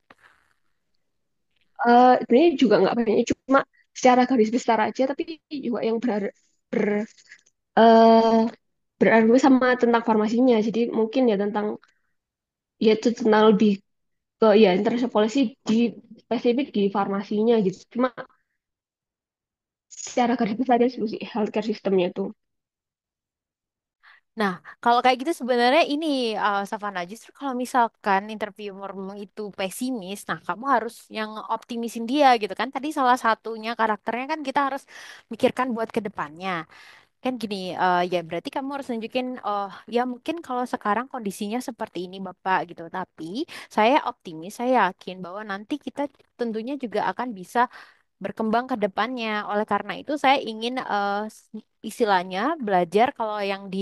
E: Sebenarnya juga nggak banyak, cuma secara garis besar aja, tapi juga yang ber, eh, berargu sama tentang farmasinya. Jadi mungkin ya tentang, ya itu tentang lebih ke, ya international policy di spesifik di farmasinya gitu. Cuma secara garis besar aja sih healthcare systemnya tuh.
A: Nah, kalau kayak gitu sebenarnya ini Savana justru kalau misalkan interviewermu itu pesimis, nah kamu harus yang optimisin dia gitu kan. Tadi salah satunya karakternya kan kita harus mikirkan buat ke depannya. Kan gini, ya berarti kamu harus nunjukin, oh ya mungkin kalau sekarang kondisinya seperti ini Bapak gitu. Tapi saya optimis, saya yakin bahwa nanti kita tentunya juga akan bisa berkembang ke depannya. Oleh karena itu saya ingin istilahnya belajar kalau yang di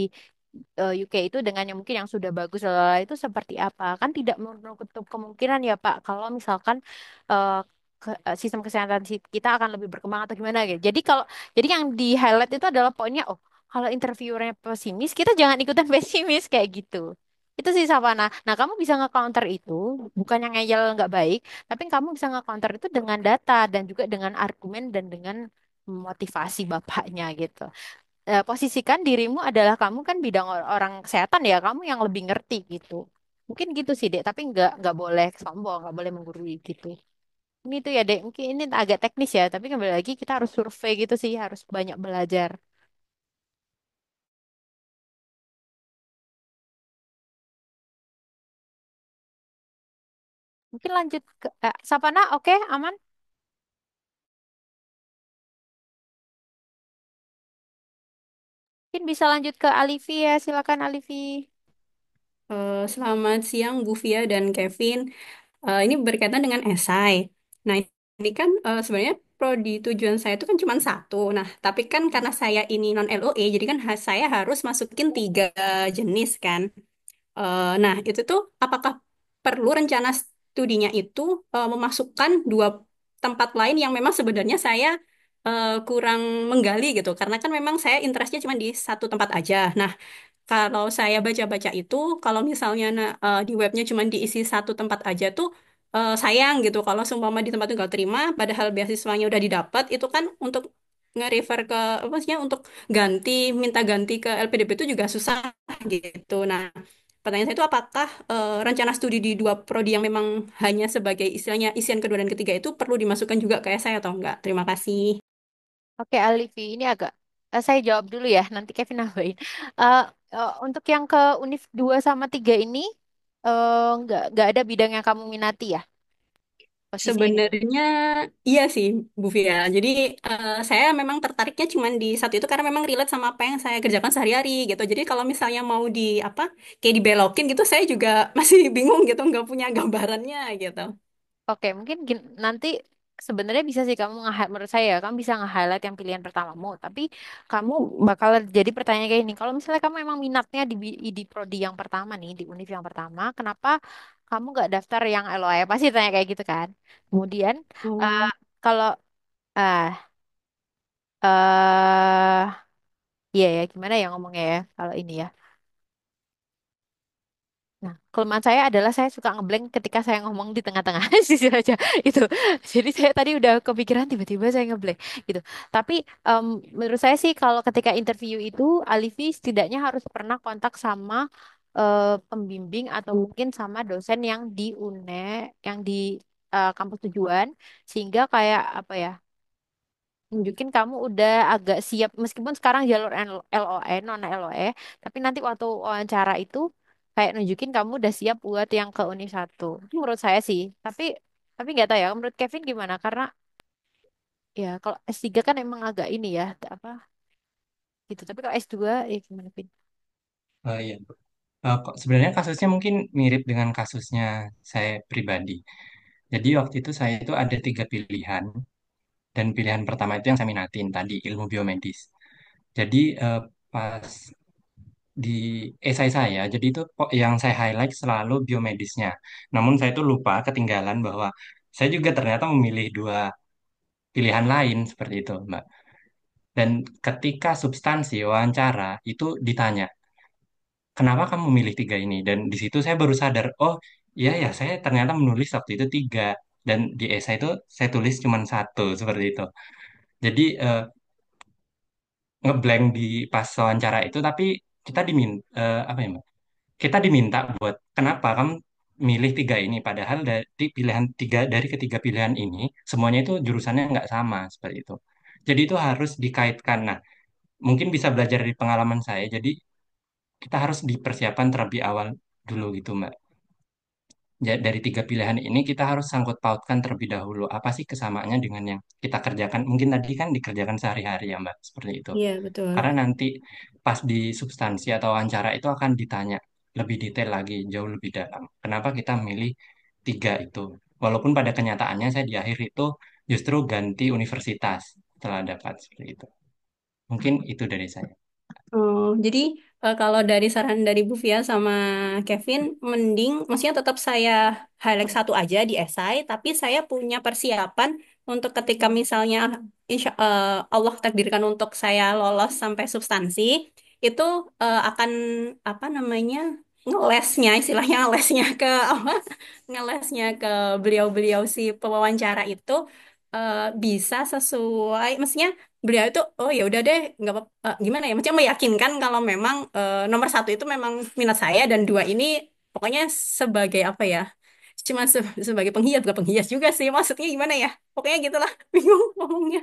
A: UK itu dengan yang mungkin yang sudah bagus itu seperti apa. Kan tidak menutup kemungkinan ya Pak kalau misalkan eh, sistem kesehatan kita akan lebih berkembang atau gimana gitu. Jadi yang di highlight itu adalah poinnya oh kalau interviewernya pesimis kita jangan ikutan pesimis kayak gitu. Itu sih Savana. Nah, kamu bisa nge-counter itu, bukan yang ngeyel nggak baik, tapi kamu bisa nge-counter itu dengan data dan juga dengan argumen dan dengan motivasi bapaknya gitu. Posisikan dirimu adalah kamu kan bidang orang kesehatan ya, kamu yang lebih ngerti gitu. Mungkin gitu sih, Dek, tapi nggak boleh sombong, nggak boleh menggurui gitu. Ini tuh ya, Dek, mungkin ini agak teknis ya, tapi kembali lagi kita harus survei gitu sih, harus banyak belajar. Mungkin lanjut ke Sapana, oke, aman? Mungkin bisa lanjut ke Alifi ya, silakan Alifi.
F: Selamat siang Bu Fia dan Kevin. Ini berkaitan dengan esai. Nah, ini kan sebenarnya prodi tujuan saya itu kan cuma satu. Nah, tapi kan karena saya ini non LOE, jadi kan saya harus masukin 3 jenis kan. Nah, itu tuh apakah perlu rencana studinya itu memasukkan 2 tempat lain yang memang sebenarnya saya kurang menggali gitu. Karena kan memang saya interestnya cuma di satu tempat aja. Nah, kalau saya baca-baca itu, kalau misalnya di webnya cuma diisi satu tempat aja tuh sayang gitu. Kalau seumpama di tempat tunggal terima, padahal beasiswanya udah didapat, itu kan untuk nge-refer ke apa sih ya, untuk minta ganti ke LPDP itu juga susah gitu. Nah, pertanyaan saya itu apakah rencana studi di 2 prodi yang memang hanya sebagai istilahnya isian kedua dan ketiga itu perlu dimasukkan juga ke esai atau enggak? Terima kasih.
A: Oke, Alifi, ini agak saya jawab dulu ya, nanti Kevin nambahin. Eh, untuk yang ke Univ 2 sama 3 ini nggak ada bidang yang kamu minati ya? Posisinya gitu.
F: Sebenarnya iya sih, Bu Fia. Jadi saya memang tertariknya cuma di satu itu karena memang relate sama apa yang saya kerjakan sehari-hari gitu. Jadi kalau misalnya mau di apa kayak dibelokin gitu, saya juga masih bingung gitu, nggak punya gambarannya gitu.
A: Oke, mungkin nanti sebenarnya bisa sih kamu menurut saya ya, kamu bisa nge-highlight yang pilihan pertamamu, tapi kamu bakal jadi pertanyaan kayak ini. Kalau misalnya kamu emang minatnya di prodi yang pertama nih, di univ yang pertama, kenapa kamu nggak daftar yang LOE? Pasti tanya kayak gitu kan. Kemudian eh,
F: Oh,
A: kalau ah eh iya ya, gimana ya ngomongnya ya kalau ini ya. Nah, kelemahan saya adalah saya suka ngeblank ketika saya ngomong di tengah-tengah, jujur aja itu. Jadi saya tadi udah kepikiran tiba-tiba saya ngeblank gitu. Tapi menurut saya sih kalau ketika interview itu Alifi setidaknya harus pernah kontak sama pembimbing atau mungkin sama dosen yang di yang di kampus tujuan, sehingga kayak apa ya? Nunjukin kamu udah agak siap meskipun sekarang jalur LOE non LOE, tapi nanti waktu wawancara itu kayak nunjukin kamu udah siap buat yang ke Uni satu. Itu menurut saya sih. Tapi nggak tahu ya menurut Kevin gimana, karena ya kalau S3 kan emang agak ini ya apa gitu. Tapi kalau S2 ya gimana Vin?
B: Iya. Kok sebenarnya kasusnya mungkin mirip dengan kasusnya saya pribadi. Jadi waktu itu saya itu ada 3 pilihan, dan pilihan pertama itu yang saya minatin tadi, ilmu biomedis. Jadi pas di esai saya, jadi itu yang saya highlight selalu biomedisnya. Namun saya itu lupa, ketinggalan bahwa saya juga ternyata memilih 2 pilihan lain seperti itu, Mbak. Dan ketika substansi wawancara itu ditanya, kenapa kamu memilih 3 ini? Dan di situ saya baru sadar, oh iya ya, saya ternyata menulis waktu itu 3. Dan di esai itu saya tulis cuma satu, seperti itu. Jadi ngeblank di pas wawancara itu, tapi kita diminta, apa ya, Mbak? Kita diminta buat kenapa kamu milih 3 ini, padahal dari pilihan tiga dari ketiga pilihan ini semuanya itu jurusannya nggak sama seperti itu. Jadi itu harus dikaitkan. Nah, mungkin bisa belajar dari pengalaman saya. Jadi kita harus dipersiapkan terlebih awal dulu gitu, Mbak. Dari 3 pilihan ini kita harus sangkut pautkan terlebih dahulu. Apa sih kesamaannya dengan yang kita kerjakan? Mungkin tadi kan dikerjakan sehari-hari ya, Mbak, seperti itu.
F: iya betul.
B: Karena nanti pas di substansi atau wawancara itu akan ditanya lebih detail lagi, jauh lebih dalam. Kenapa kita milih 3 itu? Walaupun pada kenyataannya saya di akhir itu justru ganti universitas setelah dapat seperti itu. Mungkin itu dari saya.
F: Oh, jadi kalau dari saran dari Bu Fia sama Kevin, mending, maksudnya tetap saya highlight satu aja di esai, tapi saya punya persiapan untuk ketika misalnya Allah takdirkan untuk saya lolos sampai substansi, itu akan apa namanya ngelesnya, istilahnya ngelesnya ke apa? Ngelesnya ke beliau-beliau si pewawancara itu bisa sesuai, maksudnya beliau itu oh ya udah deh nggak apa gimana ya macam meyakinkan kalau memang nomor satu itu memang minat saya dan 2 ini pokoknya sebagai apa ya cuma sebagai penghias bukan penghias juga sih maksudnya gimana ya pokoknya gitulah bingung ngomongnya.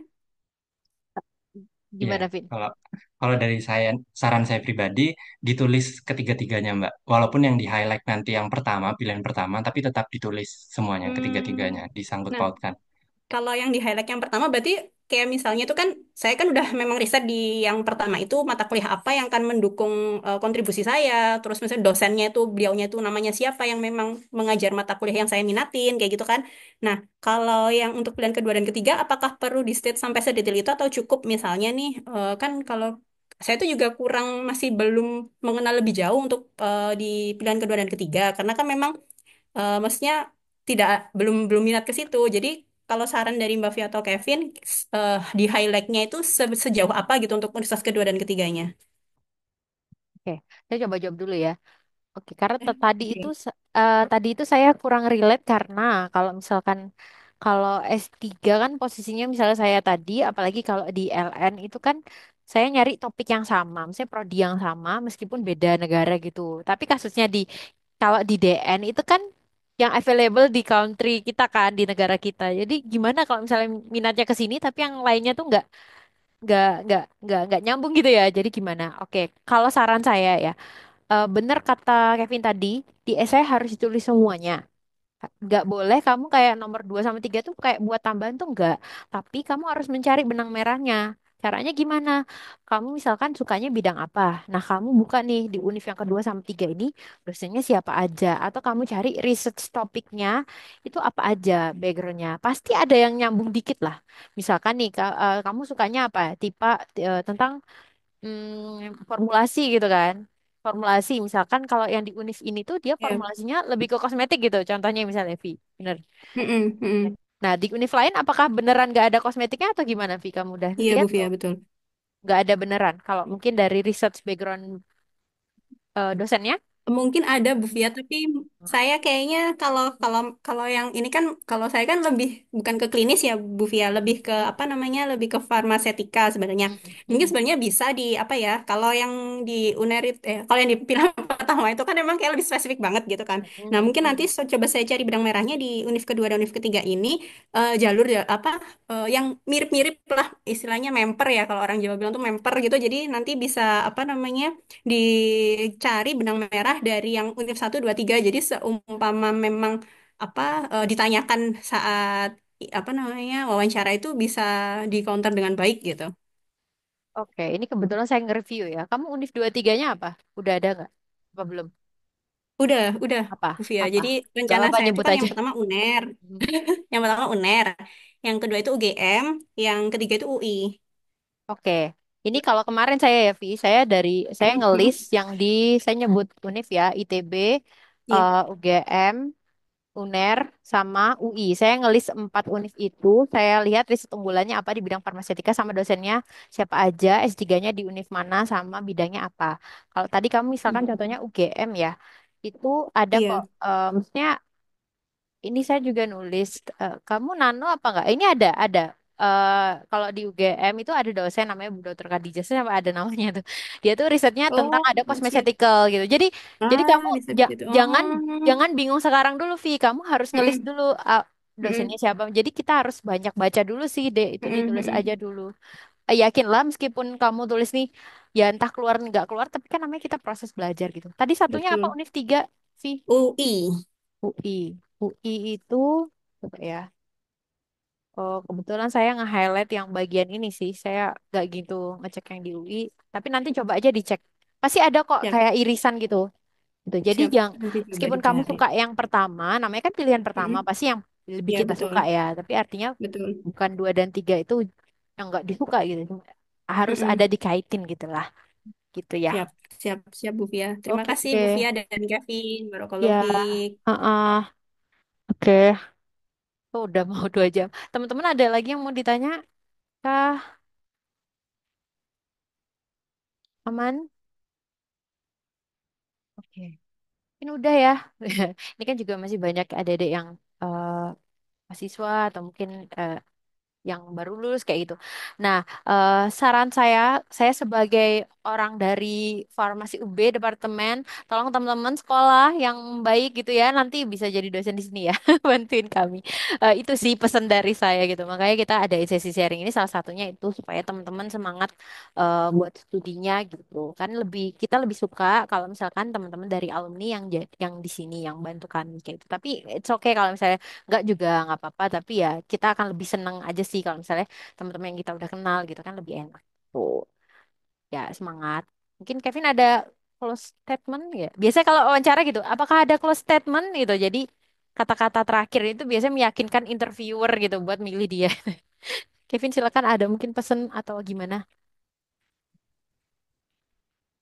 B: Iya,
A: Gimana Vin?
B: kalau kalau dari saya, saran saya pribadi, ditulis ketiga-tiganya, Mbak. Walaupun yang di-highlight nanti yang pertama, pilihan pertama, tapi tetap ditulis semuanya,
F: Hmm,
B: ketiga-tiganya, disangkut
F: nah
B: pautkan.
F: kalau yang di highlight yang pertama berarti kayak misalnya itu kan saya kan udah memang riset di yang pertama itu mata kuliah apa yang akan mendukung kontribusi saya. Terus misalnya dosennya itu beliaunya itu namanya siapa yang memang mengajar mata kuliah yang saya minatin kayak gitu kan. Nah, kalau yang untuk pilihan kedua dan ketiga apakah perlu di state sampai sedetail itu atau cukup misalnya nih kan kalau saya tuh juga kurang masih belum mengenal lebih jauh untuk di pilihan kedua dan ketiga karena kan memang maksudnya tidak belum belum minat ke situ. Jadi kalau saran dari Mbak Fia atau Kevin di highlightnya itu sejauh apa gitu untuk universitas kedua dan ketiganya?
A: Oke, saya coba jawab dulu ya. Oke, karena
F: Oke.
A: tadi itu saya kurang relate karena kalau misalkan kalau S3 kan posisinya misalnya saya tadi, apalagi kalau di LN itu kan saya nyari topik yang sama, misalnya prodi yang sama meskipun beda negara gitu. Tapi kasusnya kalau di DN itu kan yang available di country kita kan di negara kita. Jadi gimana kalau misalnya minatnya ke sini tapi yang lainnya tuh nggak nyambung gitu ya. Jadi gimana? Oke, kalau saran saya ya. Bener kata Kevin tadi, di essay harus ditulis semuanya. Nggak boleh kamu kayak nomor 2 sama 3 tuh kayak buat tambahan tuh nggak. Tapi kamu harus mencari benang merahnya. Caranya gimana? Kamu misalkan sukanya bidang apa? Nah, kamu buka nih di univ yang kedua sama tiga ini, dosennya siapa aja. Atau kamu cari research topiknya, itu apa aja backgroundnya. Pasti ada yang nyambung dikit lah. Misalkan nih, kamu sukanya apa? Tentang formulasi gitu kan. Formulasi misalkan kalau yang di univ ini tuh dia
F: Ya.
A: formulasinya lebih ke kosmetik gitu. Contohnya misalnya Vi, bener.
F: Mm-mm, mm-mm.
A: Nah di univ lain apakah beneran nggak ada kosmetiknya atau gimana Vi? Kamu udah
F: Iya Bu
A: lihat
F: Fia
A: tuh?
F: betul.
A: Nggak ada beneran. Kalau mungkin dari research background dosennya.
F: Mungkin ada Bu Fia, tapi saya kayaknya kalau kalau kalau yang ini kan kalau saya kan lebih bukan ke klinis ya Bu Fia, lebih ke apa namanya lebih ke farmasetika sebenarnya.
A: Mm,
F: Mungkin
A: mm,
F: sebenarnya bisa di apa ya? Kalau yang di Unerit, kalau yang di pilihan pertama itu kan memang kayak lebih spesifik banget gitu kan. Nah
A: mm,
F: mungkin nanti
A: mm.
F: coba saya cari benang merahnya di univ kedua dan univ ketiga ini jalur ya apa yang mirip-mirip lah istilahnya memper ya kalau orang Jawa bilang tuh memper gitu. Jadi nanti bisa apa namanya? Dicari benang merah dari yang univ 1, 2, 3. Jadi seumpama memang apa ditanyakan saat apa namanya wawancara itu bisa di counter dengan baik gitu.
A: Oke, ini kebetulan saya nge-review ya. Kamu univ 2 3-nya apa? Udah ada nggak? Apa belum?
F: Udah,
A: Apa?
F: Bu Fia.
A: Apa?
F: Jadi
A: Gak
F: rencana
A: apa-apa
F: saya itu
A: nyebut
F: kan
A: aja.
F: yang pertama UNER,
A: Hmm.
F: yang pertama UNER, yang kedua itu UGM, yang ketiga itu UI.
A: Oke, ini kalau kemarin saya ya, Vi, saya
F: Mhm.
A: ngelis yang saya nyebut univ ya, ITB,
F: Iya.
A: UGM, UNER, sama UI. Saya ngelis 4 univ itu, saya lihat riset unggulannya apa di bidang farmasetika sama dosennya siapa aja, S3-nya di univ mana sama bidangnya apa. Kalau tadi kamu misalkan contohnya
F: Mhm.
A: UGM ya, itu ada kok,
F: Iya.
A: maksudnya ini saya juga nulis, kamu nano apa enggak? Ini ada. Kalau di UGM itu ada dosen namanya Bu Dr. Khadijah, sama ada namanya tuh. Dia tuh risetnya tentang
F: Oh,
A: ada
F: siap.
A: cosmeceutical gitu. Jadi
F: Ah,
A: kamu
F: bisa gitu.
A: jangan
F: Oh.
A: jangan bingung sekarang dulu, Vi. Kamu harus ngelis
F: Mm-mm.
A: dulu dosennya
F: Mm-mm.
A: siapa. Jadi kita harus banyak baca dulu sih, deh. Itu
F: Mm-mm.
A: ditulis aja
F: Mm-mm.
A: dulu. Yakinlah meskipun kamu tulis nih, ya entah keluar nggak keluar, tapi kan namanya kita proses belajar gitu. Tadi satunya apa
F: Betul.
A: univ 3, Vi?
F: UI.
A: UI. UI itu coba ya. Oh, kebetulan saya nge-highlight yang bagian ini sih. Saya nggak gitu ngecek yang di UI. Tapi nanti coba aja dicek. Pasti ada kok
F: Siap,
A: kayak irisan gitu. Gitu. Jadi
F: siap.
A: yang
F: Nanti coba
A: meskipun kamu
F: dicari.
A: suka yang pertama, namanya kan pilihan pertama,
F: Mm-mm.
A: pasti yang lebih
F: Ya,
A: kita suka
F: betul.
A: ya. Tapi artinya
F: Betul.
A: bukan 2 dan 3 itu yang nggak disuka gitu. Harus ada
F: Mm-mm.
A: dikaitin gitu lah. Gitu ya.
F: Siap, siap, siap, Bu Fia. Terima
A: Oke
F: kasih, Bu
A: deh.
F: Fia dan Kevin. Barakallahu
A: Ya.
F: fiik.
A: Heeh. Oke. Oh, udah mau 2 jam. Teman-teman ada lagi yang mau ditanya? Kah? Aman? Oke. Ini udah ya. Ini kan juga masih banyak adik-adik yang mahasiswa atau mungkin eh, yang baru lulus kayak gitu. Nah, saran saya sebagai orang dari Farmasi UB Departemen, tolong teman-teman sekolah yang baik gitu ya, nanti bisa jadi dosen di sini ya, bantuin kami. Itu sih pesan dari saya gitu. Makanya kita ada sesi sharing ini salah satunya itu supaya teman-teman semangat buat studinya gitu. Kan kita lebih suka kalau misalkan teman-teman dari alumni yang di sini yang bantu kami kayak gitu. Tapi it's okay kalau misalnya nggak juga nggak apa-apa, tapi ya kita akan lebih seneng aja sih kalau misalnya teman-teman yang kita udah kenal gitu kan lebih enak. Tuh, ya semangat. Mungkin Kevin ada close statement ya. Biasanya kalau wawancara gitu, apakah ada close statement gitu? Jadi kata-kata terakhir itu biasanya meyakinkan interviewer gitu buat milih dia. Kevin silakan ada mungkin pesan atau gimana?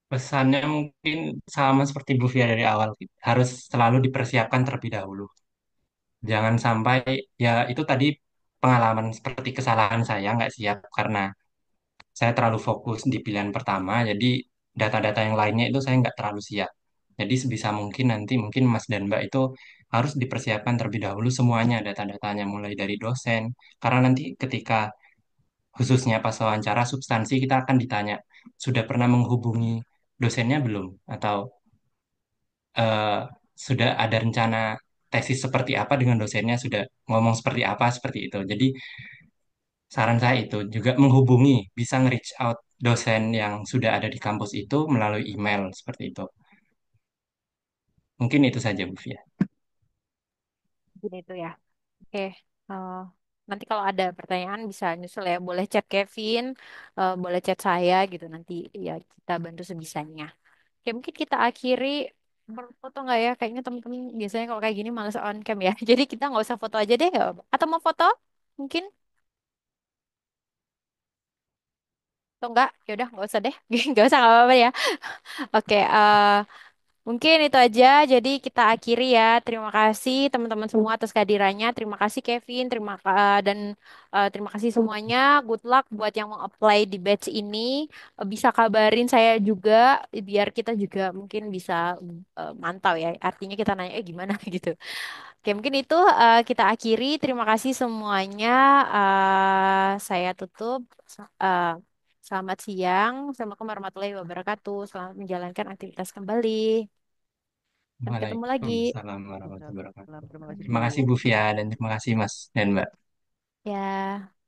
B: Pesannya mungkin sama seperti Bu Fia dari awal, harus selalu dipersiapkan terlebih dahulu. Jangan sampai, ya itu tadi pengalaman seperti kesalahan saya nggak siap karena saya terlalu fokus di pilihan pertama, jadi data-data yang lainnya itu saya nggak terlalu siap. Jadi sebisa mungkin nanti mungkin Mas dan Mbak itu harus dipersiapkan terlebih dahulu semuanya data-datanya mulai dari dosen, karena nanti ketika khususnya pas wawancara substansi kita akan ditanya, sudah pernah menghubungi dosennya belum? Atau eh, sudah ada rencana tesis seperti apa dengan dosennya, sudah ngomong seperti apa, seperti itu. Jadi saran saya itu juga menghubungi, bisa nge-reach out dosen yang sudah ada di kampus itu melalui email seperti itu. Mungkin itu saja, Bu Fia.
A: Gini itu ya. Oke, eh, nanti kalau ada pertanyaan bisa nyusul ya. Boleh chat Kevin, boleh chat saya gitu. Nanti ya kita bantu sebisanya. Oke, mungkin kita akhiri berfoto nggak ya? Kayaknya temen-temen biasanya kalau kayak gini males on cam ya. Jadi kita nggak usah foto aja deh, nggak apa-apa. Atau mau foto? Mungkin atau enggak? Ya udah nggak usah deh. Nggak usah nggak apa-apa ya. Oke, mungkin itu aja. Jadi kita akhiri ya. Terima kasih teman-teman semua atas kehadirannya. Terima kasih Kevin, terima kasih semuanya. Good luck buat yang mau apply di batch ini. Bisa kabarin saya juga biar kita juga mungkin bisa mantau ya. Artinya kita nanya gimana gitu. Oke, mungkin itu kita akhiri. Terima kasih semuanya. Saya tutup. Eh, Selamat siang. Assalamualaikum warahmatullahi wabarakatuh. Selamat menjalankan aktivitas kembali. Sampai ketemu lagi.
B: Waalaikumsalam warahmatullahi wabarakatuh.
A: Terima kasih,
B: Terima
A: Bu.
B: kasih Bu Fia dan terima kasih Mas dan Mbak.
A: Ya.